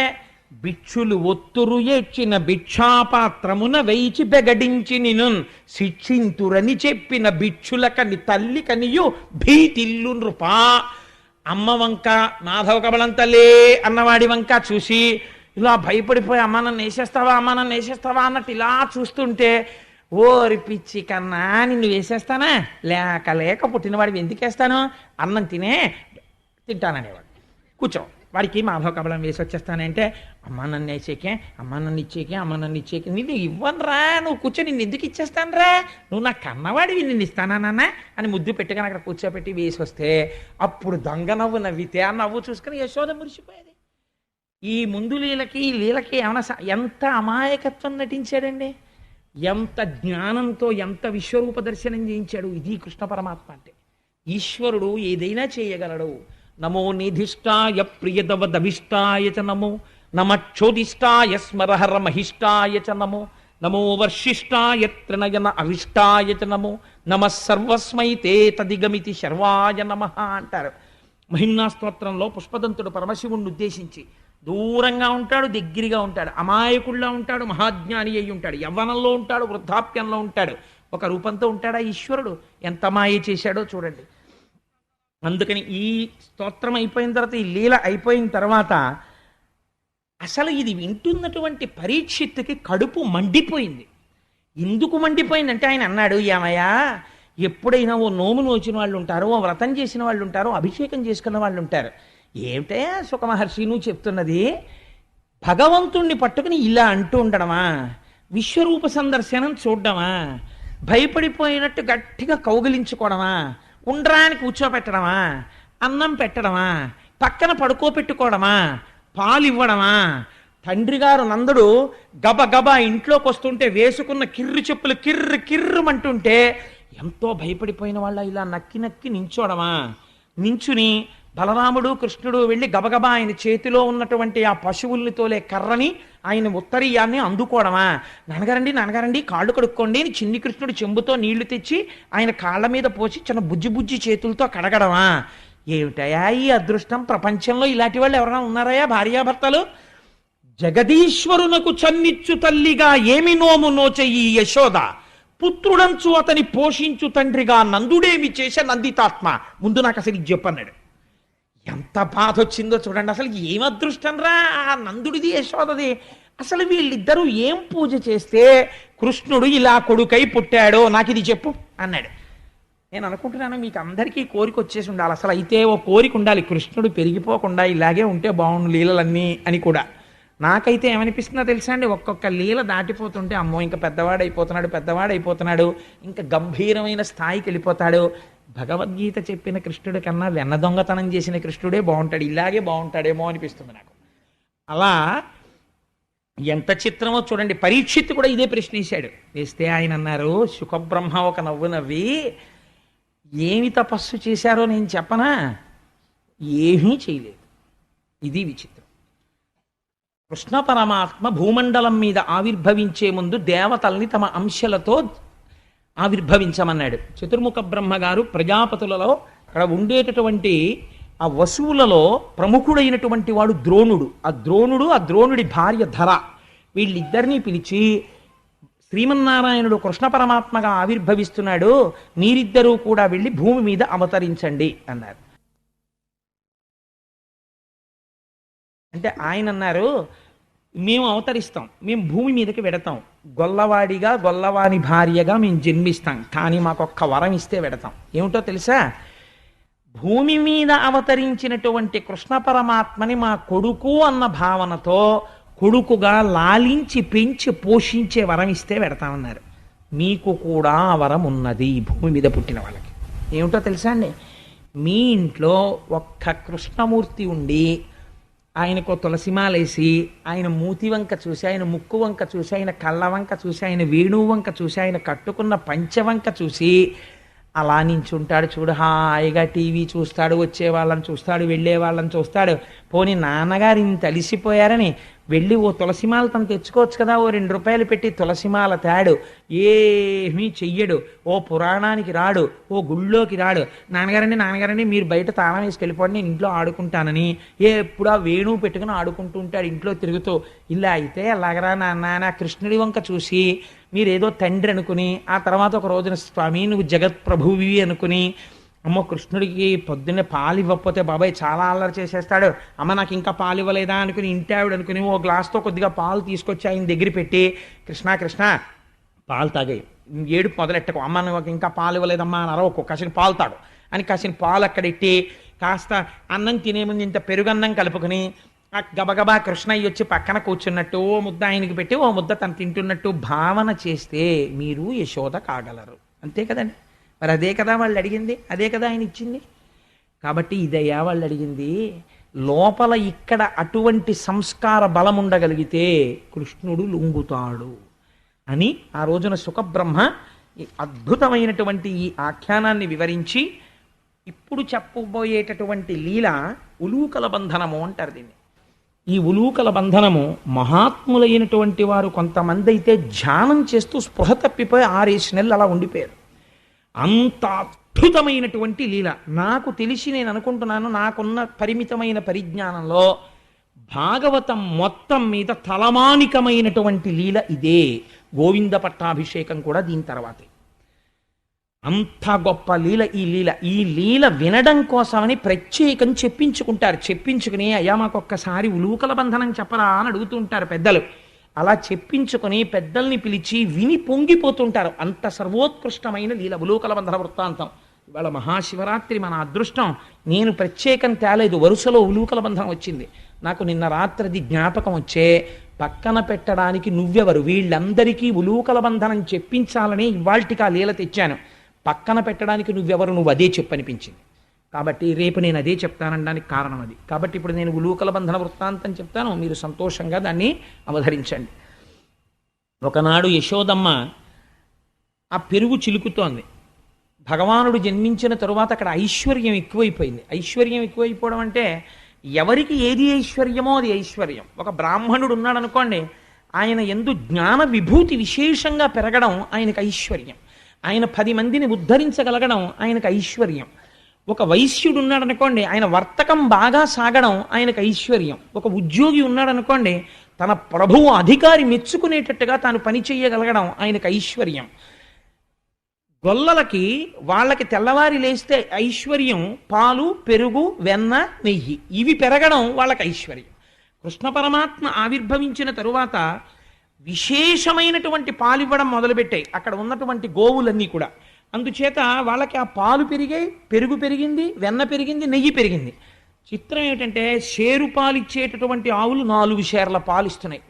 భిక్షులు ఒత్తురు ఏడ్చిన భిక్షాపాత్రమున వేయిచి బెగడించి నిను శిక్షింతురని చెప్పిన భిక్షులకని తల్లి కనియు భీతిల్లు నృపా. అమ్మ వంక మాధవ కబలం తల్లి అన్నవాడి వంక చూసి ఇలా భయపడిపోయి అమ్మ నన్ను వేసేస్తావా, అమ్మ నన్ను వేసేస్తావా అన్నట్టు ఇలా చూస్తుంటే, ఓరి పిచ్చి కన్నా నిన్ను వేసేస్తానా, లేక లేక పుట్టినవాడివి ఎందుకు వేస్తాను, అన్నం తింటాననేవాడు. కూర్చో, వాడికి మాధవ కబలం వేసి వచ్చేస్తానంటే, అమ్మ నన్ను వేసేకే, అమ్మ నన్ను ఇచ్చేకే, అమ్మ నన్ను ఇచ్చేకే, నిన్ను ఇవ్వనురా, నువ్వు కూర్చో, నిన్ను ఎందుకు ఇచ్చేస్తాను రా, నువ్వు నా కన్నవాడివి, నిన్ను ఇస్తానా నాన్న అని ముద్దు పెట్టుకుని అక్కడ కూర్చోపెట్టి వేసి వస్తే, అప్పుడు దొంగ నవ్వు నవ్వితే ఆ నవ్వు చూసుకుని యశోద మురిసిపోయేది. ఈ ముందు లీలకి ఈ లీలకి ఏమైనా ఎంత అమాయకత్వం నటించాడండి, ఎంత జ్ఞానంతో ఎంత విశ్వరూప దర్శనం చేయించాడు. ఇది కృష్ణ పరమాత్మ అంటే. ఈశ్వరుడు ఏదైనా చేయగలడు. నమో నిధిష్టాయ ప్రియదవదవిష్టాయ చ నమో, నమక్షోదిష్టాయ స్మరహర మహిష్టాయ చ నమో, నమో వర్షిష్టాయ త్రినయన అవిష్టాయ చ నమో, నమః సర్వస్మై తే తదిగమితి శర్వాయ నమః అంటారు. మహిమ్నా స్తోత్రంలో పుష్పదంతుడు పరమశివుణ్ణి ఉద్దేశించి దూరంగా ఉంటాడు, దగ్గరగా ఉంటాడు, అమాయకుల్లో ఉంటాడు, మహాజ్ఞాని అయి ఉంటాడు, యవ్వనంలో ఉంటాడు, వృద్ధాప్యంలో ఉంటాడు, ఒక రూపంతో ఉంటాడా ఈశ్వరుడు. ఎంత మాయ చేశాడో చూడండి. అందుకని ఈ స్తోత్రం అయిపోయిన తర్వాత, ఈ లీల అయిపోయిన తర్వాత, అసలు ఇది వింటున్నటువంటి పరీక్షిత్తుకి కడుపు మండిపోయింది. ఎందుకు మండిపోయిందంటే ఆయన అన్నాడు, ఏమయ్యా ఎప్పుడైనా ఓ నోము నోచిన వాళ్ళు ఉంటారు, ఓ వ్రతం చేసిన వాళ్ళు ఉంటారు, అభిషేకం చేసుకున్న వాళ్ళు ఉంటారు. ఏమిటే సుఖమహర్షి నువ్వు చెప్తున్నది, భగవంతుణ్ణి పట్టుకుని ఇలా అంటూ ఉండడమా, విశ్వరూప సందర్శనం చూడడమా, భయపడిపోయినట్టు గట్టిగా కౌగిలించుకోవడమా, ఉండ్రానికి కూర్చోపెట్టడమా, అన్నం పెట్టడమా, పక్కన పడుకోపెట్టుకోవడమా, పాలు ఇవ్వడమా, తండ్రి గారు నందుడు గబగబా ఇంట్లోకి వస్తుంటే వేసుకున్న కిర్రు చెప్పులు కిర్రు కిర్రుమంటుంటే ఎంతో భయపడిపోయిన వాళ్ళ ఇలా నక్కి నక్కి నించోడమా, నించుని బలరాముడు కృష్ణుడు వెళ్ళి గబగబా ఆయన చేతిలో ఉన్నటువంటి ఆ పశువుల్ని తోలే కర్రని, ఆయన ఉత్తరీయాన్ని అందుకోవడమా, నాన్నగారండి కాళ్ళు కడుక్కోండి అని చిన్ని కృష్ణుడు చెంబుతో నీళ్లు తెచ్చి ఆయన కాళ్ళ మీద పోసి చిన్న బుజ్జి బుజ్జి చేతులతో కడగడమా. ఏమిటయా ఈ అదృష్టం, ప్రపంచంలో ఇలాంటి వాళ్ళు ఎవరైనా ఉన్నారయా భార్యాభర్తలు? జగదీశ్వరునకు చన్నిచ్చు తల్లిగా ఏమి నోము నోచెయ్యి యశోద, పుత్రుడంచు అతని పోషించు తండ్రిగా నందుడేమి చేసే నందితాత్మ. ముందు నాకు అసలు ఇది చెప్పన్నాడు. ఎంత బాధ వచ్చిందో చూడండి. అసలు ఏం అదృష్టం రా ఆ నందుడిది యశోదది. అసలు వీళ్ళిద్దరూ ఏం పూజ చేస్తే కృష్ణుడు ఇలా కొడుకై పుట్టాడో నాకు ఇది చెప్పు అన్నాడు. నేను అనుకుంటున్నాను మీకు అందరికీ కోరిక వచ్చేసి ఉండాలి. అసలు అయితే ఓ కోరిక ఉండాలి, కృష్ణుడు పెరిగిపోకుండా ఇలాగే ఉంటే బాగుండు లీలలన్నీ అని కూడా. నాకైతే ఏమనిపిస్తుందో తెలుసా అండి, ఒక్కొక్క లీల దాటిపోతుంటే అమ్మో ఇంకా పెద్దవాడైపోతున్నాడు, ఇంకా గంభీరమైన స్థాయికి వెళ్ళిపోతాడు. భగవద్గీత చెప్పిన కృష్ణుడి కన్నా వెన్న దొంగతనం చేసిన కృష్ణుడే బాగుంటాడు, ఇలాగే బాగుంటాడేమో అనిపిస్తుంది నాకు. అలా ఎంత చిత్రమో చూడండి. పరీక్షిత్తు కూడా ఇదే ప్రశ్న వేశాడు. వేస్తే ఆయన అన్నారు, శుకబ్రహ్మ ఒక నవ్వు నవ్వి, ఏమి తపస్సు చేశారో నేను చెప్పనా? ఏమీ చేయలేదు. ఇది విచిత్రం. కృష్ణ పరమాత్మ భూమండలం మీద ఆవిర్భవించే ముందు దేవతల్ని తమ అంశలతో ఆవిర్భవించమన్నాడు. చతుర్ముఖ బ్రహ్మగారు ప్రజాపతులలో అక్కడ ఉండేటటువంటి ఆ వసువులలో ప్రముఖుడైనటువంటి వాడు ద్రోణుడు. ఆ ద్రోణుడి భార్య ధర, వీళ్ళిద్దరినీ పిలిచి శ్రీమన్నారాయణుడు కృష్ణ పరమాత్మగా ఆవిర్భవిస్తున్నాడు, మీరిద్దరూ కూడా వెళ్ళి భూమి మీద అవతరించండి అన్నారు. అంటే ఆయన అన్నారు, మేము అవతరిస్తాం, మేము భూమి మీదకి వెడతాం, గొల్లవాడిగా గొల్లవాని భార్యగా మేము జన్మిస్తాం, కానీ మాకొక్క వరం ఇస్తే వెడతాం. ఏమిటో తెలుసా? భూమి మీద అవతరించినటువంటి కృష్ణ పరమాత్మని మా కొడుకు అన్న భావనతో కొడుకుగా లాలించి పెంచి పోషించే వరం ఇస్తే వెడతామన్నారు. మీకు కూడా ఆ వరం ఉన్నది భూమి మీద పుట్టిన వాళ్ళకి. ఏమిటో తెలుసా అండి? మీ ఇంట్లో ఒక్క కృష్ణమూర్తి ఉండి ఆయనకు తులసిమాలేసి ఆయన మూతి వంక చూసి, ఆయన ముక్కు వంక చూసి, ఆయన కళ్ళ వంక చూసి, ఆయన వేణువు వంక చూసి, ఆయన కట్టుకున్న పంచవంక చూసి అలా నించుంటాడు చూడు, హాయిగా టీవీ చూస్తాడు, వచ్చే వాళ్ళని చూస్తాడు, వెళ్ళే వాళ్ళని చూస్తాడు. పోనీ నాన్నగారు ఇంత అలిసిపోయారని వెళ్ళి ఓ తులసిమాల తను తెచ్చుకోవచ్చు కదా, ఓ 2 రూపాయలు పెట్టి తులసిమాల తేడు, ఏమీ చెయ్యడు, ఓ పురాణానికి రాడు, ఓ గుళ్ళోకి రాడు. నాన్నగారండి మీరు బయట తాళం వేసుకెళ్ళిపోండి, నేను ఇంట్లో ఆడుకుంటానని ఎప్పుడు ఆ వేణువు పెట్టుకుని ఆడుకుంటూ ఉంటాడు ఇంట్లో తిరుగుతూ. ఇలా అయితే ఎలాగరా నాన్న, కృష్ణుడి వంక చూసి మీరేదో తండ్రి అనుకుని, ఆ తర్వాత ఒక రోజున స్వామి నువ్వు జగత్ ప్రభువి అనుకుని, అమ్మో కృష్ణుడికి పొద్దున్నే పాలు ఇవ్వకపోతే బాబాయ్ చాలా అల్లరి చేసేస్తాడు, అమ్మ నాకు ఇంకా పాలు ఇవ్వలేదా అనుకుని ఇంటి ఆవిడ అనుకుని ఓ గ్లాస్తో కొద్దిగా పాలు తీసుకొచ్చి ఆయన దగ్గర పెట్టి, కృష్ణ పాలు తాగాయి, ఏడుపు మొదలెట్టకు, అమ్మ నువ్వు ఇంకా పాలు ఇవ్వలేదమ్మా అని అరవకు, కాసిన పాలు తాగు అని కాసిన పాలు అక్కడెట్టి కాస్త అన్నం తినే ముందు ఇంత పెరుగన్నం కలుపుకొని గబగబా కృష్ణయ్య వచ్చి పక్కన కూర్చున్నట్టు ఓ ముద్ద ఆయనకి పెట్టి ఓ ముద్ద తను తింటున్నట్టు భావన చేస్తే మీరు యశోద కాగలరు. అంతే కదండి. మరి అదే కదా వాళ్ళు అడిగింది, అదే కదా ఆయన ఇచ్చింది. కాబట్టి ఇదయ్యా వాళ్ళు అడిగింది. లోపల ఇక్కడ అటువంటి సంస్కార బలం ఉండగలిగితే కృష్ణుడు లొంగుతాడు అని ఆ రోజున సుఖబ్రహ్మ ఈ అద్భుతమైనటువంటి ఈ ఆఖ్యానాన్ని వివరించి ఇప్పుడు చెప్పబోయేటటువంటి లీల ఉలూకల బంధనము అంటారు దీన్ని. ఈ ఉలూకల బంధనము మహాత్ములైనటువంటి వారు కొంతమంది అయితే ధ్యానం చేస్తూ స్పృహ తప్పిపోయి 6 నెలలు అలా ఉండిపోయారు. అంత అద్భుతమైనటువంటి లీల. నాకు తెలిసి నేను అనుకుంటున్నాను, నాకున్న పరిమితమైన పరిజ్ఞానంలో భాగవతం మొత్తం మీద తలమానికమైనటువంటి లీల ఇదే. గోవింద పట్టాభిషేకం కూడా దీని తర్వాతే. అంత గొప్ప లీల ఈ లీల. ఈ లీల వినడం కోసమని ప్రత్యేకం చెప్పించుకుంటారు. చెప్పించుకుని అయ్యా మాకొక్కసారి ఉలూకల బంధనం చెప్పరా అని అడుగుతూ ఉంటారు పెద్దలు. అలా చెప్పించుకొని పెద్దల్ని పిలిచి విని పొంగిపోతుంటారు. అంత సర్వోత్కృష్టమైన లీల ఉలూకల బంధన వృత్తాంతం. ఇవాళ మహాశివరాత్రి మన అదృష్టం. నేను ప్రత్యేకం తేలేదు, వరుసలో ఉలూకల బంధనం వచ్చింది. నాకు నిన్న రాత్రిది జ్ఞాపకం వచ్చే పక్కన పెట్టడానికి నువ్వెవరు, వీళ్ళందరికీ ఉలూకల బంధనం చెప్పించాలని ఇవాల్టికి ఆ లీల తెచ్చాను. పక్కన పెట్టడానికి నువ్వెవరు, నువ్వు అదే చెప్పనిపించింది. కాబట్టి రేపు నేను అదే చెప్తానడానికి కారణం అది. కాబట్టి ఇప్పుడు నేను ఉలూకల బంధన వృత్తాంతం చెప్తాను, మీరు సంతోషంగా దాన్ని అవధరించండి. ఒకనాడు యశోదమ్మ ఆ పెరుగు చిలుకుతోంది. భగవానుడు జన్మించిన తరువాత అక్కడ ఐశ్వర్యం ఎక్కువైపోయింది. ఐశ్వర్యం ఎక్కువైపోవడం అంటే ఎవరికి ఏది ఐశ్వర్యమో అది ఐశ్వర్యం. ఒక బ్రాహ్మణుడు ఉన్నాడు అనుకోండి, ఆయన యందు జ్ఞాన విభూతి విశేషంగా పెరగడం ఆయనకు ఐశ్వర్యం. ఆయన 10 మందిని ఉద్ధరించగలగడం ఆయనకు ఐశ్వర్యం. ఒక వైశ్యుడు ఉన్నాడనుకోండి, ఆయన వర్తకం బాగా సాగడం ఆయనకు ఐశ్వర్యం. ఒక ఉద్యోగి ఉన్నాడనుకోండి, తన ప్రభువు అధికారి మెచ్చుకునేటట్టుగా తాను పని చేయగలగడం ఆయనకు ఐశ్వర్యం. గొల్లలకి వాళ్ళకి తెల్లవారి లేస్తే ఐశ్వర్యం పాలు, పెరుగు, వెన్న, నెయ్యి, ఇవి పెరగడం వాళ్ళకి ఐశ్వర్యం. కృష్ణ పరమాత్మ ఆవిర్భవించిన తరువాత విశేషమైనటువంటి పాలు ఇవ్వడం మొదలుపెట్టాయి అక్కడ ఉన్నటువంటి గోవులన్నీ కూడా. అందుచేత వాళ్ళకి ఆ పాలు పెరిగాయి, పెరుగు పెరిగింది, వెన్న పెరిగింది, నెయ్యి పెరిగింది. చిత్రం ఏమిటంటే షేరు పాలు ఇచ్చేటటువంటి ఆవులు 4 షేర్ల పాలు ఇస్తున్నాయి.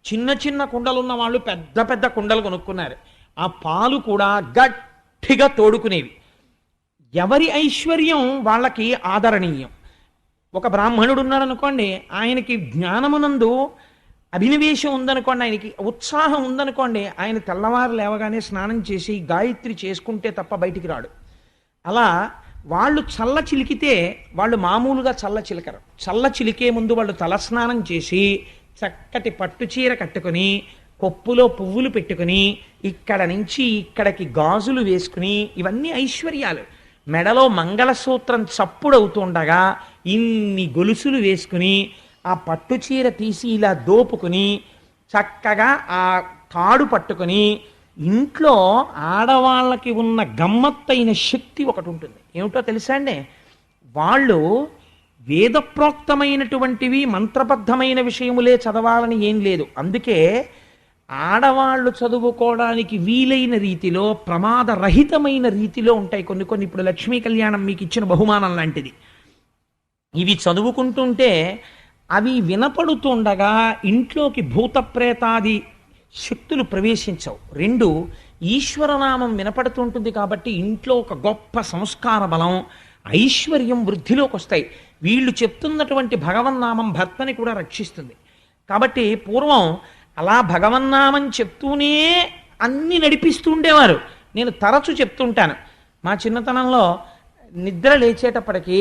చిన్న చిన్న కుండలు ఉన్న వాళ్ళు పెద్ద పెద్ద కుండలు కొనుక్కున్నారు. ఆ పాలు కూడా గట్టిగా తోడుకునేవి. ఎవరి ఐశ్వర్యం వాళ్ళకి ఆదరణీయం. ఒక బ్రాహ్మణుడు ఉన్నాడు అనుకోండి, ఆయనకి జ్ఞానమునందు అభినవేశం ఉందనుకోండి, ఆయనకి ఉత్సాహం ఉందనుకోండి, ఆయన తెల్లవారు లేవగానే స్నానం చేసి గాయత్రి చేసుకుంటే తప్ప బయటికి రాడు. అలా వాళ్ళు చల్ల చిలికితే వాళ్ళు మామూలుగా చల్ల చిలకరు. చల్ల చిలికే ముందు వాళ్ళు తలస్నానం చేసి చక్కటి పట్టు చీర కట్టుకుని కొప్పులో పువ్వులు పెట్టుకుని ఇక్కడ నుంచి ఇక్కడికి గాజులు వేసుకుని, ఇవన్నీ ఐశ్వర్యాలు. మెడలో మంగళసూత్రం చప్పుడవుతుండగా ఇన్ని గొలుసులు వేసుకుని ఆ పట్టు చీర తీసి ఇలా దోపుకుని చక్కగా ఆ తాడు పట్టుకుని, ఇంట్లో ఆడవాళ్ళకి ఉన్న గమ్మత్తైన శక్తి ఒకటి ఉంటుంది. ఏమిటో తెలుసా అండి? వాళ్ళు వేదప్రోక్తమైనటువంటివి మంత్రబద్ధమైన విషయములే చదవాలని ఏం లేదు. అందుకే ఆడవాళ్ళు చదువుకోవడానికి వీలైన రీతిలో, ప్రమాదరహితమైన రీతిలో ఉంటాయి కొన్ని కొన్ని. ఇప్పుడు లక్ష్మీ కళ్యాణం మీకు ఇచ్చిన బహుమానం లాంటిది. ఇవి చదువుకుంటుంటే అవి వినపడుతుండగా ఇంట్లోకి భూతప్రేతాది శక్తులు ప్రవేశించవు. రెండు, ఈశ్వరనామం వినపడుతుంటుంది కాబట్టి ఇంట్లో ఒక గొప్ప సంస్కార బలం, ఐశ్వర్యం వృద్ధిలోకి వస్తాయి. వీళ్ళు చెప్తున్నటువంటి భగవన్నామం భర్తని కూడా రక్షిస్తుంది. కాబట్టి పూర్వం అలా భగవన్నామం చెప్తూనే అన్ని నడిపిస్తూ ఉండేవారు. నేను తరచు చెప్తుంటాను, మా చిన్నతనంలో నిద్ర లేచేటప్పటికి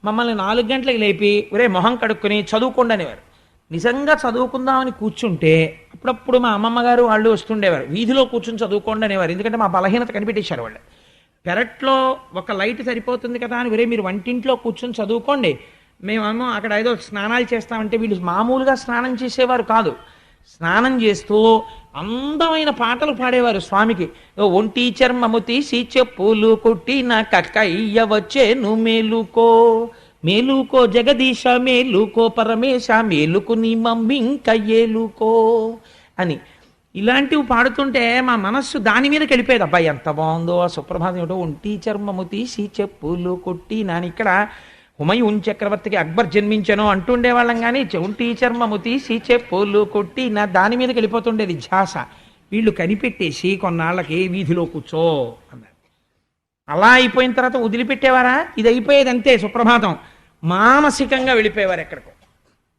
మమ్మల్ని 4 గంటలకు లేపి ఒరే మొహం కడుక్కొని చదువుకోండి అనేవారు. నిజంగా చదువుకుందామని కూర్చుంటే అప్పుడప్పుడు మా అమ్మమ్మ గారు వాళ్ళు వస్తుండేవారు, వీధిలో కూర్చుని చదువుకోండి అనేవారు. ఎందుకంటే మా బలహీనత కనిపెట్టేశారు వాళ్ళు. పెరట్లో ఒక లైట్ సరిపోతుంది కదా అని, ఒరే మీరు వంటింట్లో కూర్చొని చదువుకోండి, మేమేమో అక్కడ ఏదో స్నానాలు చేస్తామంటే, వీళ్ళు మామూలుగా స్నానం చేసేవారు కాదు. స్నానం చేస్తూ అందమైన పాటలు పాడేవారు స్వామికి. ఒంటి చర్మము తీసి చెప్పులు కుట్టిన కక్కయ్య వచ్చేను మేలుకో, మేలుకో జగదీశ మేలుకో, పరమేశ మేలుకు నీ మమ్మింక ఏలుకో అని ఇలాంటివి పాడుతుంటే మా మనస్సు దాని మీద కలిపేది. అబ్బాయి ఎంత బాగుందో ఆ సుప్రభాతం. ఏమిటో ఒంటి చర్మము తీసి చెప్పులు కొట్టిన అని, ఇక్కడ హుమయూన్ చక్రవర్తికి అక్బర్ జన్మించను అంటుండేవాళ్ళం, కానీ ఒంటి చర్మము తీసి చెప్పులు కొట్టిన దాని మీదకి వెళ్ళిపోతుండేది ధ్యాస. వీళ్ళు కనిపెట్టేసి కొన్నాళ్ళకి వీధిలో కూర్చో అన్నారు. అలా అయిపోయిన తర్వాత వదిలిపెట్టేవారా? ఇది అయిపోయేది అంతే. సుప్రభాతం మానసికంగా వెళ్ళిపోయేవారు ఎక్కడికో.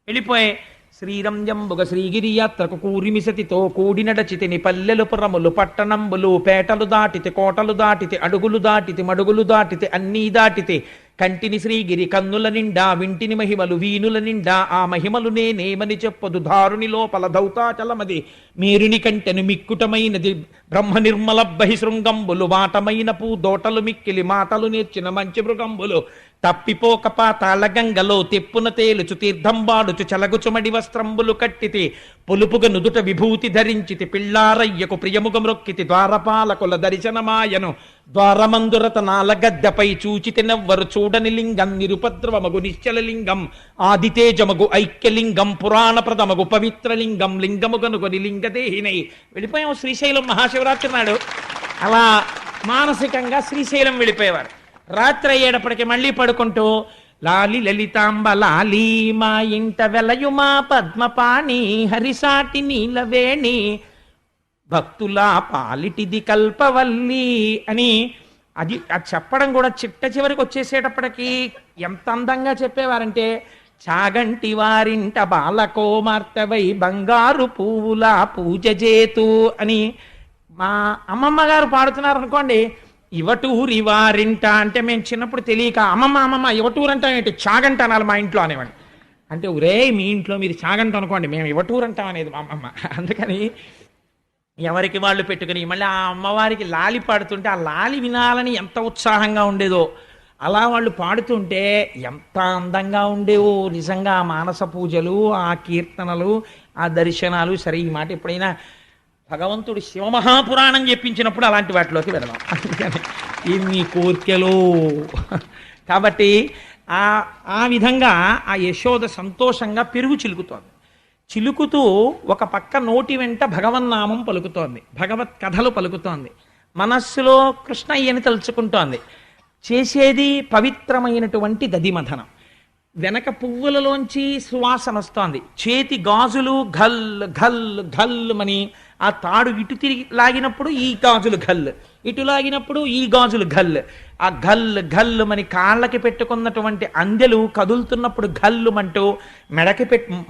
వెళ్ళిపోయి శ్రీరంజంబుగ శ్రీగిరి యాత్రకు కూరిమిసతితో కూడినడచితిని పల్లెలు పురములు పట్టణంబులు పేటలు దాటితే కోటలు దాటితే అడుగులు దాటితే మడుగులు దాటితే అన్నీ దాటితే కంటిని శ్రీగిరి కన్నుల నిండా వింటిని మహిమలు వీనుల నిండా ఆ మహిమలు నేనేమని చెప్పదు దారుని లోపల దౌతాచలమది మేరుని కంటెను మిక్కుటమైనది బ్రహ్మ నిర్మల బహిశృంగంబులు వాటమైన పూదోటలు మిక్కిలి మాటలు నేర్చిన మంచి మృగంబులు తప్పిపోక పాతాళ గంగలో తెప్పున తేలుచు తీర్థంబాడుచు చలగుచుమడి వస్త్రంబులు కట్టితి పొలుపుగ నుదుట విభూతి ధరించితి పిల్లారయ్యకు ప్రియముగ మ్రొక్కితి ద్వారపాలకుల దర్శనమాయను ద్వారమందురత నాలగద్దపై చూచితి నెవ్వరు చూడని లింగం నిరుపద్రవమగు నిశ్చల లింగం ఆదితేజమగు ఐక్యలింగం పురాణప్రదమగు పవిత్రలింగం లింగముగనుగొని లింగదేహినై వెళ్ళిపోయాము శ్రీశైలం మహాశివరాత్రి నాడు. అలా మానసికంగా శ్రీశైలం వెళ్ళిపోయేవారు. రాత్రి అయ్యేటప్పటికి మళ్ళీ పడుకుంటూ లాలి లలితాంబ లాలి మా ఇంట వెలయుమా పద్మపాణి హరిసాటి నీలవేణి భక్తులా పాలిటిది కల్పవల్లి అని అది చెప్పడం కూడా చిట్ట చివరికి వచ్చేసేటప్పటికి ఎంత అందంగా చెప్పేవారంటే, చాగంటి వారింట బాలకోమార్తెవై బంగారు పువ్వులా పూజ చేతు అని మా అమ్మమ్మ గారు పాడుతున్నారు అనుకోండి. ఇవటూరి వారింట అంటే మేము చిన్నప్పుడు తెలియక అమ్మమ్మ ఇవటూరు అంటాం ఏంటి, చాగంట అనాలి మా ఇంట్లో అనేవాడిని. అంటే ఒరే మీ ఇంట్లో మీరు చాగంట అనుకోండి, మేము ఇవటూరు అంటాం అనేది మా అమ్మమ్మ. అందుకని ఎవరికి వాళ్ళు పెట్టుకుని మళ్ళీ ఆ అమ్మవారికి లాలి పాడుతుంటే ఆ లాలి వినాలని ఎంత ఉత్సాహంగా ఉండేదో, అలా వాళ్ళు పాడుతుంటే ఎంత అందంగా ఉండేవో నిజంగా. ఆ మానస పూజలు, ఆ కీర్తనలు, ఆ దర్శనాలు. సరే ఈ మాట ఎప్పుడైనా భగవంతుడు శివమహాపురాణం చెప్పించినప్పుడు అలాంటి వాటిలోకి వెళదాం. అందుకని ఇన్ని కోర్కెలు. కాబట్టి ఆ విధంగా ఆ యశోద సంతోషంగా పెరుగు చిలుకుతోంది. చిలుకుతూ ఒక పక్క నోటి వెంట భగవన్నామం పలుకుతోంది, భగవత్ కథలు పలుకుతోంది, మనస్సులో కృష్ణయ్యని తలుచుకుంటోంది. చేసేది పవిత్రమైనటువంటి దధిమథనం. వెనక పువ్వులలోంచి సువాసన వస్తోంది. చేతి గాజులు ఘల్ ఘల్ ఘల్ మని ఆ తాడు ఇటు తిరిగి లాగినప్పుడు ఈ గాజులు ఘల్, ఇటు లాగినప్పుడు ఈ గాజులు ఘల్. ఆ ఘల్లు మని కాళ్ళకి పెట్టుకున్నటువంటి అందెలు కదులుతున్నప్పుడు ఘల్లుమంటూ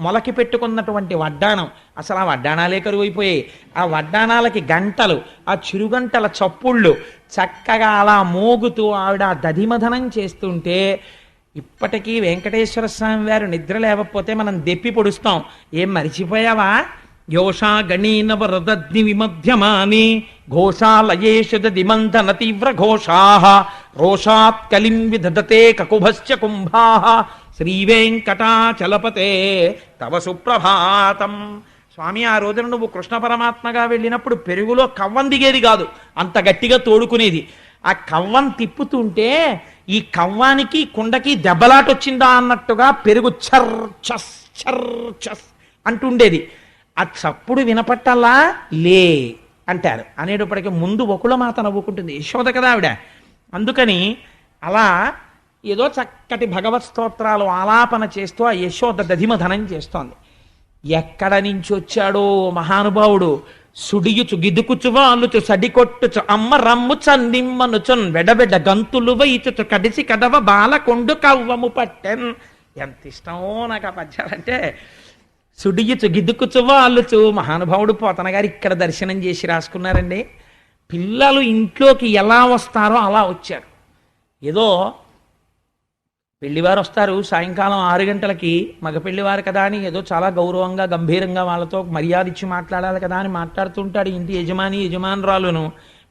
మొలకి పెట్టుకున్నటువంటి వడ్డాణం, అసలు ఆ వడ్డాణాలే కరువైపోయాయి. ఆ వడ్డాణాలకి గంటలు, ఆ చిరుగంటల చప్పుళ్ళు చక్కగా అలా మోగుతూ ఆవిడ దధిమధనం చేస్తుంటే ఇప్పటికీ వెంకటేశ్వర స్వామి వారు నిద్ర లేకపోతే మనం దెప్పి పొడుస్తాం. ఏం మరిచిపోయావా? యోషా గణీన వరదగ్ని విమధ్యమాని ఘోషాలయేషు దిమంతన తీవ్ర ఘోషా రోషాత్ కలిం విదధతే కకుభశ్చ కుంభా శ్రీవేంకటాచలపతే తవ సుప్రభాతం. స్వామి, ఆ రోజున నువ్వు కృష్ణ పరమాత్మగా వెళ్ళినప్పుడు పెరుగులో కవ్వం దిగేది కాదు, అంత గట్టిగా తోడుకునేది. ఆ కవ్వం తిప్పుతుంటే ఈ కవ్వానికి కుండకి దెబ్బలాటొచ్చిందా అన్నట్టుగా పెరుగు చర్ చస్ చర్ చస్ అంటుండేది. ఆ చప్పుడు వినపట్టల్లా లే అంటారు. అనేటప్పటికీ ముందు ఒకళ్ళ మాత నవ్వుకుంటుంది, యశోద కదా ఆవిడ. అందుకని అలా ఏదో చక్కటి భగవత్ స్తోత్రాలు ఆలాపన చేస్తూ ఆ యశోద దధిమధనం చేస్తోంది. ఎక్కడ నుంచి వచ్చాడో మహానుభావుడు. సుడియుచు గిదుకుచు వాలుచు సడికొట్టుచు అమ్మ రమ్ము చన్నిమ్మనుచున్ వెడబెడ గంతులు వైచుచు కడిసి కడవ బాలకొండు కవ్వము పట్టెన్. ఎంత ఇష్టమో నాకు ఆ పద్యాలంటే. సుడియుచు గిదుకుచు వాలుచు. మహానుభావుడు పోతన గారు ఇక్కడ దర్శనం చేసి రాసుకున్నారండి. పిల్లలు ఇంట్లోకి ఎలా వస్తారో అలా వచ్చారు. ఏదో పెళ్లివారు వస్తారు సాయంకాలం 6 గంటలకి, మగ పెళ్లివారు కదా అని ఏదో చాలా గౌరవంగా గంభీరంగా వాళ్ళతో మర్యాద ఇచ్చి మాట్లాడాలి కదా అని మాట్లాడుతుంటాడు ఇంటి యజమానురాలును.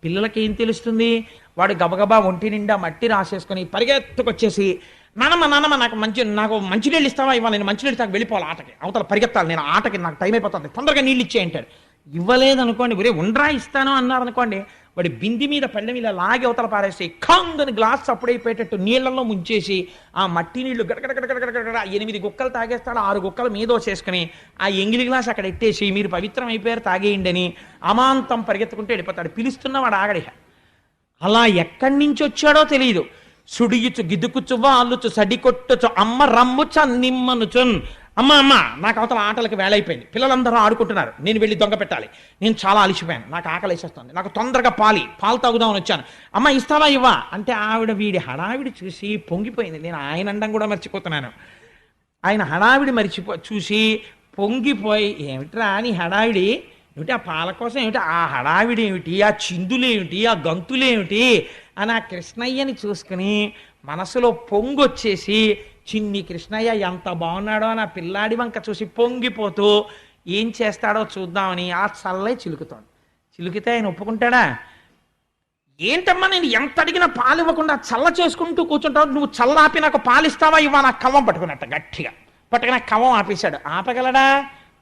పిల్లలకి ఏం తెలుస్తుంది? వాడు గబగబా ఒంటి నిండా మట్టి రాసేసుకొని పరిగెత్తుకొచ్చేసి, నానమ్మ నాకు మంచినీళ్ళు ఇస్తావా? ఇవాళ నేను మంచినీళ్ళు తాకు వెళ్ళిపోవాలి, ఆటకి అవతల పరిగెత్తాలి, నేను ఆటకి నాకు టైం అయిపోతుంది, తొందరగా నీళ్ళు ఇచ్చేయంటాడు. ఇవ్వలేదనుకోండి, ఒరే ఉండరా ఇస్తాను అన్నారనుకోండి, వాడి బింది మీద పళ్ళెం ఇలా లాగి అవతల పారేసి ఖందని గ్లాస్ అప్పుడైపోయేటట్టు నీళ్లలో ముంచేసి ఆ మట్టి నీళ్లు గడగడగడగడగడ 8 గుక్కలు తాగేస్తాడు. 6 గుక్కలు మీదో చేసుకుని ఆ ఎంగిలి గ్లాస్ అక్కడ ఎట్టేసి మీరు పవిత్రం అయిపోయారు తాగేయండి అని అమాంతం పరిగెత్తుకుంటూ వెళ్ళిపోతాడు. పిలుస్తున్నవాడు ఆగడిహ. అలా ఎక్కడి నుంచి వచ్చాడో తెలియదు. సుడియుచు గిదుకుచు వాలుచు సడికొట్టుచు అమ్మ రమ్ము చన్నిమ్మనుచున్. అమ్మ నాకు అవతల ఆటలకు వేళైపోయింది, పిల్లలందరూ ఆడుకుంటున్నారు, నేను వెళ్ళి దొంగ పెట్టాలి, నేను చాలా అలిసిపోయాను, నాకు ఆకలి వేసేస్తుంది, నాకు తొందరగా పాలు తాగుదామని వచ్చాను, అమ్మ ఇస్తావా ఇవ్వా అంటే ఆవిడ వీడి హడావిడి చూసి పొంగిపోయింది. నేను ఆయన అండం కూడా మర్చిపోతున్నాను. ఆయన హడావిడి చూసి పొంగిపోయి, ఏమిట్రా నీ హడావిడి ఏమిటి, ఆ పాల కోసం ఏమిటి, ఆ హడావిడి ఏమిటి, ఆ చిందులేమిటి, ఆ గంతులేమిటి అని ఆ కృష్ణయ్యని చూసుకుని మనసులో పొంగొచ్చేసి, చిన్ని కృష్ణయ్య ఎంత బాగున్నాడో అని ఆ పిల్లాడి వంక చూసి పొంగిపోతూ ఏం చేస్తాడో చూద్దామని ఆ చల్లై చిలుకుతాడు. చిలుకితే ఆయన ఒప్పుకుంటాడా? ఏంటమ్మా నేను ఎంత అడిగినా పాలు ఇవ్వకుండా చల్ల చేసుకుంటూ కూర్చుంటావు, నువ్వు చల్ల ఆపి నాకు పాలు ఇస్తావా ఇవ్వా? నాకు కవ్వం పట్టుకున్నట్ట గట్టిగా పట్టుకుని కవ్వం ఆపేశాడు. ఆపగలడా?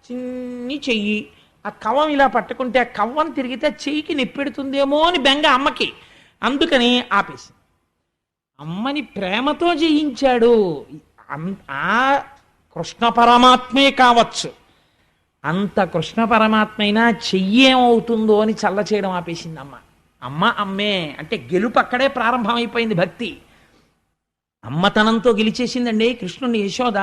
చిన్ని చెయ్యి. ఆ కవ్వం ఇలా పట్టుకుంటే ఆ కవ్వం తిరిగితే చెయ్యికి నిప్పెడుతుందేమో అని బెంగ అమ్మకి. అందుకని ఆపేసి అమ్మని ప్రేమతో జయించాడు. ఆ కృష్ణ పరమాత్మే కావచ్చు, అంత కృష్ణ పరమాత్మ అయినా చెయ్యేమవుతుందో అని చల్ల చేయడం ఆపేసింది అమ్మ. అమ్మే అంటే గెలుపు అక్కడే ప్రారంభమైపోయింది. భక్తి అమ్మతనంతో గెలిచేసిందండి కృష్ణుని యశోద.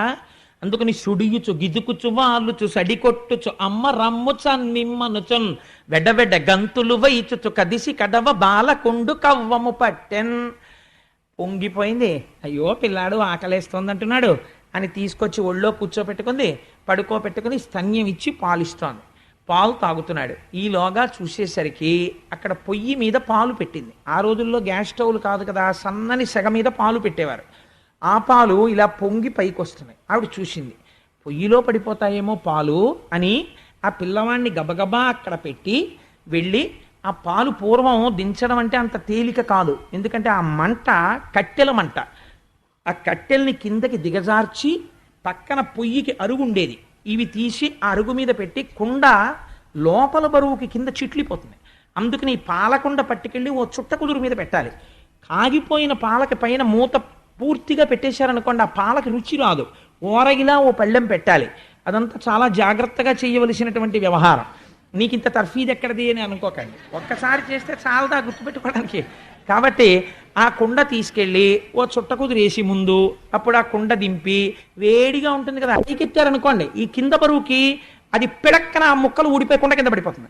అందుకని సుడియుచు గిదుకుచు వాలుచు సడికొట్టుచు అమ్మ రమ్ము చన్నిమ్మనుచున్ వెడవెడ గంతులు వైచుచు కదిసి కడవ బాలకొండు కవ్వము పట్టెన్. పొంగిపోయింది. అయ్యో పిల్లాడు ఆకలేస్తోంది అంటున్నాడు అని తీసుకొచ్చి ఒళ్ళో కూర్చోపెట్టుకుంది, పడుకోబెట్టుకుని స్తన్యం ఇచ్చి పాలిస్తోంది. పాలు తాగుతున్నాడు. ఈలోగా చూసేసరికి అక్కడ పొయ్యి మీద పాలు పెట్టింది. ఆ రోజుల్లో గ్యాస్ స్టవ్లు కాదు కదా, సన్నని సెగ మీద పాలు పెట్టేవారు. ఆ పాలు ఇలా పొంగి పైకి వస్తున్నాయి. ఆవిడ చూసింది, పొయ్యిలో పడిపోతాయేమో పాలు అని ఆ పిల్లవాడిని గబగబా అక్కడ పెట్టి వెళ్ళి ఆ పాలు పూర్వం దించడం అంటే అంత తేలిక కాదు. ఎందుకంటే ఆ మంట కట్టెల మంట. ఆ కట్టెల్ని కిందకి దిగజార్చి పక్కన పొయ్యికి అరుగు ఉండేది, ఇవి తీసి ఆ అరుగు మీద పెట్టి కుండ లోపల బరువుకి కింద చిట్లిపోతుంది. అందుకని ఈ పాలకుండ పట్టుకెళ్ళి ఓ చుట్ట కుదురు మీద పెట్టాలి. కాగిపోయిన పాలకి పైన మూత పూర్తిగా పెట్టేశారనుకోండి, ఆ పాలకి రుచి రాదు. ఓరగిలా ఓ పళ్ళెం పెట్టాలి. అదంతా చాలా జాగ్రత్తగా చేయవలసినటువంటి వ్యవహారం. నీకు ఇంత తర్ఫీదు ఎక్కడిది అని అనుకోకండి, ఒక్కసారి చేస్తే చాలదా గుర్తుపెట్టుకోవడానికి. కాబట్టి ఆ కుండ తీసుకెళ్ళి ఓ చుట్ట కుదిరేసి ముందు, అప్పుడు ఆ కుండ దింపి వేడిగా ఉంటుంది కదా, పైకెత్తారనుకోండి ఈ కింద బరువుకి అది పిడక్కన ఆ ముక్కలు ఊడిపోయి కుండ కింద పడిపోతుంది.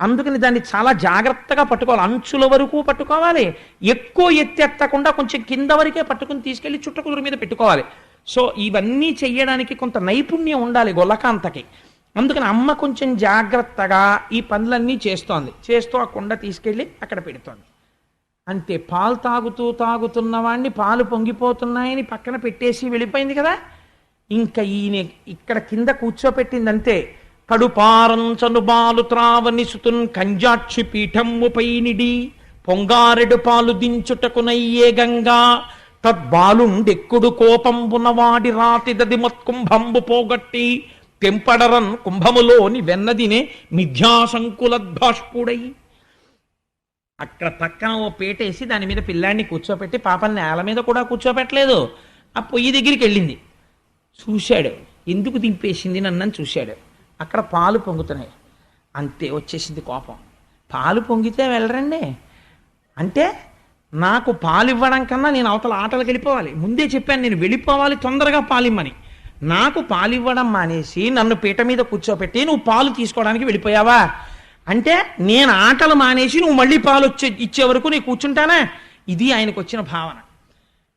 అందుకని దాన్ని చాలా జాగ్రత్తగా పట్టుకోవాలి, అంచుల వరకు పట్టుకోవాలి, ఎక్కువ ఎత్తెత్తకుండా కొంచెం కింద వరకే పట్టుకుని తీసుకెళ్లి చుట్టకూరు మీద పెట్టుకోవాలి. సో ఇవన్నీ చెయ్యడానికి కొంత నైపుణ్యం ఉండాలి గొల్లకాంతకి. అందుకని అమ్మ కొంచెం జాగ్రత్తగా ఈ పనులన్నీ చేస్తూ ఆ కుండ తీసుకెళ్ళి అక్కడ పెడుతోంది. అంతే, పాలు తాగుతున్న వాడిని పాలు పొంగిపోతున్నాయని పక్కన పెట్టేసి వెళ్ళిపోయింది కదా. ఇంకా ఈయన ఇక్కడ కింద కూర్చోపెట్టిందంతే. కడుపారంచను బాలు త్రావని సుతున్ కంజాక్షి పీఠమ్ముపై నిడి పొంగారెడు పాలు దించుటకునయ్యే గంగా తద్బాలుండెక్కుడు కోపంబునవాడి రాతిదది మత్కుంభంబు పోగొట్టి తెంపడరన్ కుంభములోని వెన్నదినే మిథ్యాసంకులద్భాష్పుడై. అక్కడ పక్కన ఓ పేటేసి దాని మీద పిల్లాడిని కూర్చోపెట్టి, పాపని నేల మీద కూడా కూర్చోపెట్టలేదు, ఆ పొయ్యి దగ్గరికి వెళ్ళింది. చూశాడు, ఎందుకు దింపేసింది నన్నని చూశాడు. అక్కడ పాలు పొంగుతున్నాయి. అంతే, వచ్చేసింది కోపం. పాలు పొంగితే వెళ్ళరండి అంటే, నాకు పాలు ఇవ్వడం కన్నా నేను అవతల ఆటలకు వెళ్ళిపోవాలి. ముందే చెప్పాను, నేను వెళ్ళిపోవాలి, తొందరగా పాలిమ్మని. నాకు పాలు ఇవ్వడం మానేసి నన్ను పీట మీద కూర్చోపెట్టి నువ్వు పాలు తీసుకోవడానికి వెళ్ళిపోయావా అంటే, నేను ఆటలు మానేసి నువ్వు మళ్ళీ పాలు ఇచ్చే వరకు నేను కూర్చుంటానా? ఇది ఆయనకు వచ్చిన భావన.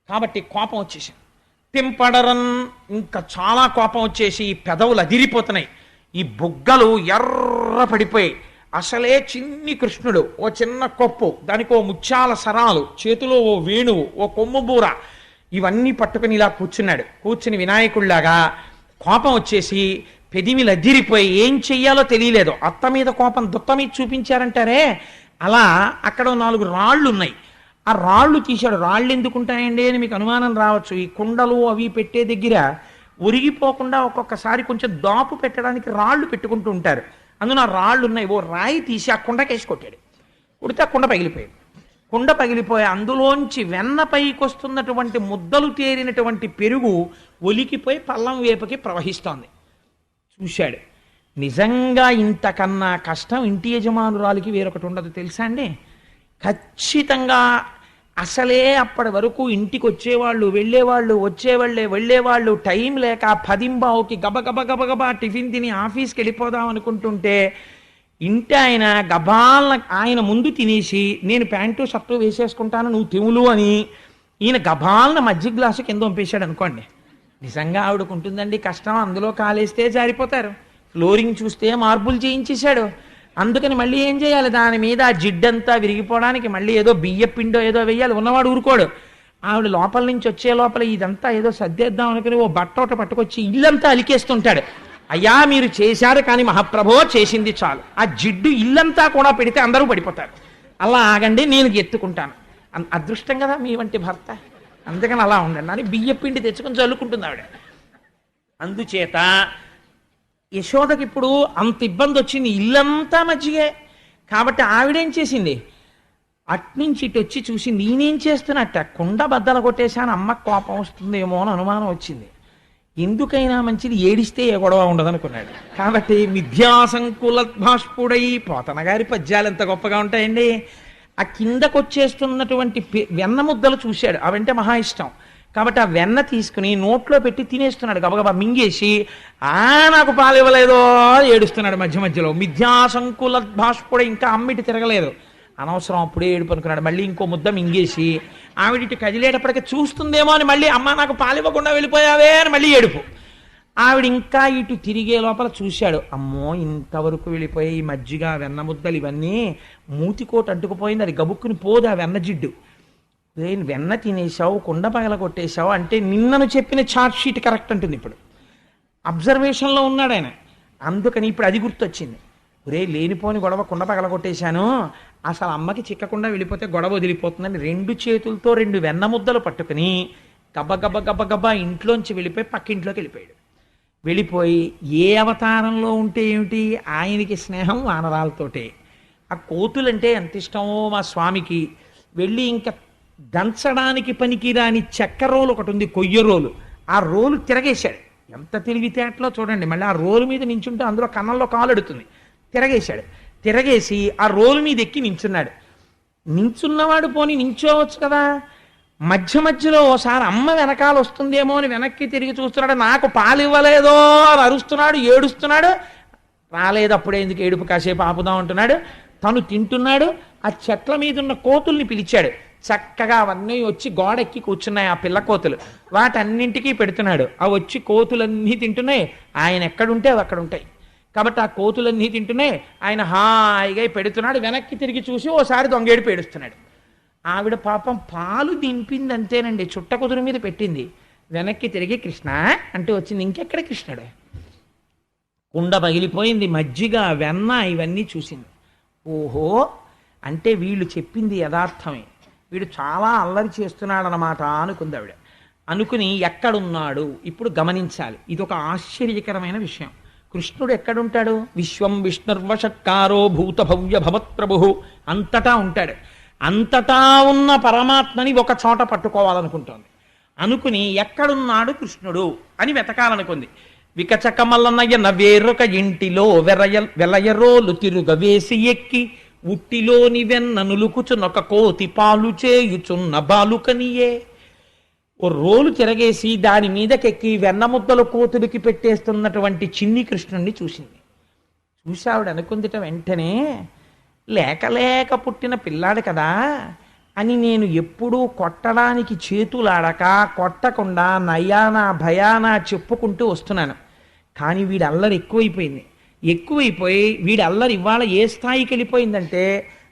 కాబట్టి కోపం వచ్చేసింది. తింపడరన్, ఇంకా చాలా కోపం వచ్చేసి పెదవులు అదిరిపోతున్నాయి, ఈ బుగ్గలు ఎర్ర పడిపోయి. అసలే చిన్ని కృష్ణుడు, ఓ చిన్న కొప్పు, దానికి ఓ ముత్యాల సరాలు, చేతిలో ఓ వేణువు, ఓ కొమ్ము బూర, ఇవన్నీ పట్టుకుని ఇలా కూర్చుని వినాయకుడిలాగా కోపం వచ్చేసి పెదిమిలు అదిరిపోయి ఏం చెయ్యాలో తెలియలేదు. అత్త మీద కోపం దుత్త మీద చూపించారంటారే, అలా అక్కడ 4 రాళ్ళు ఉన్నాయి. ఆ రాళ్ళు తీశాడు. రాళ్ళు ఎందుకుంటాయండి అని మీకు అనుమానం రావచ్చు. ఈ కుండలు అవి పెట్టే దగ్గర ఒరిగిపోకుండా ఒక్కొక్కసారి కొంచెం దాపు పెట్టడానికి రాళ్ళు పెట్టుకుంటూ ఉంటారు. అందులో ఆ రాళ్ళు ఉన్నాయి. ఓ రాయి తీసి ఆ కుండకేసి కొట్టాడు. కొడితే ఆ కుండ పగిలిపోయాడు. కుండ పగిలిపోయి అందులోంచి వెన్న పైకి వస్తున్నటువంటి ముద్దలు తేరినటువంటి పెరుగు ఒలికిపోయి పల్లం వేపుకి ప్రవహిస్తోంది. చూశాడు, నిజంగా ఇంతకన్నా కష్టం ఇంటి యజమానురాలికి వేరొకటి ఉండదు తెలుసా అండి. ఖచ్చితంగా అసలే అప్పటి వరకు ఇంటికి వచ్చేవాళ్ళు వెళ్ళేవాళ్ళు టైం లేక 10 గబగబా టిఫిన్ తిని ఆఫీస్కి వెళ్ళిపోదాం అనుకుంటుంటే ఇంటి ఆయన గబాలన ఆయన ముందు తినేసి, నేను ప్యాంటు షర్టు వేసేసుకుంటాను నువ్వు తివులు అని ఈయన గబాలన మజ్జిగ గ్లాసు కింద పంపేశాడు అనుకోండి. నిజంగా ఆవిడకుంటుందండి కష్టం, అందులో కాలేస్తే జారిపోతారు. ఫ్లోరింగ్ చూస్తే మార్బుల్ చేయించేశాడు. అందుకని మళ్ళీ ఏం చేయాలి, దాని మీద ఆ జిడ్డంతా విరిగిపోవడానికి మళ్ళీ ఏదో బియ్య పిండో ఏదో వేయాలి. ఉన్నవాడు ఊరుకోడు. ఆవిడ లోపల నుంచి వచ్చే లోపల ఇదంతా ఏదో సర్దేద్దాం అనుకుని ఓ బట్టోట పట్టుకొచ్చి ఇల్లంతా అలికేస్తుంటాడు. అయ్యా మీరు చేశారు కానీ మహాప్రభో చేసింది చాలు, ఆ జిడ్డు ఇల్లంతా కూడా పెడితే అందరూ పడిపోతారు, అలా ఆగండి నేను ఎత్తుకుంటాను. అదృష్టం కదా మీ వంటి భర్త, అందుకని అలా ఉండండి అని బియ్య పిండి తెచ్చుకొని చల్లుకుంటుంది ఆవిడ. అందుచేత యశోదకి ఇప్పుడు అంత ఇబ్బంది వచ్చింది, ఇల్లంతా మజ్జిగే. కాబట్టి ఆవిడేం చేసింది, అట్నుంచి ఇటు వచ్చి చూసి నేనేం చేస్తున్నట్ట కుండ బద్దలు కొట్టేశాను, అమ్మకు కోపం వస్తుందేమో అని అనుమానం వచ్చింది. ఎందుకైనా మంచిది ఏడిస్తే ఏ గొడవ ఉండదనుకున్నాడు. కాబట్టి మిథ్యాసంకులద్భాష్పుడై, పోతన గారి పద్యాలు ఎంత గొప్పగా ఉంటాయండి. ఆ కిందకొచ్చేస్తున్నటువంటి వెన్న ముద్దలు చూశాడు, అవంటే మహా ఇష్టం. కాబట్టి ఆ వెన్న తీసుకుని నోట్లో పెట్టి తినేస్తున్నాడు, గబగబా మింగేసి నాకు పాలు ఇవ్వలేదో ఏడుస్తున్నాడు మధ్య మధ్యలో. మిథ్యాసంకులద్భాష్పుడై, ఇంకా అమ్మిటి తిరగలేదు, అనవసరం అప్పుడే ఏడుపు అనుకున్నాడు. మళ్ళీ ఇంకో ముద్ద మింగేసి ఆవిడిటి కదిలేటప్పటికీ చూస్తుందేమో అని మళ్ళీ అమ్మ నాకు పాలు ఇవ్వకుండా వెళ్ళిపోయావే అని మళ్ళీ ఏడుపు. ఆవిడ ఇంకా ఇటు తిరిగే లోపల చూశాడు, అమ్మో ఇంతవరకు వెళ్ళిపోయి ఈ మజ్జిగ వెన్న ముద్దలు ఇవన్నీ మూతికోట అంటుకుపోయింది, అది గబుక్కుని పోదు ఆ వెన్న జిడ్డు. వెన్న తినేసావు, కుండ పగల కొట్టేశావు అంటే నిన్నను చెప్పిన చార్ట్ షీట్ కరెక్ట్ అంటుంది. ఇప్పుడు అబ్జర్వేషన్లో ఉన్నాడు ఆయన, అందుకని ఇప్పుడు అది గుర్తొచ్చింది. ఒరే లేనిపోని గొడవ, కుండ పగల కొట్టేశాను, అసలు అమ్మకి చిక్కకుండా వెళ్ళిపోతే గొడవ వదిలిపోతుందని 2 చేతులతో 2 వెన్న ముద్దలు పట్టుకుని గబ్బ ఇంట్లోంచి వెళ్ళిపోయి పక్కింట్లోకి వెళ్ళిపోయాడు. వెళ్ళిపోయి ఏ అవతారంలో ఉంటే ఏమిటి, ఆయనకి స్నేహం వానరాలతోటే. ఆ కోతులంటే ఎంత ఇష్టమో మా స్వామికి. వెళ్ళి ఇంకా దంచడానికి పనికిరాని చెక్క రోలు ఒకటి ఉంది, కొయ్య రోలు, ఆ రోలు తిరగేశాడు. ఎంత తెలివితేటలో చూడండి. మళ్ళీ ఆ రోలు మీద నించుంటే అందులో కన్నంలో కాలు ఎడుతుంది. తిరగేశాడు. తిరగేసి ఆ రోలు మీద ఎక్కి నించున్నాడు. నించున్నవాడు పోని నించోవచ్చు కదా, మధ్య మధ్యలో ఓసారి అమ్మ వెనకాల వస్తుందేమో అని వెనక్కి తిరిగి చూస్తున్నాడు. నాకు పాలు ఇవ్వలేదో అని అరుస్తున్నాడు, ఏడుస్తున్నాడు. రాలేదు, అప్పుడే ఎందుకు ఏడుపు, కాసేపు ఆపుదాం అంటున్నాడు. తను తింటున్నాడు. ఆ చెట్ల మీద ఉన్న కోతుల్ని పిలిచాడు. చక్కగా అవన్నీ వచ్చి గోడెక్కి కూర్చున్నాయి ఆ పిల్ల కోతులు. వాటన్నింటికీ పెడుతున్నాడు. అవి వచ్చి కోతులన్నీ తింటున్నాయి. ఆయన ఎక్కడుంటే అవి అక్కడ ఉంటాయి. కాబట్టి ఆ కోతులన్నీ తింటున్నాయి. ఆయన హాయిగా పెడుతున్నాడు. వెనక్కి తిరిగి చూసి ఓసారి దొంగేడు పేడుస్తున్నాడు. ఆవిడ పాపం పాలు దింపింది అంతేనండి, చుట్ట కుదురు మీద పెట్టింది. వెనక్కి తిరిగి కృష్ణ అంటే వచ్చింది. ఇంకెక్కడ కృష్ణుడు? కుండ పగిలిపోయింది, మజ్జిగ వెన్న ఇవన్నీ చూసింది. ఓహో, అంటే వీళ్ళు చెప్పింది యథార్థమే, వీడు చాలా అల్లరి చేస్తున్నాడనమాట అనుకుంది ఆవిడ. అనుకుని ఎక్కడున్నాడు ఇప్పుడు గమనించాలి. ఇది ఒక ఆశ్చర్యకరమైన విషయం. కృష్ణుడు ఎక్కడుంటాడు? విశ్వం విష్ణుర్వషట్కారో భూత భవ్య భవత్ప్రభు, అంతటా ఉంటాడు. అంతటా ఉన్న పరమాత్మని ఒక చోట పట్టుకోవాలనుకుంటోంది. అనుకుని ఎక్కడున్నాడు కృష్ణుడు అని వెతకాలనుకుంది. వికచకమల్లనయ్య వేరొక ఇంటిలో వెలయరోలు తిరుగ వేసి ఎక్కి ఉట్టిలోని వెన్న నులుకుచునొక కోతి పాలు చేయుచున్న బాలుకనియే. ఓ రోలు తిరగేసి దాని మీదకెక్కి వెన్న ముద్దలు కోతుడికి పెట్టేస్తున్నటువంటి చిన్ని కృష్ణుణ్ణి చూసింది. చూసావిడ అనుకుందిట వెంటనే, లేక లేక పుట్టిన పిల్లాడు కదా అని నేను ఎప్పుడూ కొట్టడానికి చేతులాడక కొట్టకుండా నయానా భయానా చెప్పుకుంటూ వస్తున్నాను. కానీ వీడి అల్లరి ఎక్కువైపోయి వీడి అల్లరి ఇవాళ ఏ స్థాయికి వెళ్ళిపోయిందంటే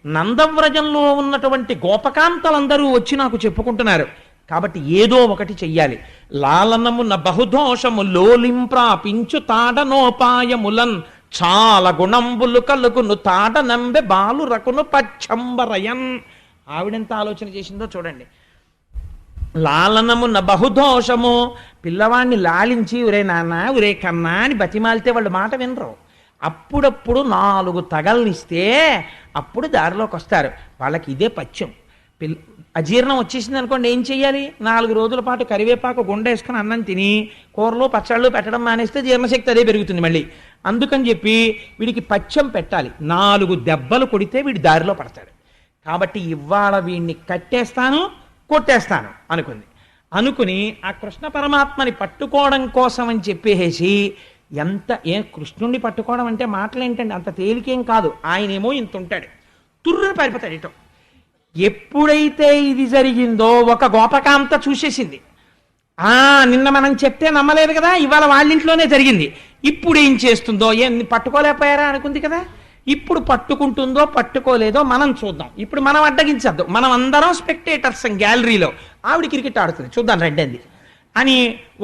నందవ్రజంలో ఉన్నటువంటి గోపకాంతలందరూ వచ్చి నాకు చెప్పుకుంటున్నారు. కాబట్టి ఏదో ఒకటి చెయ్యాలి. లాలనమున బహుదోషము లోలింప్రాపించు తాడనోపాయములన్ చాలా గుణంబులు కలుగును తాట నంబె బాలు రకును పచ్చంబరయన్. ఆవిడెంత ఆలోచన చేసిందో చూడండి. లాలనమున బహుదోషము, పిల్లవాడిని లాలించి ఒరే నాన్న ఒరే కన్నా అని బతిమాలితే వాళ్ళు మాట వినరు. అప్పుడప్పుడు 4 తగల్నిస్తే అప్పుడు దారిలోకి వస్తారు. వాళ్ళకి ఇదే పచ్చం. అజీర్ణం వచ్చేసింది అనుకోండి, ఏం చెయ్యాలి? 4 రోజుల పాటు కరివేపాకు గుండేసుకుని అన్నం తిని కూరలు పచ్చళ్ళు పెట్టడం మానేస్తే జీర్ణశక్తి అదే పెరుగుతుంది మళ్ళీ. అందుకని చెప్పి వీడికి పచ్చం పెట్టాలి. 4 దెబ్బలు కొడితే వీడి దారిలో పడతాడు. కాబట్టి ఇవాళ వీడిని కట్టేస్తాను కొట్టేస్తాను అనుకుని ఆ కృష్ణ పరమాత్మని పట్టుకోవడం కోసం అని చెప్పేసి కృష్ణుణ్ణి పట్టుకోవడం అంటే మాటలేంటండి, అంత తేలికేం కాదు. ఆయనేమో ఇంత ఉంటాడు, తుర్రుని పారిపోతాడు ఇటో. ఎప్పుడైతే ఇది జరిగిందో ఒక గోపకాంత చూసేసింది. నిన్న మనం చెప్తే నమ్మలేదు కదా, ఇవాళ వాళ్ళింట్లోనే జరిగింది. ఇప్పుడు ఏం చేస్తుందో, పట్టుకోలేకపోయారా అనుకుంది కదా, ఇప్పుడు పట్టుకుంటుందో పట్టుకోలేదో మనం చూద్దాం. ఇప్పుడు మనం అడ్డగించద్దు, మనం అందరం స్పెక్టేటర్స్ గ్యాలరీలో. ఆవిడ క్రికెట్ ఆడుతుంది, చూద్దాం రండి అని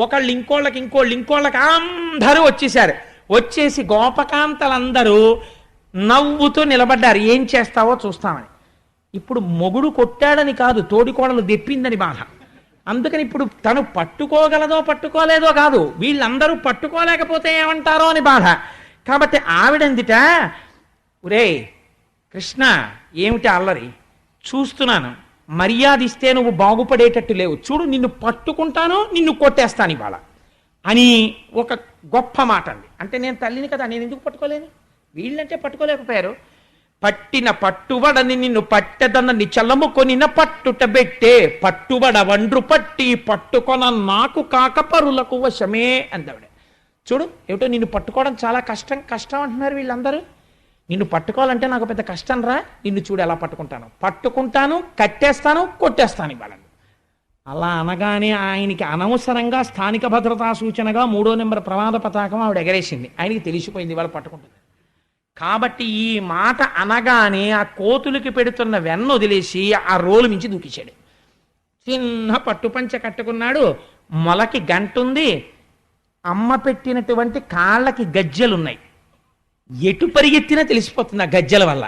ఒకళ్ళు ఇంకోళ్ళకి అందరూ వచ్చేసారు. వచ్చేసి గోపకాంతలందరూ నవ్వుతూ నిలబడ్డారు. ఏం చేస్తావో చూస్తామని. ఇప్పుడు మొగుడు కొట్టాడని కాదు, తోడికోడలు దెప్పిందని బాధ. అందుకని ఇప్పుడు తను పట్టుకోగలదో పట్టుకోలేదో కాదు, వీళ్ళందరూ పట్టుకోలేకపోతే ఏమంటారో అని బాధ. కాబట్టి ఆవిడందిట, ఒరే కృష్ణ ఏమిటి అల్లరి చూస్తున్నాను, మర్యాద ఇస్తే నువ్వు బాగుపడేటట్టు లేవు, చూడు నిన్ను పట్టుకుంటాను నిన్ను కొట్టేస్తాను ఇవాళ అని ఒక గొప్ప మాట అంది. అంటే నేను తల్లిని కదా, నేను ఎందుకు పట్టుకోలేను? వీళ్ళంటే పట్టుకోలేకపోయారు. పట్టిన పట్టుబడని నిన్ను పట్టెదన్నని చల్లముకొనిన పట్టుటబెట్టే పట్టుబడ వండ్రు పట్టి పట్టుకొన నాకు కాక పరులకు వశమే అందావిడ. చూడు ఏమిటో నిన్ను పట్టుకోవడం చాలా కష్టం అంటున్నారు వీళ్ళందరూ. నిన్ను పట్టుకోవాలంటే నాకు పెద్ద కష్టం రా, నిన్ను చూడు ఎలా పట్టుకుంటాను కట్టేస్తాను కొట్టేస్తాను ఇవాళ. అలా అనగానే ఆయనకి అనవసరంగా స్థానిక భద్రతా సూచనగా 3వ నెంబర్ ప్రమాద పతాకం ఆవిడ ఎగరేసింది. ఆయనకి తెలిసిపోయింది ఇవాళ పట్టుకుంటుంది. కాబట్టి ఈ మాట అనగానే ఆ కోతులకి పెడుతున్న వెన్న వదిలేసి ఆ రోలు మించి దూకించాడు. చిన్న పట్టుపంచ కట్టుకున్నాడు, మొలకి గంటుంది, అమ్మ పెట్టినటువంటి కాళ్ళకి గజ్జెలున్నాయి. ఎటు పరిగెత్తినా తెలిసిపోతుంది ఆ గజ్జల వల్ల.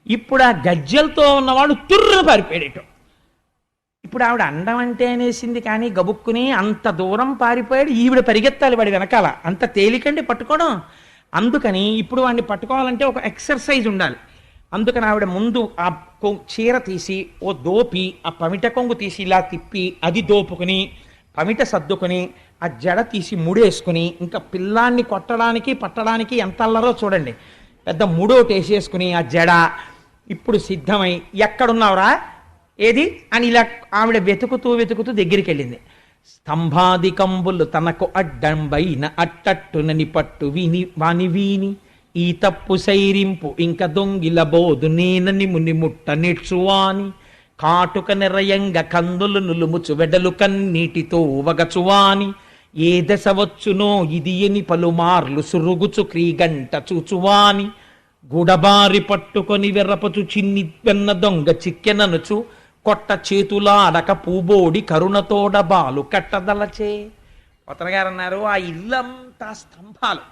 ఇప్పుడు ఆ గజ్జలతో ఉన్నవాడు తుర్రున పారిపోయాడు. ఇప్పుడు ఆవిడ అండం అంటే అనేసింది కానీ గబుక్కుని అంత దూరం పారిపోయాడు. ఈవిడ పరిగెత్తాలి వాడి వెనకాల, అంత తేలికండి పట్టుకోవడం. అందుకని ఇప్పుడు వాడిని పట్టుకోవాలంటే ఒక ఎక్సర్సైజ్ ఉండాలి. అందుకని ఆవిడ ముందు ఆ చీర తీసి ఓ దోపి ఆ పమిట కొంగు తీసి ఇలా తిప్పి అది దోపుకుని పమిట సర్దుకుని ఆ జడ తీసి ముడేసుకుని, ఇంకా పిల్లాన్ని కొట్టడానికి పట్టడానికి ఎంత అల్లరో చూడండి, పెద్ద ముడోటి వేసేసుకుని ఆ జడ ఇప్పుడు సిద్ధమై ఎక్కడున్నావురా ఏది అని ఇలా ఆవిడ వెతుకుతూ దగ్గరికి వెళ్ళింది. స్తంభాదికంబులు తనకు అడ్డంబైన అట్టట్టునని పట్టు వీని ఈ తప్పు సైరింపు ఇంక దొంగిలబోదు నేనని ముని ముట్ట నిడ్చువాని కాటుక నిరయంగ కందులు నులుముచు వెడలు కన్నీటితో వగచువాని ఏ దశ వచ్చునో ఇది ఎని పలుమార్లు సురుగుచు క్రీగంట చూచువాని గుడబారి పట్టుకొని వెర్రపచు చిన్ని పెన్న దొంగ చిక్కెననుచు కొట్ట చేతులాడక పూబోడి కరుణతోడ బాలు కట్టదలచే. పోతనగారు అన్నారు, ఆ ఇల్లంతా స్తంభాలు.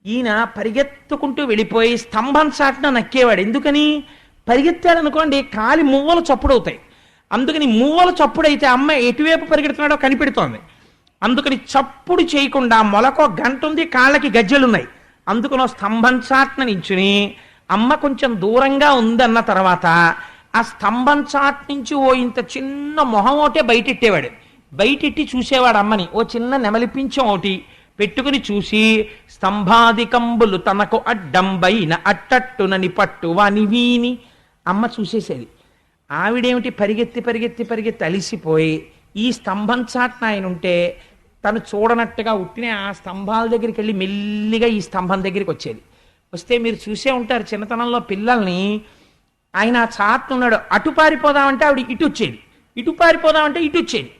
ఈయన పరిగెత్తుకుంటూ వెళ్ళిపోయి స్తంభం చాటున నక్కేవాడు. ఎందుకని? పరిగెత్తాడు అనుకోండి, కాలి మువ్వలు చప్పుడవుతాయి. అందుకని మువ్వలు చప్పుడైతే అమ్మ ఎటువైపు పరిగెడుతున్నాడో కనిపెడుతోంది. అందుకని చప్పుడు చేయకుండా మొలకో గంట ఉంది, కాళ్ళకి గజ్జెలున్నాయి. అందుకనో స్తంభం చాటున నించుని అమ్మ కొంచెం దూరంగా ఉందన్న తర్వాత ఆ స్తంభం చాట్ నుంచి ఓ ఇంత చిన్న మొహం ఒకటే బయటెట్టేవాడు. బయటెట్టి చూసేవాడు అమ్మని. ఓ చిన్న నెమలిపించం ఒకటి పెట్టుకుని చూసి స్తంభాదికంబులు తనకు అడ్డంబైన అట్టట్టునని పట్టు వాని వీని అమ్మ చూసేసేది. ఆవిడేమిటి పరిగెత్తి పరిగెత్తి పరిగెత్తి అలిసిపోయి ఈ స్తంభం చాట్న ఆయన ఉంటే తను చూడనట్టుగా ఉట్టినే ఆ స్తంభాల దగ్గరికి వెళ్ళి మెల్లిగా ఈ స్తంభం దగ్గరికి వచ్చేది. వస్తే మీరు చూసే ఉంటారు చిన్నతనంలో పిల్లల్ని, ఆయన ఆ చాట్ను ఉన్నాడు, అటు పారిపోదామంటే ఆవిడ ఇటు వచ్చేది, ఇటు పారిపోదామంటే ఇటు వచ్చేది.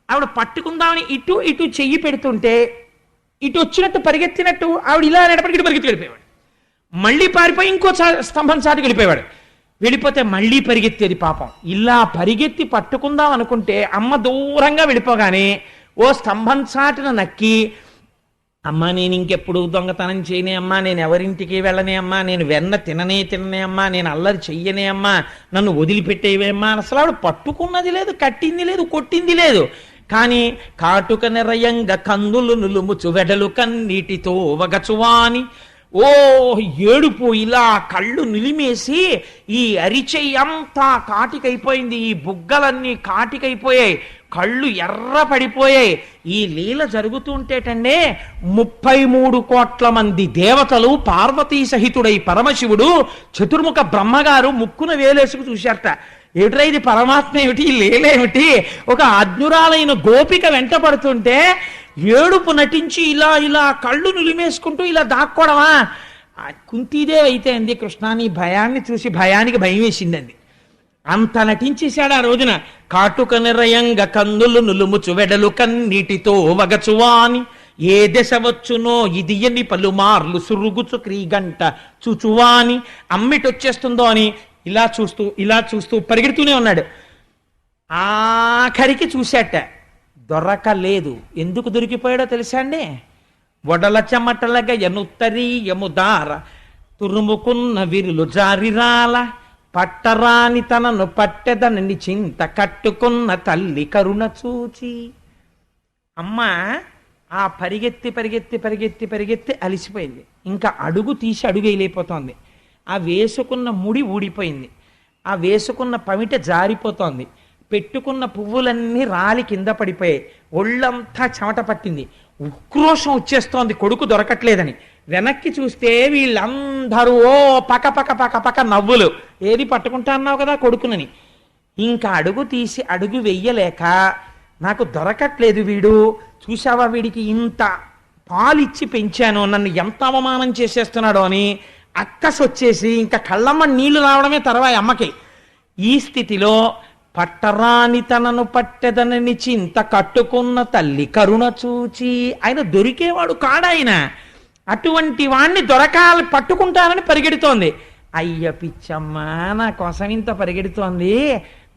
ఆవిడ పట్టుకుందామని ఇటు ఇటు చెయ్యి పెడుతుంటే ఇటు వచ్చినట్టు పరిగెత్తినట్టు ఆవిడ ఇలా అనేటప్పటికి ఇటు పరిగెత్తి వెళ్ళిపోయాడు. మళ్ళీ పారిపోయి ఇంకో స్తంభం చాటుకు వెళ్ళిపోయాడు. వెళ్ళిపోతే మళ్ళీ పరిగెత్తేది పాపం. ఇలా పరిగెత్తి పట్టుకుందాం అనుకుంటే అమ్మ దూరంగా వెళ్ళిపోగానే ఓ స్తంభం చాటున నక్కి, అమ్మా నేను ఇంకెప్పుడు దొంగతనం చేయనే అమ్మా, నేను ఎవరింటికి వెళ్ళనే అమ్మా, నేను వెన్న తిననే అమ్మా, నేను అల్లరి చెయ్యనే అమ్మా, నన్ను వదిలిపెట్టేవే అమ్మా. అసలు ఆవిడ పట్టుకున్నది లేదు, కట్టింది లేదు, కొట్టింది లేదు. కానీ కాటుక నిరయంగ కందులు నులుముచు వెడలు కన్నీటితో వగచువాని ఓ ఏడుపు, ఇలా కళ్ళు నిలిమేసి ఈ అరిచెయ్యి అంతా కాటికైపోయింది, ఈ బుగ్గలన్నీ కాటికైపోయాయి, కళ్ళు ఎర్ర పడిపోయాయి. ఈ లీల జరుగుతుంటేటండే 33 కోట్ల మంది దేవతలు పార్వతీ సహితుడై పరమశివుడు చతుర్ముఖ బ్రహ్మగారు ముక్కున వేలేసుకు చూశారట. ఏమిట్రా ఇది, పరమాత్మ ఏమిటి, లీలేమిటి? ఒక అజ్ఞురాలైన గోపిక వెంట పడుతుంటే ఏడుపు నటించి ఇలా ఇలా కళ్ళు నులిమేసుకుంటూ ఇలా దాక్కోవడమా? కుంతీదేవి అయితే అంది, కృష్ణ నీ భయాన్ని చూసి భయానికి భయం వేసిందండి. అంత నటించేశాడు ఆ రోజున. కాటుక నిరయంగ కందులు నులుముచు వెడలు కన్నీటితో వగచువాని ఏ దశ వచ్చునో ఇది ఎన్ని పలుమార్లు సురుగుచు క్రీగంట చూచువాని. అమ్మిటొచ్చేస్తుందో అని ఇలా చూస్తూ పరిగెడుతూనే ఉన్నాడు. ఆఖరికి చూశాట, దొరకలేదు. ఎందుకు దొరికిపోయాడో తెలుసా అండి? వడల చెమటలగ ఎనుత్తరీయముదార తురుముకున్న విరులు జారిరాల పట్టరాని తనను పట్టెదనని చింత కట్టుకున్న తల్లి కరుణ చూచి. అమ్మ ఆ పరిగెత్తి పరిగెత్తి పరిగెత్తి పరిగెత్తి అలిసిపోయింది. ఇంకా అడుగు తీసి అడుగు వేయలేకపోతోంది. ఆ వేసుకున్న ముడి ఊడిపోయింది, ఆ వేసుకున్న పమిట జారిపోతోంది, పెట్టుకున్న పువ్వులన్నీ రాలి కింద పడిపోయాయి, ఒళ్ళంతా చెమట పట్టింది, ఉక్రోషం వచ్చేస్తోంది కొడుకు దొరకట్లేదని. వెనక్కి చూస్తే వీళ్ళందరూ ఓ పక పక పక పక నవ్వులు. ఏది పట్టుకుంటా అన్నావు కదా కొడుకునని. ఇంకా అడుగు తీసి అడుగు వెయ్యలేక, నాకు దొరకట్లేదు వీడు, చూసావా వీడికి ఇంత పాలిచ్చి పెంచాను, నన్ను ఎంత అవమానం చేసేస్తున్నాడో అని అక్కసొచ్చేసి ఇంకా కళ్ళమ్మ నీళ్లు రావడమే తర్వాయి అమ్మకి. ఈ స్థితిలో పట్టరాని తనను పట్టెదనని చింత కట్టుకున్న తల్లి కరుణ చూచి. ఆయన దొరికేవాడు కాడాయన, అటువంటి వాణ్ణి దొరకాలి పట్టుకుంటానని పరిగెడుతోంది. అయ్య పిచ్చమ్మ నా కోసం ఇంత పరిగెడుతోంది,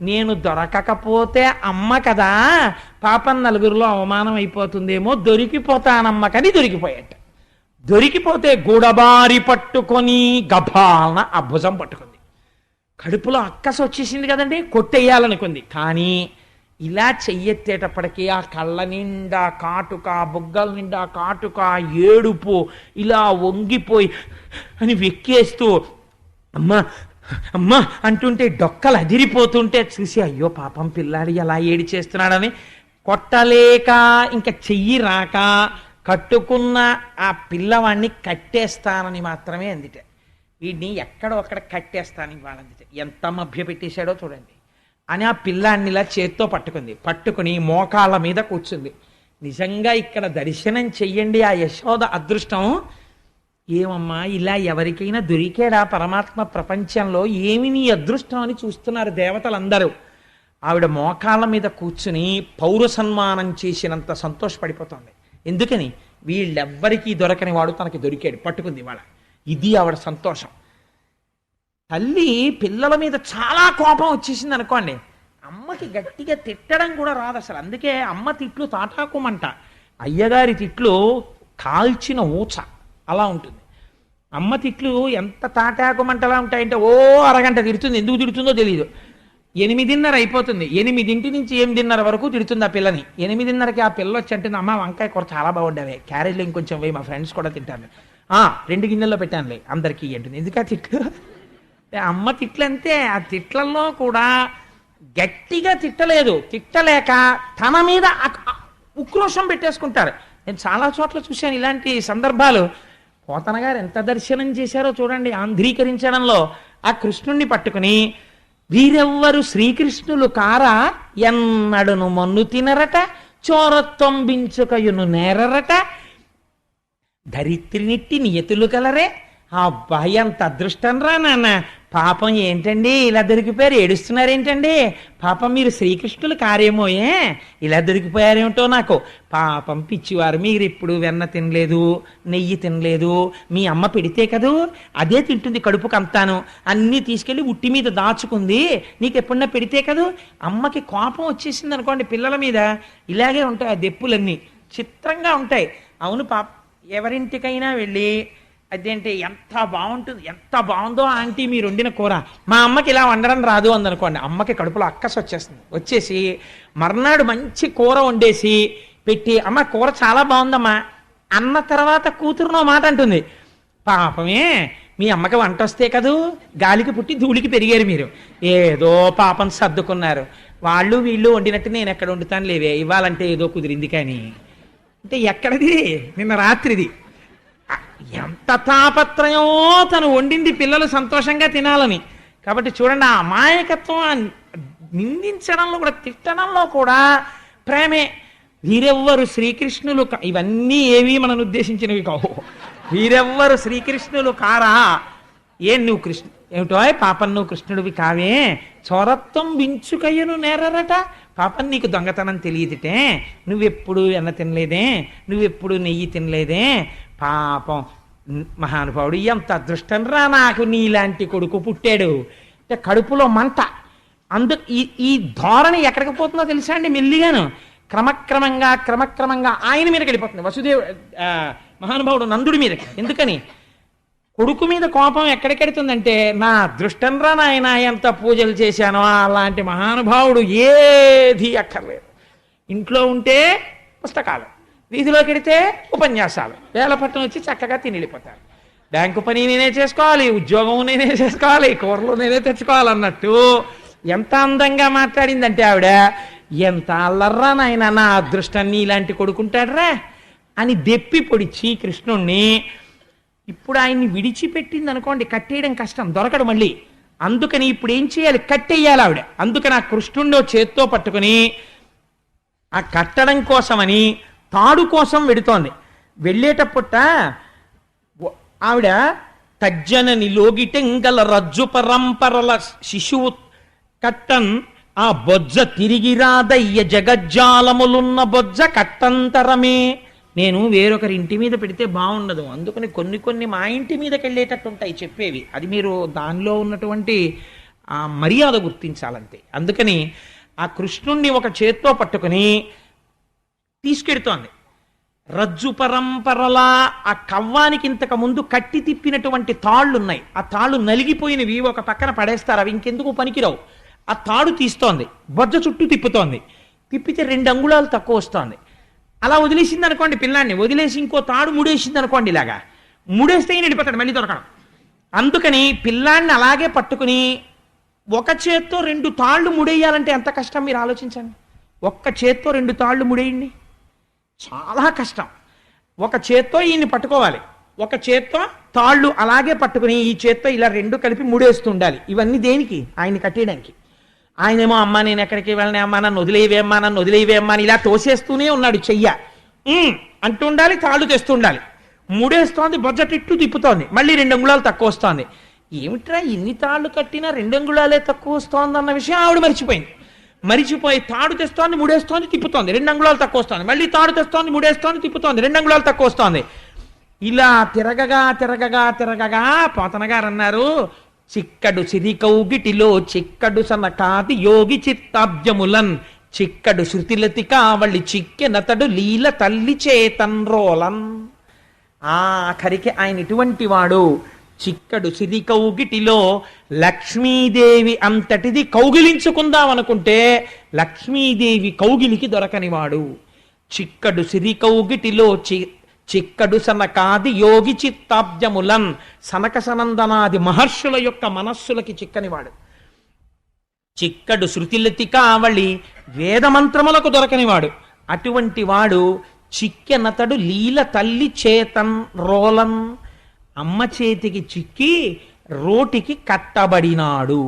నేను దొరకకపోతే అమ్మ కదా పాపం నలుగురిలో అవమానం అయిపోతుందేమో, దొరికిపోతానమ్మకని దొరికిపోయాట. దొరికిపోతే గూడబారి పట్టుకొని గభాలన ఆ భుజం పట్టుకుంది. కడుపులో అక్కస వచ్చేసింది కదండి, కొట్టేయాలనుకుంది. కానీ ఇలా చెయ్యెత్తేటప్పటికీ ఆ కళ్ళ నిండా కాటుక, బుగ్గల నిండా కాటుక, ఏడుపు, ఇలా వంగిపోయి అని వెక్కేస్తూ అమ్మ అమ్మ అంటుంటే డొక్కలు అదిరిపోతుంటే చూసి అయ్యో పాపం పిల్లాడి ఎలా ఏడి చేస్తున్నాడని కొట్టలేక ఇంకా చెయ్యి రాక కట్టుకున్న ఆ పిల్లవాడిని కట్టేస్తానని మాత్రమే అందిట. వీడిని ఎక్కడో అక్కడ కట్టేస్తానని వాళ్ళందిట. ఎంత మభ్య పెట్టేశాడో చూడండి అని ఆ పిల్లాన్ని ఇలా చేత్తో పట్టుకుని మోకాళ్ళ మీద కూర్చుంది. నిజంగా ఇక్కడ దర్శనం చెయ్యండి, ఆ యశోద అదృష్టం. ఏమమ్మా ఇలా ఎవరికైనా దొరికాడా పరమాత్మ ప్రపంచంలో, ఏమి నీ అదృష్టం అని చూస్తున్నారు దేవతలందరూ. ఆవిడ మోకాళ్ళ మీద కూర్చుని పౌర సన్మానం చేసినంత సంతోషపడిపోతుంది. ఎందుకని? వీళ్ళెవ్వరికీ దొరకని వాడు తనకి దొరికాడు, పట్టుకుంది వాళ్ళ. ఇది ఆవిడ సంతోషం. తల్లి పిల్లల మీద చాలా కోపం వచ్చేసింది అనుకోండి, అమ్మకి గట్టిగా తిట్టడం కూడా రాదు అసలు. అందుకే అమ్మ తిట్లు తాటాకుమంట, అయ్యగారి తిట్లు కాల్చిన ఊచ అలా ఉంటుంది. అమ్మ తిట్లు ఎంత తాటాకుమంటలా ఉంటాయంటే ఓ అరగంట తిడుతుంది. ఎందుకు తిడుతుందో తెలియదు. 8:30 అయిపోతుంది, 8 నుంచి 8:30 వరకు తిడుతుంది ఆ పిల్లని. 8:30కి ఆ పిల్ల వచ్చి అంటుంది, అమ్మ వంకాయ కూర చాలా బాగుండేవి, క్యారేజ్లో ఇంకొంచెం వేయి, మా ఫ్రెండ్స్ కూడా తింటాను. 2 గిన్నెల్లో పెట్టానులే అందరికీ అంటుంది. ఎందుకు ఆ తిట్లు? అమ్మ తిట్లు అంతే. ఆ తిట్లలో కూడా గట్టిగా తిట్టలేదు, తిట్టలేక తన మీద ఉక్రోషం పెట్టేసుకుంటారు. నేను చాలా చోట్ల చూశాను ఇలాంటి సందర్భాలు. పోతన గారు ఎంత దర్శనం చేశారో చూడండి ఆంధ్రీకరించడంలో. ఆ కృష్ణుణ్ణి పట్టుకుని, వీరెవ్వరు శ్రీకృష్ణులు కారా, ఎన్నడును మన్ను తినరట, చోరత్వంబించుకయును నేరరట, ధరిత్రినిట్టి నియతులు కలరే. అబ్బాయి అంత అదృష్టం రా నాన్న. పాపం ఏంటండి ఇలా దొరికిపోయారు, ఏడుస్తున్నారేంటండి? పాపం మీరు శ్రీకృష్ణులు కారేమోయే, ఇలా దొరికిపోయారేమిటో నాకు. పాపం పిచ్చివారు, మీరు ఎప్పుడు వెన్న తినలేదు, నెయ్యి తినలేదు, మీ అమ్మ పెడితే కదూ అదే తింటుంది కడుపుకు అంతాను, అన్నీ తీసుకెళ్ళి ఉట్టి మీద దాచుకుంది, నీకు ఎప్పుడన్నా పెడితే కదూ. అమ్మకి కోపం వచ్చేసింది అనుకోండి పిల్లల మీద, ఇలాగే ఉంటాయి ఆ దెప్పులన్నీ, చిత్రంగా ఉంటాయి. అవును పాప, ఎవరింటికైనా వెళ్ళి అదేంటి ఎంత బాగుంటుంది, ఎంత బాగుందో ఆంటీ మీరు వండిన కూర, మా అమ్మకి ఇలా వండడం రాదు అందనుకోండి, అమ్మకి కడుపులో అక్కసు వచ్చేస్తుంది. వచ్చేసి మర్నాడు మంచి కూర వండేసి పెట్టి, అమ్మ కూర చాలా బాగుందమ్మా అన్న తర్వాత కూతురునో మాట అంటుంది. పాపమే, మీ అమ్మకి వంట వస్తే కదూ, గాలికి పుట్టి ధూళికి పెరిగారు మీరు, ఏదో పాపం సర్దుకున్నారు. వాళ్ళు వీళ్ళు వండినట్టు నేను ఎక్కడ వండుతాను లేవే, ఇవ్వాలంటే ఏదో కుదిరింది కానీ. అంటే ఎక్కడిది? నిన్న రాత్రిది. ఎంత తాపత్రయమో తను వండింది పిల్లలు సంతోషంగా తినాలని. కాబట్టి చూడండి, ఆ అమాయకత్వం నిందించడంలో కూడా, తిట్టడంలో కూడా ప్రేమే. వీరెవ్వరు శ్రీకృష్ణులు ఇవన్నీ ఏవి మనను ఉద్దేశించినవి కావు. వీరెవ్వరు శ్రీకృష్ణులు కారా, ఏం నువ్వు కృష్ణ ఏమిటో పాపం, నువ్వు కృష్ణుడివి కావే, చోరత్వం బించుకయ్యను నేరరట. పాపం నీకు దొంగతనం తెలియదుటే, నువ్వెప్పుడు వెన్న తినలేదే, నువ్వెప్పుడు నెయ్యి తినలేదే. పాపం మహానుభావుడు, ఎంత అదృష్టం రా నాకు నీలాంటి కొడుకు పుట్టాడు. అంటే కడుపులో మంట. ఈ ధోరణి ఎక్కడికి పోతుందో తెలుసా అండి? మెల్లిగాను క్రమక్రమంగా ఆయన మీదకి వెళ్ళిపోతుంది. వసుదేవ మహానుభావుడు నందుడి మీదకి. ఎందుకని? కొడుకు మీద కోపం ఎక్కడికెడుతుందంటే, నా అదృష్టం రా నాయన ఎంత పూజలు చేశానో, అలాంటి మహానుభావుడు ఏది అక్కర్లేదు. ఇంట్లో ఉంటే పుస్తకాలు, వీధిలోకి వెడితే ఉపన్యాసాలు, వేలపట్నం వచ్చి చక్కగా తిని వెళ్ళిపోతారు. బ్యాంకు పని నేనే చేసుకోవాలి, ఉద్యోగం నేనే చేసుకోవాలి, కూరలు నేనే తెచ్చుకోవాలన్నట్టు ఎంత అందంగా మాట్లాడిందంటే ఆవిడ, ఎంత అల్లర్రా నాయన, నా అదృష్టాన్ని ఇలాంటి కొడుకుంటాడ్రా అని దెప్పి పొడిచి కృష్ణుణ్ణి. ఇప్పుడు ఆయన్ని విడిచిపెట్టింది అనుకోండి, కట్టేయడం కష్టం, దొరకడు మళ్ళీ. అందుకని ఇప్పుడు ఏం చేయాలి? కట్టేయాలి ఆవిడ. అందుకని ఆ కృష్ణుణ్ణి చేత్తో పట్టుకుని ఆ కట్టడం కోసమని తాడు కోసం వెడుతోంది. వెళ్ళేటప్పుట ఆవిడ తజ్జనని లోగిటెంగల రజ్జు పరంపరల శిశువు కట్టన్ ఆ బొజ్జ తిరిగి రాదయ్య జగజ్జాలములున్న బొజ్జ కట్టంతరమే. నేను వేరొకరి ఇంటి మీద పెడితే బాగుండదు, అందుకని కొన్ని మా ఇంటి మీదకి వెళ్ళేటట్టు ఉంటాయి చెప్పేవి. అది మీరు దానిలో ఉన్నటువంటి ఆ మర్యాద గుర్తించాలంతే. అందుకని ఆ కృష్ణుణ్ణి ఒక చేత్తో పట్టుకుని తీసుకెడుతోంది. రజ్జు పరంపరలా ఆ కవ్వానికి ఇంతకు ముందు కట్టి తిప్పినటువంటి తాళ్ళున్నాయి, ఆ తాళ్ళు నలిగిపోయినవి ఒక పక్కన పడేస్తారు, అవి ఇంకెందుకు పనికిరావు. ఆ తాడు తీస్తోంది, బొజ్జ చుట్టూ తిప్పుతోంది, తిప్పితే 2 అంగుళాలు తక్కువ వస్తోంది. అలా వదిలేసింది అనుకోండి పిల్లాన్ని, వదిలేసి ఇంకో తాడు ముడేసింది అనుకోండి, ఇలాగా ముడేస్తే వెళ్ళిపోతాడు, మళ్ళీ దొరకడం. అందుకని పిల్లాన్ని అలాగే పట్టుకుని ఒక చేత్తో 2 తాళ్ళు ముడేయాలంటే ఎంత కష్టం మీరు ఆలోచించండి. ఒక్క చేత్తో 2 తాళ్ళు ముడేయండి, చాలా కష్టం. ఒక చేత్తో ఈయన్ని పట్టుకోవాలి, ఒక చేత్తో తాళ్ళు అలాగే పట్టుకుని ఈ చేత్తో ఇలా 2 కలిపి ముడేస్తూ ఉండాలి. ఇవన్నీ దేనికి? ఆయన్ని కట్టేయడానికి. ఆయనేమో అమ్మ నేను ఎక్కడికి వెళ్ళనే, అమ్మా నన్ను వదిలేవేమ్మా, నన్ను వదిలేవేమ్మా అని ఇలా తోసేస్తూనే ఉన్నాడు. చెయ్య అంటూ ఉండాలి, తాళ్ళు తెస్తూ ఉండాలి. మూడేస్తోంది, బొజ్జటిట్టు తిప్పుతోంది, మళ్ళీ 2 అంగుళాలు తక్కువ వస్తోంది. ఏమిట్రా ఇన్ని తాళ్ళు కట్టినా 2 అంగుళాలే తక్కువ వస్తోంది అన్న విషయం ఆవిడ మర్చిపోయింది. మరిచిపోయి తాడు తెస్తోంది, మూడేస్తోంది, తిప్పుతోంది, 2 అంగుళాలు తక్కువ వస్తోంది, మళ్ళీ తాడు తెస్తోంది, మూడేస్తోంది, తిప్పుతోంది, 2 అంగుళాలు తక్కువ వస్తోంది. ఇలా తిరగగా తిరగగా తిరగగా పోతన గారు అన్నారు, చిక్కడు సిరికౌగిటిలో చిక్కడు సనకాది యోగి చిత్తాబ్జములన్ చిక్కడు శృతిలతి కావళి చిక్కెనతడు లీల తల్లి చేతన్రోలన్. ఆఖరికి ఆయన ఇటువంటి వాడు. చిక్కడు సిరి కౌగిటిలో లక్ష్మీదేవి అంతటిది కౌగిలించుకుందాం అనుకుంటే లక్ష్మీదేవి కౌగిలికి దొరకనివాడు. చిక్కడు సిరి కౌగిటిలో చిక్కడు సనకాది యోగి చిత్తాబ్జములన్ సనక సనందనాది మహర్షుల యొక్క మనస్సులకి చిక్కనివాడు. చిక్కడు శృతిలతి కావళి వేదమంత్రములకు దొరకనివాడు. అటువంటి వాడు చిక్కెనతడు లీల తల్లి చేతన్ రోలన్, అమ్మ చేతికి చిక్కి రోటికి కట్టబడినాడు.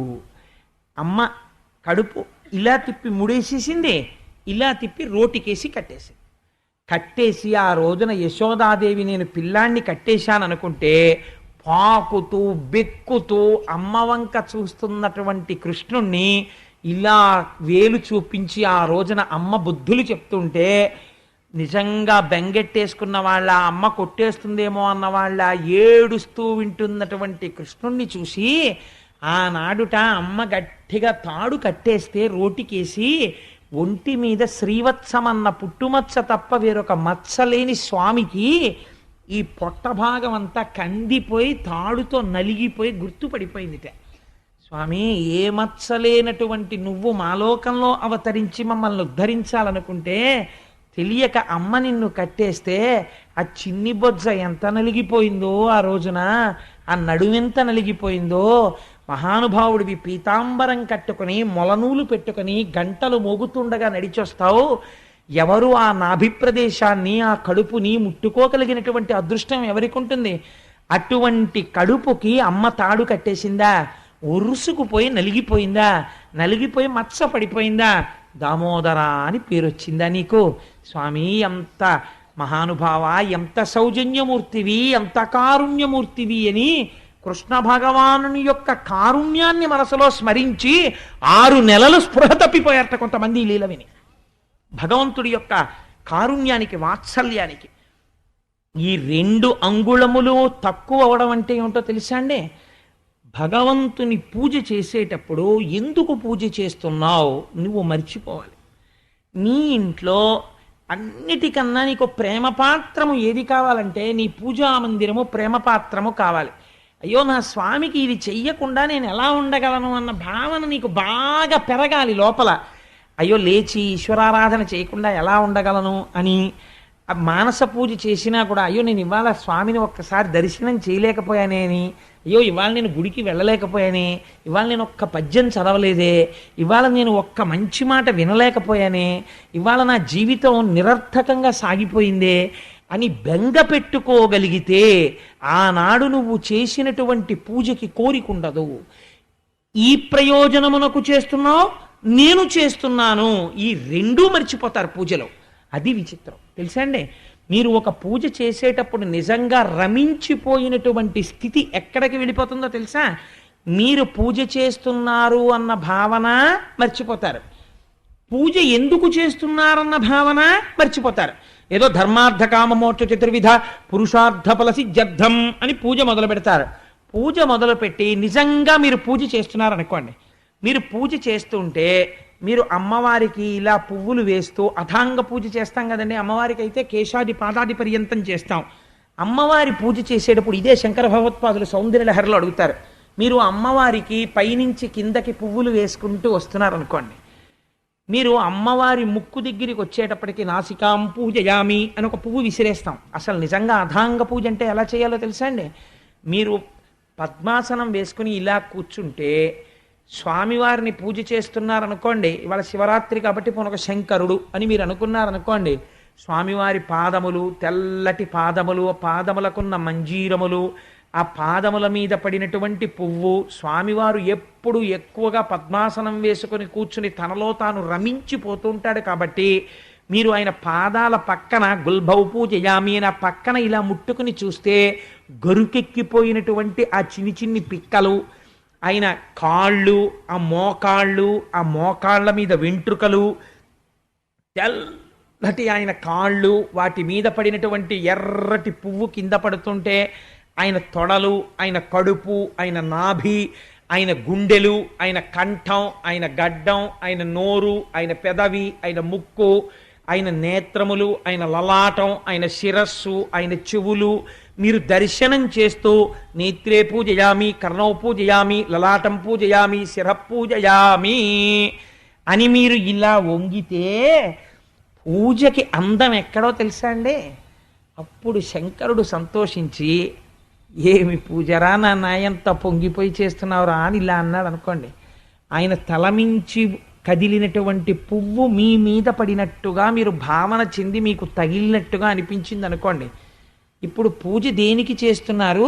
అమ్మ కడుపు ఇలా తిప్పి ముడేసేసింది, ఇలా తిప్పి రోటికేసి కట్టేసింది. కట్టేసి ఆ రోజున యశోదాదేవి నేను పిల్లాన్ని కట్టేశాననుకుంటే పాకుతూ బెక్కుతూ అమ్మ వంక చూస్తున్నటువంటి కృష్ణుణ్ణి ఇలా వేలు చూపించి ఆ రోజున అమ్మ బుద్ధులు చెప్తుంటే నిజంగా బెంగెట్టేసుకున్న వాళ్ళ, అమ్మ కొట్టేస్తుందేమో అన్న వాళ్ళ ఏడుస్తూ వింటున్నటువంటి కృష్ణుణ్ణి చూసి ఆనాడుట అమ్మ గట్టిగా తాడు కట్టేస్తే రోటికేసి ఒంటి మీద శ్రీవత్సమన్న పుట్టుమచ్చ తప్ప వేరొక మచ్చలేని స్వామికి ఈ పొట్ట భాగం అంతా కందిపోయి తాడుతో నలిగిపోయి గుర్తుపడిపోయిందిట. స్వామి, ఏ మచ్చలేనటువంటి నువ్వు మాలోకంలో అవతరించి మమ్మల్ని ఉద్ధరించాలనుకుంటే తెలియక అమ్మ నిన్ను కట్టేస్తే ఆ చిన్ని బొజ్జ ఎంత నలిగిపోయిందో, ఆ రోజున ఆ నడువెంత నలిగిపోయిందో. మహానుభావుడివి పీతాంబరం కట్టుకుని మొలనూలు పెట్టుకుని గంటలు మోగుతుండగా నడిచొస్తావు. ఎవరు ఆ నాభి ప్రదేశాన్ని, ఆ కడుపుని ముట్టుకోగలిగినటువంటి అదృష్టం ఎవరికి ఉంటుంది? అటువంటి కడుపుకి అమ్మ తాడు కట్టేసిందా? ఒరుసుకుపోయి నలిగిపోయిందా? నలిగిపోయి మచ్చ పడిపోయిందా? దామోదర అని పేరు వచ్చిందా నీకు? స్వామి, ఎంత మహానుభావ, ఎంత సౌజన్యమూర్తివి, ఎంత కారుణ్యమూర్తివి అని కృష్ణ భగవానుని యొక్క కారుణ్యాన్ని మనసులో స్మరించి 6 నెలలు స్పృహ తప్పిపోయారట కొంతమంది ఈ లీల విని. భగవంతుడి యొక్క కారుణ్యానికి, వాత్సల్యానికి. ఈ 2 అంగుళములు తక్కువ అవడం అంటే ఏమిటో తెలుసా అండి? భగవంతుని పూజ చేసేటప్పుడు ఎందుకు పూజ చేస్తున్నావు నువ్వు మర్చిపోవాలి. నీ ఇంట్లో అన్నిటికన్నా నీకు ప్రేమపాత్రము ఏది కావాలంటే నీ పూజా మందిరము ప్రేమపాత్రము కావాలి. అయ్యో, నా స్వామికి ఇది చెయ్యకుండా నేను ఎలా ఉండగలను అన్న భావన నీకు బాగా పెరగాలి లోపల. అయ్యో, లేచి ఈశ్వరారాధన చేయకుండా ఎలా ఉండగలను అని. మానస పూజ చేసినా కూడా అయ్యో నేను ఇవాళ స్వామిని ఒక్కసారి దర్శనం చేయలేకపోయానే అని, అయ్యో ఇవాళ నేను గుడికి వెళ్ళలేకపోయానే, ఇవాళ నేను ఒక్క పద్యం చదవలేదే, ఇవాళ నేను ఒక్క మంచి మాట వినలేకపోయానే, ఇవాళ నా జీవితం నిరర్థకంగా సాగిపోయిందే అని బెంగ పెట్టుకోగలిగితే ఆనాడు నువ్వు చేసినటువంటి పూజకి కోరికుండదు. ఈ ప్రయోజనమునకు చేస్తున్నావు, నేను చేస్తున్నాను, ఈ 2 మర్చిపోతారు పూజలో. అది విచిత్రం తెలుసా అండి? మీరు ఒక పూజ చేసేటప్పుడు నిజంగా రమించిపోయినటువంటి స్థితి ఎక్కడికి వెళ్ళిపోతుందో తెలుసా? మీరు పూజ చేస్తున్నారు అన్న భావన మర్చిపోతారు, పూజ ఎందుకు చేస్తున్నారన్న భావన మర్చిపోతారు. ఏదో ధర్మార్థ కామమోక్ష చతుర్విధ పురుషార్థ ఫలసిద్ధ్యర్థం అని పూజ మొదలు పెడతారు. పూజ మొదలుపెట్టి నిజంగా మీరు పూజ చేస్తున్నారనుకోండి, మీరు పూజ చేస్తుంటే మీరు అమ్మవారికి ఇలా పువ్వులు వేస్తూ అథాంగ పూజ చేస్తాం కదండి. అమ్మవారికి అయితే కేశాది పాదాది పర్యంతం చేస్తాం. అమ్మవారి పూజ చేసేటప్పుడు ఇదే శంకర భగవత్పాదులు సౌందర్యలహరిలో అడుగుతారు. మీరు అమ్మవారికి పైనుంచి కిందకి పువ్వులు వేసుకుంటూ వస్తున్నారనుకోండి, మీరు అమ్మవారి ముక్కు దగ్గరికి వచ్చేటప్పటికి నాసికాం పూజయామి అని ఒక పువ్వు విసిరేస్తాం. అసలు నిజంగా అథాంగ పూజ అంటే ఎలా చేయాలో తెలుసా అండి? మీరు పద్మాసనం వేసుకుని ఇలా కూర్చుంటే స్వామివారిని పూజ చేస్తున్నారనుకోండి, ఇవాళ శివరాత్రి కాబట్టి ఒక శంకరుడు అని మీరు అనుకున్నారనుకోండి, స్వామివారి పాదములు, తెల్లటి పాదములు, ఆ పాదములకున్న మంజీరములు, ఆ పాదముల మీద పడినటువంటి పువ్వు, స్వామివారు ఎప్పుడు ఎక్కువగా పద్మాసనం వేసుకొని కూర్చుని తనలో తాను రమించిపోతూ ఉంటాడు కాబట్టి మీరు ఆయన పాదాల పక్కన గుల్భౌ పూజయామి అని పక్కన ఇలా ముట్టుకుని చూస్తే గరుకెక్కిపోయినటువంటి ఆ చిన్ని చిన్ని పిక్కలు, ఆయన కాళ్ళు, ఆ మోకాళ్ళ మీద వెంట్రుకలు, తెల్లటి ఆయన కాళ్ళు, వాటి మీద పడినటువంటి ఎర్రటి పువ్వు కింద పడుతుంటే ఆయన తొడలు, ఆయన కడుపు, ఆయన నాభి, ఆయన గుండెలు, ఆయన కంఠం, ఆయన గడ్డం, ఆయన నోరు, ఆయన పెదవి, ఆయన ముక్కు, ఆయన నేత్రములు, ఆయన లలాటం, ఆయన శిరస్సు, ఆయన చెవులు, మీరు దర్శనం చేస్తూ నేత్రే పూజయామి, కర్ణౌ పూజయామి, లలాటం పూజయామి, శిర పూజయామి అని మీరు ఇలా వంగితే పూజకి అందం ఎక్కడో తెలుసా అండి? అప్పుడు శంకరుడు సంతోషించి, ఏమి పూజరా నాన్న ఎంత పొంగిపోయి చేస్తున్నావురా అని ఇలా అన్నాడు అనుకోండి. ఆయన తలమించి కదిలినటువంటి పువ్వు మీ మీద పడినట్టుగా మీరు భావన చెంది మీకు తగిలినట్టుగా అనిపించింది అనుకోండి. ఇప్పుడు పూజ దేనికి చేస్తున్నారు,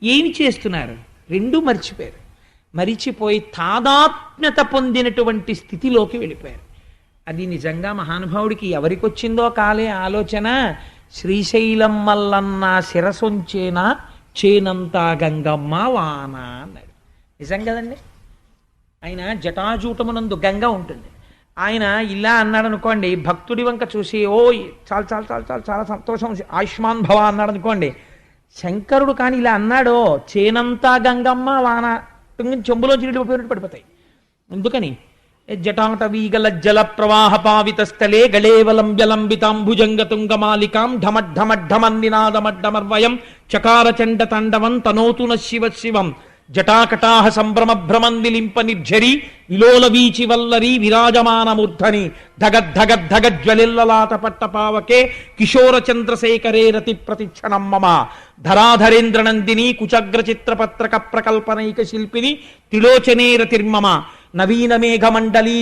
ఏమి చేస్తున్నారు, రెండూ మర్చిపోయారు. మరిచిపోయి తాదాత్మ్యత పొందినటువంటి స్థితిలోకి వెళ్ళిపోయారు. అది నిజంగా మహానుభావుడికి ఎవరికి వచ్చిందో కాలే ఆలోచన. శ్రీశైలం మల్లన్న శిరసొంచేనా చేనంతా గంగమ్మ వాన అన్నాడు. నిజం కదండి. ఆయన జటాజూటమునందు గంగ ఉంటుంది. ఆయన ఇలా అన్నాడు అనుకోండి, భక్తుడి వంక చూసి ఓ చాలా చాలా చాలా చాలా చాలా సంతోషం, ఆయుష్మాన్ భవ అన్నాడు అనుకోండి. శంకరుడు కానీ ఇలా అన్నాడో చేనంతా గంగమ్మ వాన చెంబులో చిరిగిపోయినట్టు పడిపోతాయి. ఎందుకని? జటాటవీగల జల ప్రవాహ పావిత స్థలే గళేవలం జలంబితాంభుజంగ తుంగమాలికాం ఢమడ్ఢమడ్ఢమన్నినాదమడ్డమర్వయం చకార చండ తాండవం తనోతు న శివ శివం జటాకటాహ సంభ్రమ భ్రమన్నిలింప నిర్ఝరి విలోల వీచి వల్లరి విరాజమానమూర్ధని ధగద్ధగద్ధగజ్వలిల్లలాట పట్టపావకే కిశోర చంద్రశేఖరే రతి ప్రతిక్షణం మమ ధరాధరేంద్రనందిని కుచగ్ర చిత్రపత్రక ప్రకల్పనైక శిల్పిని త్రిలోచనే రతిర్మమ నవీన మేఘమండలీ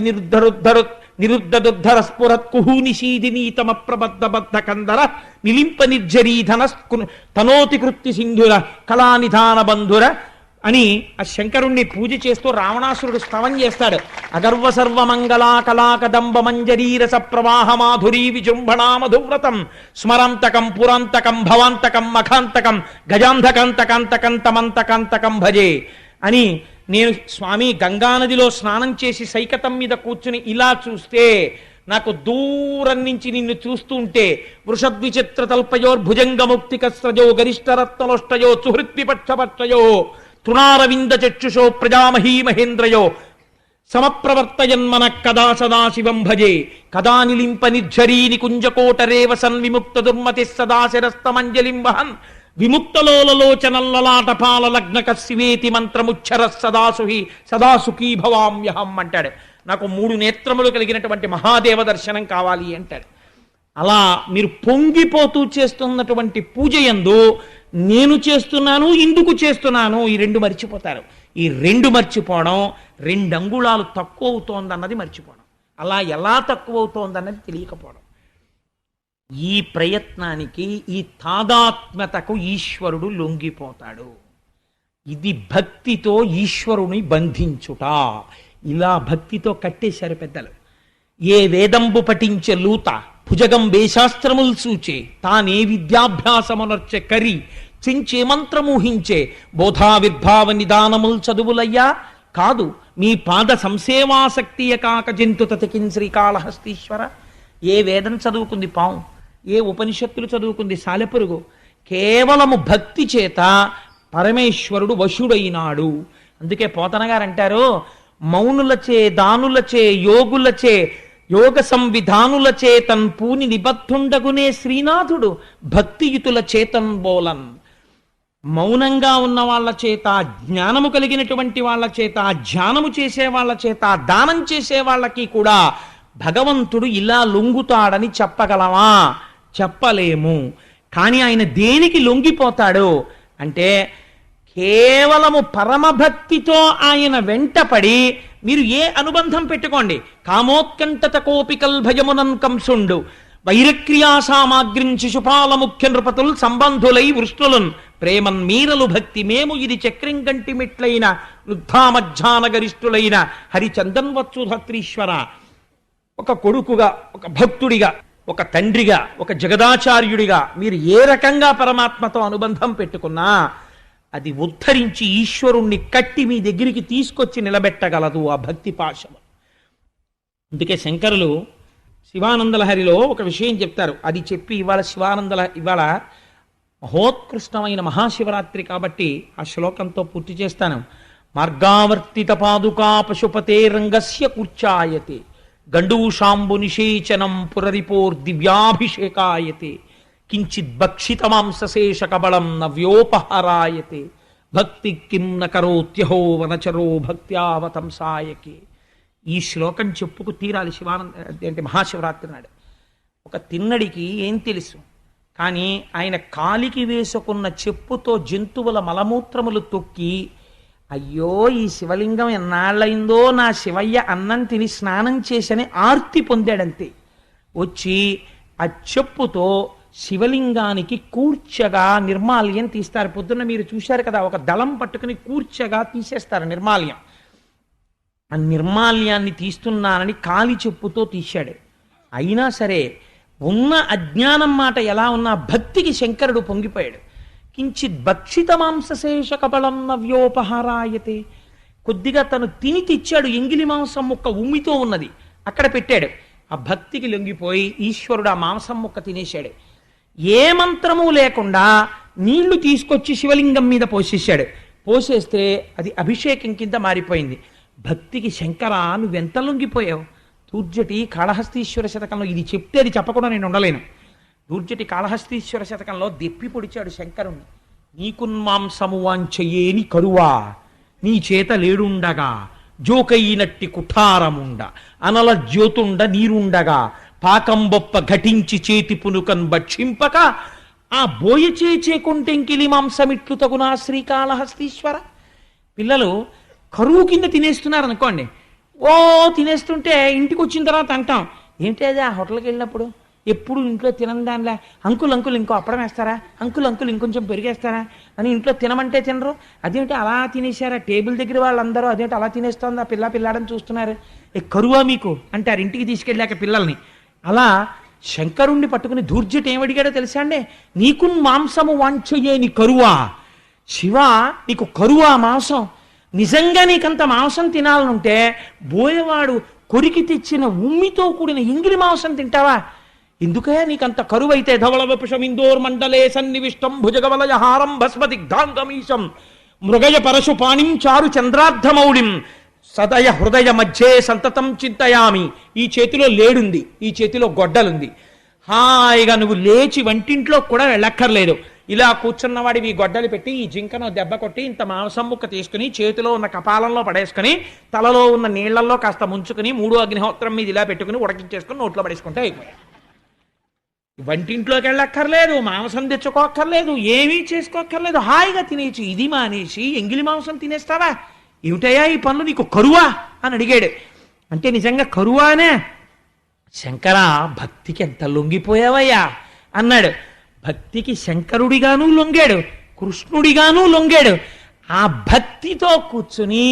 నిరుద్ధరుద్ధర స్ఫురత్ కుహూనిషీదినీతమ ప్రబద్ధబద్ధ కందర నిలింప నిర్జరీధన తనోతి కృత్తి సింధుర కళానిధాన బంధుర అని ఆ శంకరుణ్ణి పూజ చేస్తూ రావణాసురుడు స్తవం చేస్తాడు. అగర్వ సర్వమంగళా కళాకదంబ మంజరీరస ప్రవాహ మాధురీ విజృంభణా మధువ్రతం స్మరంతకం పురాంతకం భవాంతకం మఖాంతకం గజాంధకంతకంతకం తమంతకంతకం భజే అని నేను స్వామి గంగానదిలో స్నానం చేసి సైకతం మీద కూర్చుని ఇలా చూస్తే నాకు దూరం నుంచి నిన్ను చూస్తుంటే వృషద్విచిత్ర తల్పయోర్భుజంగముక్తికస్రజో గరిష్టరత్నలోష్టయో సుహృద్విపక్షపక్షయో తృణారవింద చక్షుషో ప్రజామహీ మహేంద్రయో సమప్రవర్తయన్మన కదా సదాశివం భజే కదా నిలింప నిర్ఝరీ నికుంజకోటరేవ సన్విముక్త దుర్మతి సదాశిరస్తమంజలిం వహన్ విముక్తలోలలోచనల్లలాటపాల లగ్నక శివేతి మంత్రముచ్చర సదాసుఖీ భవామ్యహం అంటాడు. నాకు 3 నేత్రములు కలిగినటువంటి మహాదేవ దర్శనం కావాలి అంటాడు. అలా మీరు పొంగిపోతూ చేస్తున్నటువంటి పూజ యందు నేను చేస్తున్నాను, ఇందుకు చేస్తున్నాను, ఈ 2 మర్చిపోతారు. ఈ 2 మర్చిపోవడం 2 అంగుళాలు తక్కువ అవుతోందన్నది మర్చిపోవడం, అలా ఎలా తక్కువ అవుతోందన్నది తెలియకపోవడం. ఈ ప్రయత్నానికి, ఈ తాదాత్మ్యతకు ఈశ్వరుడు లొంగిపోతాడు. ఇది భక్తితో ఈశ్వరుని బంధించుట. ఇలా భక్తితో కట్టేశారు పెద్దలు. ఏ వేదంబు పఠించే లూత భుజగం వేశాస్త్రములు సూచే తానే విద్యాభ్యాసమునర్చె కరి చించే మంత్రమూహించే బోధావిర్భావ నిదానముల్ చదువులయ్యా కాదు మీ పాద సంసేవాసక్తియ కాక జంతు తతికిన్ శ్రీకాళహస్తీశ్వర. ఏ వేదం చదువుకుంది పాము, ఏ ఉపనిషత్తులు చదువుకుంది సాలెపురుగు. కేవలము భక్తి చేత పరమేశ్వరుడు వశుడైనాడు. అందుకే పోతన గారు అంటారు, మౌనులచే దానులచే యోగులచే యోగ సంవిధానులచే తన్ పూని నిబద్ధుండగునే శ్రీనాథుడు భక్తియుతుల చేతన్ బోలన్. మౌనంగా ఉన్న వాళ్ళ చేత, జ్ఞానము కలిగినటువంటి వాళ్ళ చేత, ధ్యానము చేసే వాళ్ళ చేత, దానం చేసే వాళ్ళకి కూడా భగవంతుడు ఇలా లొంగుతాడని చెప్పగలమా? చెప్పలేము. కానీ ఆయన దేనికి లొంగిపోతాడు అంటే కేవలము పరమభక్తితో ఆయన వెంటపడి మీరు ఏ అనుబంధం పెట్టుకోండి. కామోత్కంఠత కోపికల్ భయమునన్ కంసుండు వైరక్రియా సామాగ్రిం శిశుపాల ముఖ్య నృపతుల్ సంబంధులై వృష్ణులున్ ప్రేమన్ మీరలు భక్తి మేము ఇది చక్రం గంటి మెట్లైన వృద్ధామధ్యాన గరిష్ఠులైన హరిచందన్ వత్సుధత్రీశ్వర. ఒక కొడుకుగా, ఒక భక్తుడిగా ఒక తండ్రిగా, ఒక జగదాచార్యుడిగా మీరు ఏ రకంగా పరమాత్మతో అనుబంధం పెట్టుకున్నా అది ఉద్ధరించి ఈశ్వరుణ్ణి కట్టి మీ దగ్గరికి తీసుకొచ్చి నిలబెట్టగలదు ఆ భక్తి పాశము. అందుకే శంకరులు శివానందలహరిలో ఒక విషయం చెప్తారు. అది చెప్పి ఇవాళ మహోత్కృష్టమైన మహాశివరాత్రి కాబట్టి ఆ శ్లోకంతో పూర్తి చేస్తాను. మార్గావర్తిత పాదుకా పశుపతే రంగస్య కూర్చాయతే గండూషాంబు నిషేచనం పురరిపోర్దివ్యాభిషేకాయతే కించిత్ భక్షిత మాంసశేష కబళం నవ్యోపహారాయతే భక్తి కిం న కరోత్యహో వనచరో భక్త్యావతంసాయకే. ఈ శ్లోకం చెప్పుకు తీరాలి అంటే మహాశివరాత్రి నాడు. ఒక తిన్నడికి ఏం తెలుసు, కానీ ఆయన కాలికి వేసుకున్న చెప్పుతో జంతువుల మలమూత్రములు తొక్కి, అయ్యో ఈ శివలింగం ఎన్నాళ్ళయిందో నా శివయ్య అన్నం తిని స్నానం చేసని ఆర్తి పొందాడంతే. వచ్చి ఆ చెప్పుతో శివలింగానికి కూర్చగా నిర్మాల్యం తీస్తారు. పొద్దున్న మీరు చూశారు కదా, ఒక దళం పట్టుకుని కూర్చగా తీసేస్తారు నిర్మాల్యం. ఆ నిర్మాల్యాన్ని తీస్తున్నానని కాలి చెప్పుతో తీశాడు. అయినా సరే ఉన్న అజ్ఞానం మాట ఎలా ఉన్నా భక్తికి శంకరుడు పొంగిపోయాడు. కించిత్ భక్షిత మాంసశేష కబళం నవ్యోపహారాయతే. కొద్దిగా తను తిని తెచ్చాడు, ఎంగిలి మాంసం ముక్క ఉమ్మితో ఉన్నది అక్కడ పెట్టాడు. ఆ భక్తికి లొంగిపోయి ఈశ్వరుడు ఆ మాంసం ముక్క తినేశాడు. ఏ మంత్రము లేకుండా నీళ్లు తీసుకొచ్చి శివలింగం మీద పోసేశాడు. పోసేస్తే అది అభిషేకం కింద మారిపోయింది. భక్తికి శంకర నువ్వెంత లొంగిపోయావు. దూర్జటి కాళహస్తీశ్వర శతకంలో ఇది చెప్తే అది చెప్పకుండా నేను ఉండలేను. దూర్జటి కాళహస్తీశ్వర శతకంలో దెప్పి పొడిచాడు శంకరుణ్ణి. నీకున్మాంసము వాంచయేని కరువా నీ చేత లేడుండగా జోకయినట్టి కుఠారముండ అనల జ్యోతుండ నీరుండగా పాకంబొప్ప ఘటించి చేతి పునుకన్ భక్షింపక ఆ బోయచేచే కొంటెంకిలి మాంసమిట్లు తగునా శ్రీకాళహస్తీశ్వర. పిల్లలు కరువు కింద తినేస్తున్నారు అనుకోండి, ఓ తినేస్తుంటే ఇంటికి వచ్చిన తర్వాత అంటాం, ఏంటి అది ఆ హోటల్కి వెళ్ళినప్పుడు ఎప్పుడు ఇంట్లో తినని దానిలా అంకుల్ ఇంకో అప్పడం వేస్తారా, అంకుల్ ఇంకొంచెం పెరిగేస్తారా అని ఇంట్లో తినమంటే తినరు. అదేంటి అలా తినేశారా, టేబుల్ దగ్గర వాళ్ళందరూ అదేంటి అలా తినేస్తోంది ఆ పిల్లాడని చూస్తున్నారు, కరువా మీకు అంటారు ఇంటికి తీసుకెళ్ళాక పిల్లల్ని. అలా శంకరుణ్ణి పట్టుకుని దూర్జటి ఏమడిగాడో తెలుసా అండి, నీకున్ మాంసము వాంఛయే నీ కరువా. శివ నీకు కరువా మాంసం, నిజంగా నీకంత మాంసం తినాలనుంటే బోయవాడు కొరికి తెచ్చిన ఉమ్మితో కూడిన ఇంగిలి మాంసం తింటావా? ఎందుకే నీకంత కరువైతే ధవళవపుషమిందోర్ మండలే సన్నివిష్టం భుజగవలయహారం భస్మదిగ్ధాంగమీశం మృగయ పరశు పాణిం చారు చంద్రార్ధమౌళిం సదయ హృదయ మధ్యే సంతతం చింతయామి. ఈ చేతిలో లేడుంది, ఈ చేతిలో గొడ్డలుంది. హాయిగా నువ్వు లేచి వంటింట్లో కూడా వెళ్ళక్కర్లేదు. ఇలా కూర్చున్నవాడివి గొడ్డలు పెట్టి ఈ జింకను దెబ్బ కొట్టి ఇంత మాంసం ముక్క తీసుకుని చేతిలో ఉన్న కపాలంలో పడేసుకుని తలలో ఉన్న నీళ్లలో కాస్త ముంచుకుని 3 అగ్నిహోత్రం మీద ఇలా పెట్టుకుని ఉడకించేసుకుని నోట్లో పడేసుకుంటే అయిపోయాయి. వంటింట్లోకి వెళ్ళక్కర్లేదు, మాంసం తెచ్చుకోక్కర్లేదు, ఏమీ చేసుకోక్కర్లేదు, హాయిగా తినేసి. ఇది మానేసి ఎంగిలి మాంసం తినేస్తావా? ఏమిటయ్యా ఈ పనులు, నీకు కరువా అని అడిగాడు. అంటే నిజంగా కరువానే. శంకర భక్తికి ఎంత లొంగిపోయావయ్యా అన్నాడు. భక్తికి శంకరుడిగాను లొంగాడు, కృష్ణుడిగాను లొంగాడు. ఆ భక్తితో కూర్చుని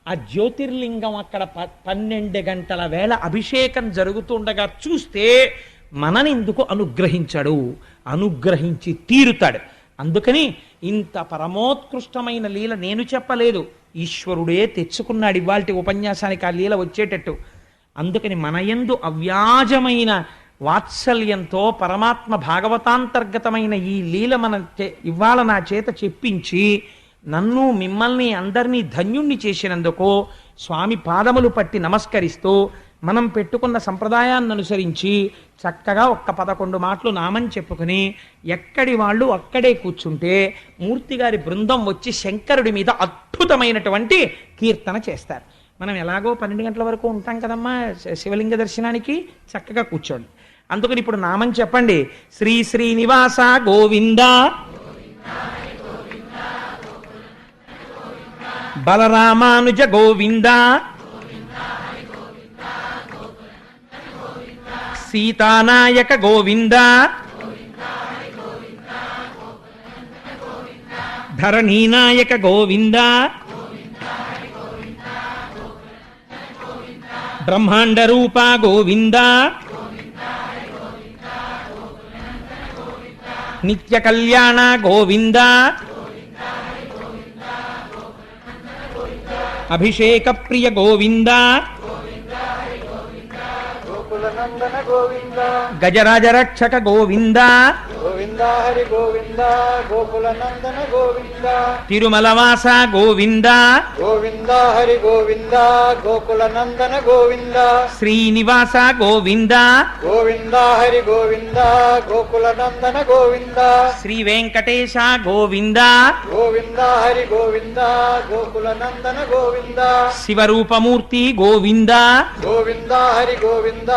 ఆ జ్యోతిర్లింగం అక్కడ 12 గంటల వేళ అభిషేకం జరుగుతుండగా చూస్తే మననెందుకు అనుగ్రహించాడు, అనుగ్రహించి తీరుతాడు. అందుకని ఇంత పరమోత్కృష్టమైన లీల నేను చెప్పలేదు, ఈశ్వరుడే తెచ్చుకున్నాడు ఇవాల్టి ఉపన్యాసానికి ఆ లీల వచ్చేటట్టు. అందుకని మనయందు అవ్యాజమైన వాత్సల్యంతో పరమాత్మ భాగవతాంతర్గతమైన ఈ లీల ఇవాళ నా చేత చెప్పించి నన్ను మిమ్మల్ని అందరినీ ధన్యుణ్ణి చేసినందుకు స్వామి పాదములు పట్టి నమస్కరిస్తూ మనం పెట్టుకున్న సంప్రదాయాన్ని అనుసరించి చక్కగా 11 మాటలు నామం చెప్పుకుని ఎక్కడి వాళ్ళు అక్కడే కూర్చుంటే మూర్తిగారి బృందం వచ్చి శంకరుడి మీద అద్భుతమైనటువంటి కీర్తన చేస్తారు. మనం ఎలాగో 12 గంటల వరకు ఉంటాం కదమ్మా శివలింగ దర్శనానికి, చక్కగా కూర్చోండి. అందుకని ఇప్పుడు నామం చెప్పండి. శ్రీ శ్రీనివాస గోవింద, బలరామానుజ గోవింద, సీతానాయక గోవింద, ధరణీనాయక గోవింద, బ్రహ్మాండ రూప గోవింద, నిత్య కళ్యాణ గోవింద అభిషేక ప్రియ గోవింద గోకులనందన గోవింద గజరాజ రక్షక గోవింద గోవింద హరి గోవింద గోకులనందన గోవింద తిరుమలవాస గోవింద గోవింద హరి గోవింద గోకులనందన గోవింద శ్రీనివాస గోవింద గోవింద హరి గోవింద గోకులనందన గోవింద శ్రీ వెంకటేశ గోవింద గోవింద హరి గోవింద గోకులనందన గోవింద శివరూపమూర్తి గోవింద గోవింద హరి గోవింద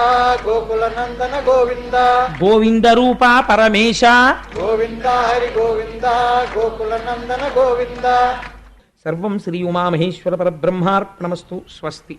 గోకులనందన గోవింద గోవింద రూప పరమేశ గోవింద హరి గోవింద గోకులనందన గోవింద. సర్వం శ్రీ ఉమామహేశ్వర పరబ్రహ్మార్పణమస్తు. స్వస్తి.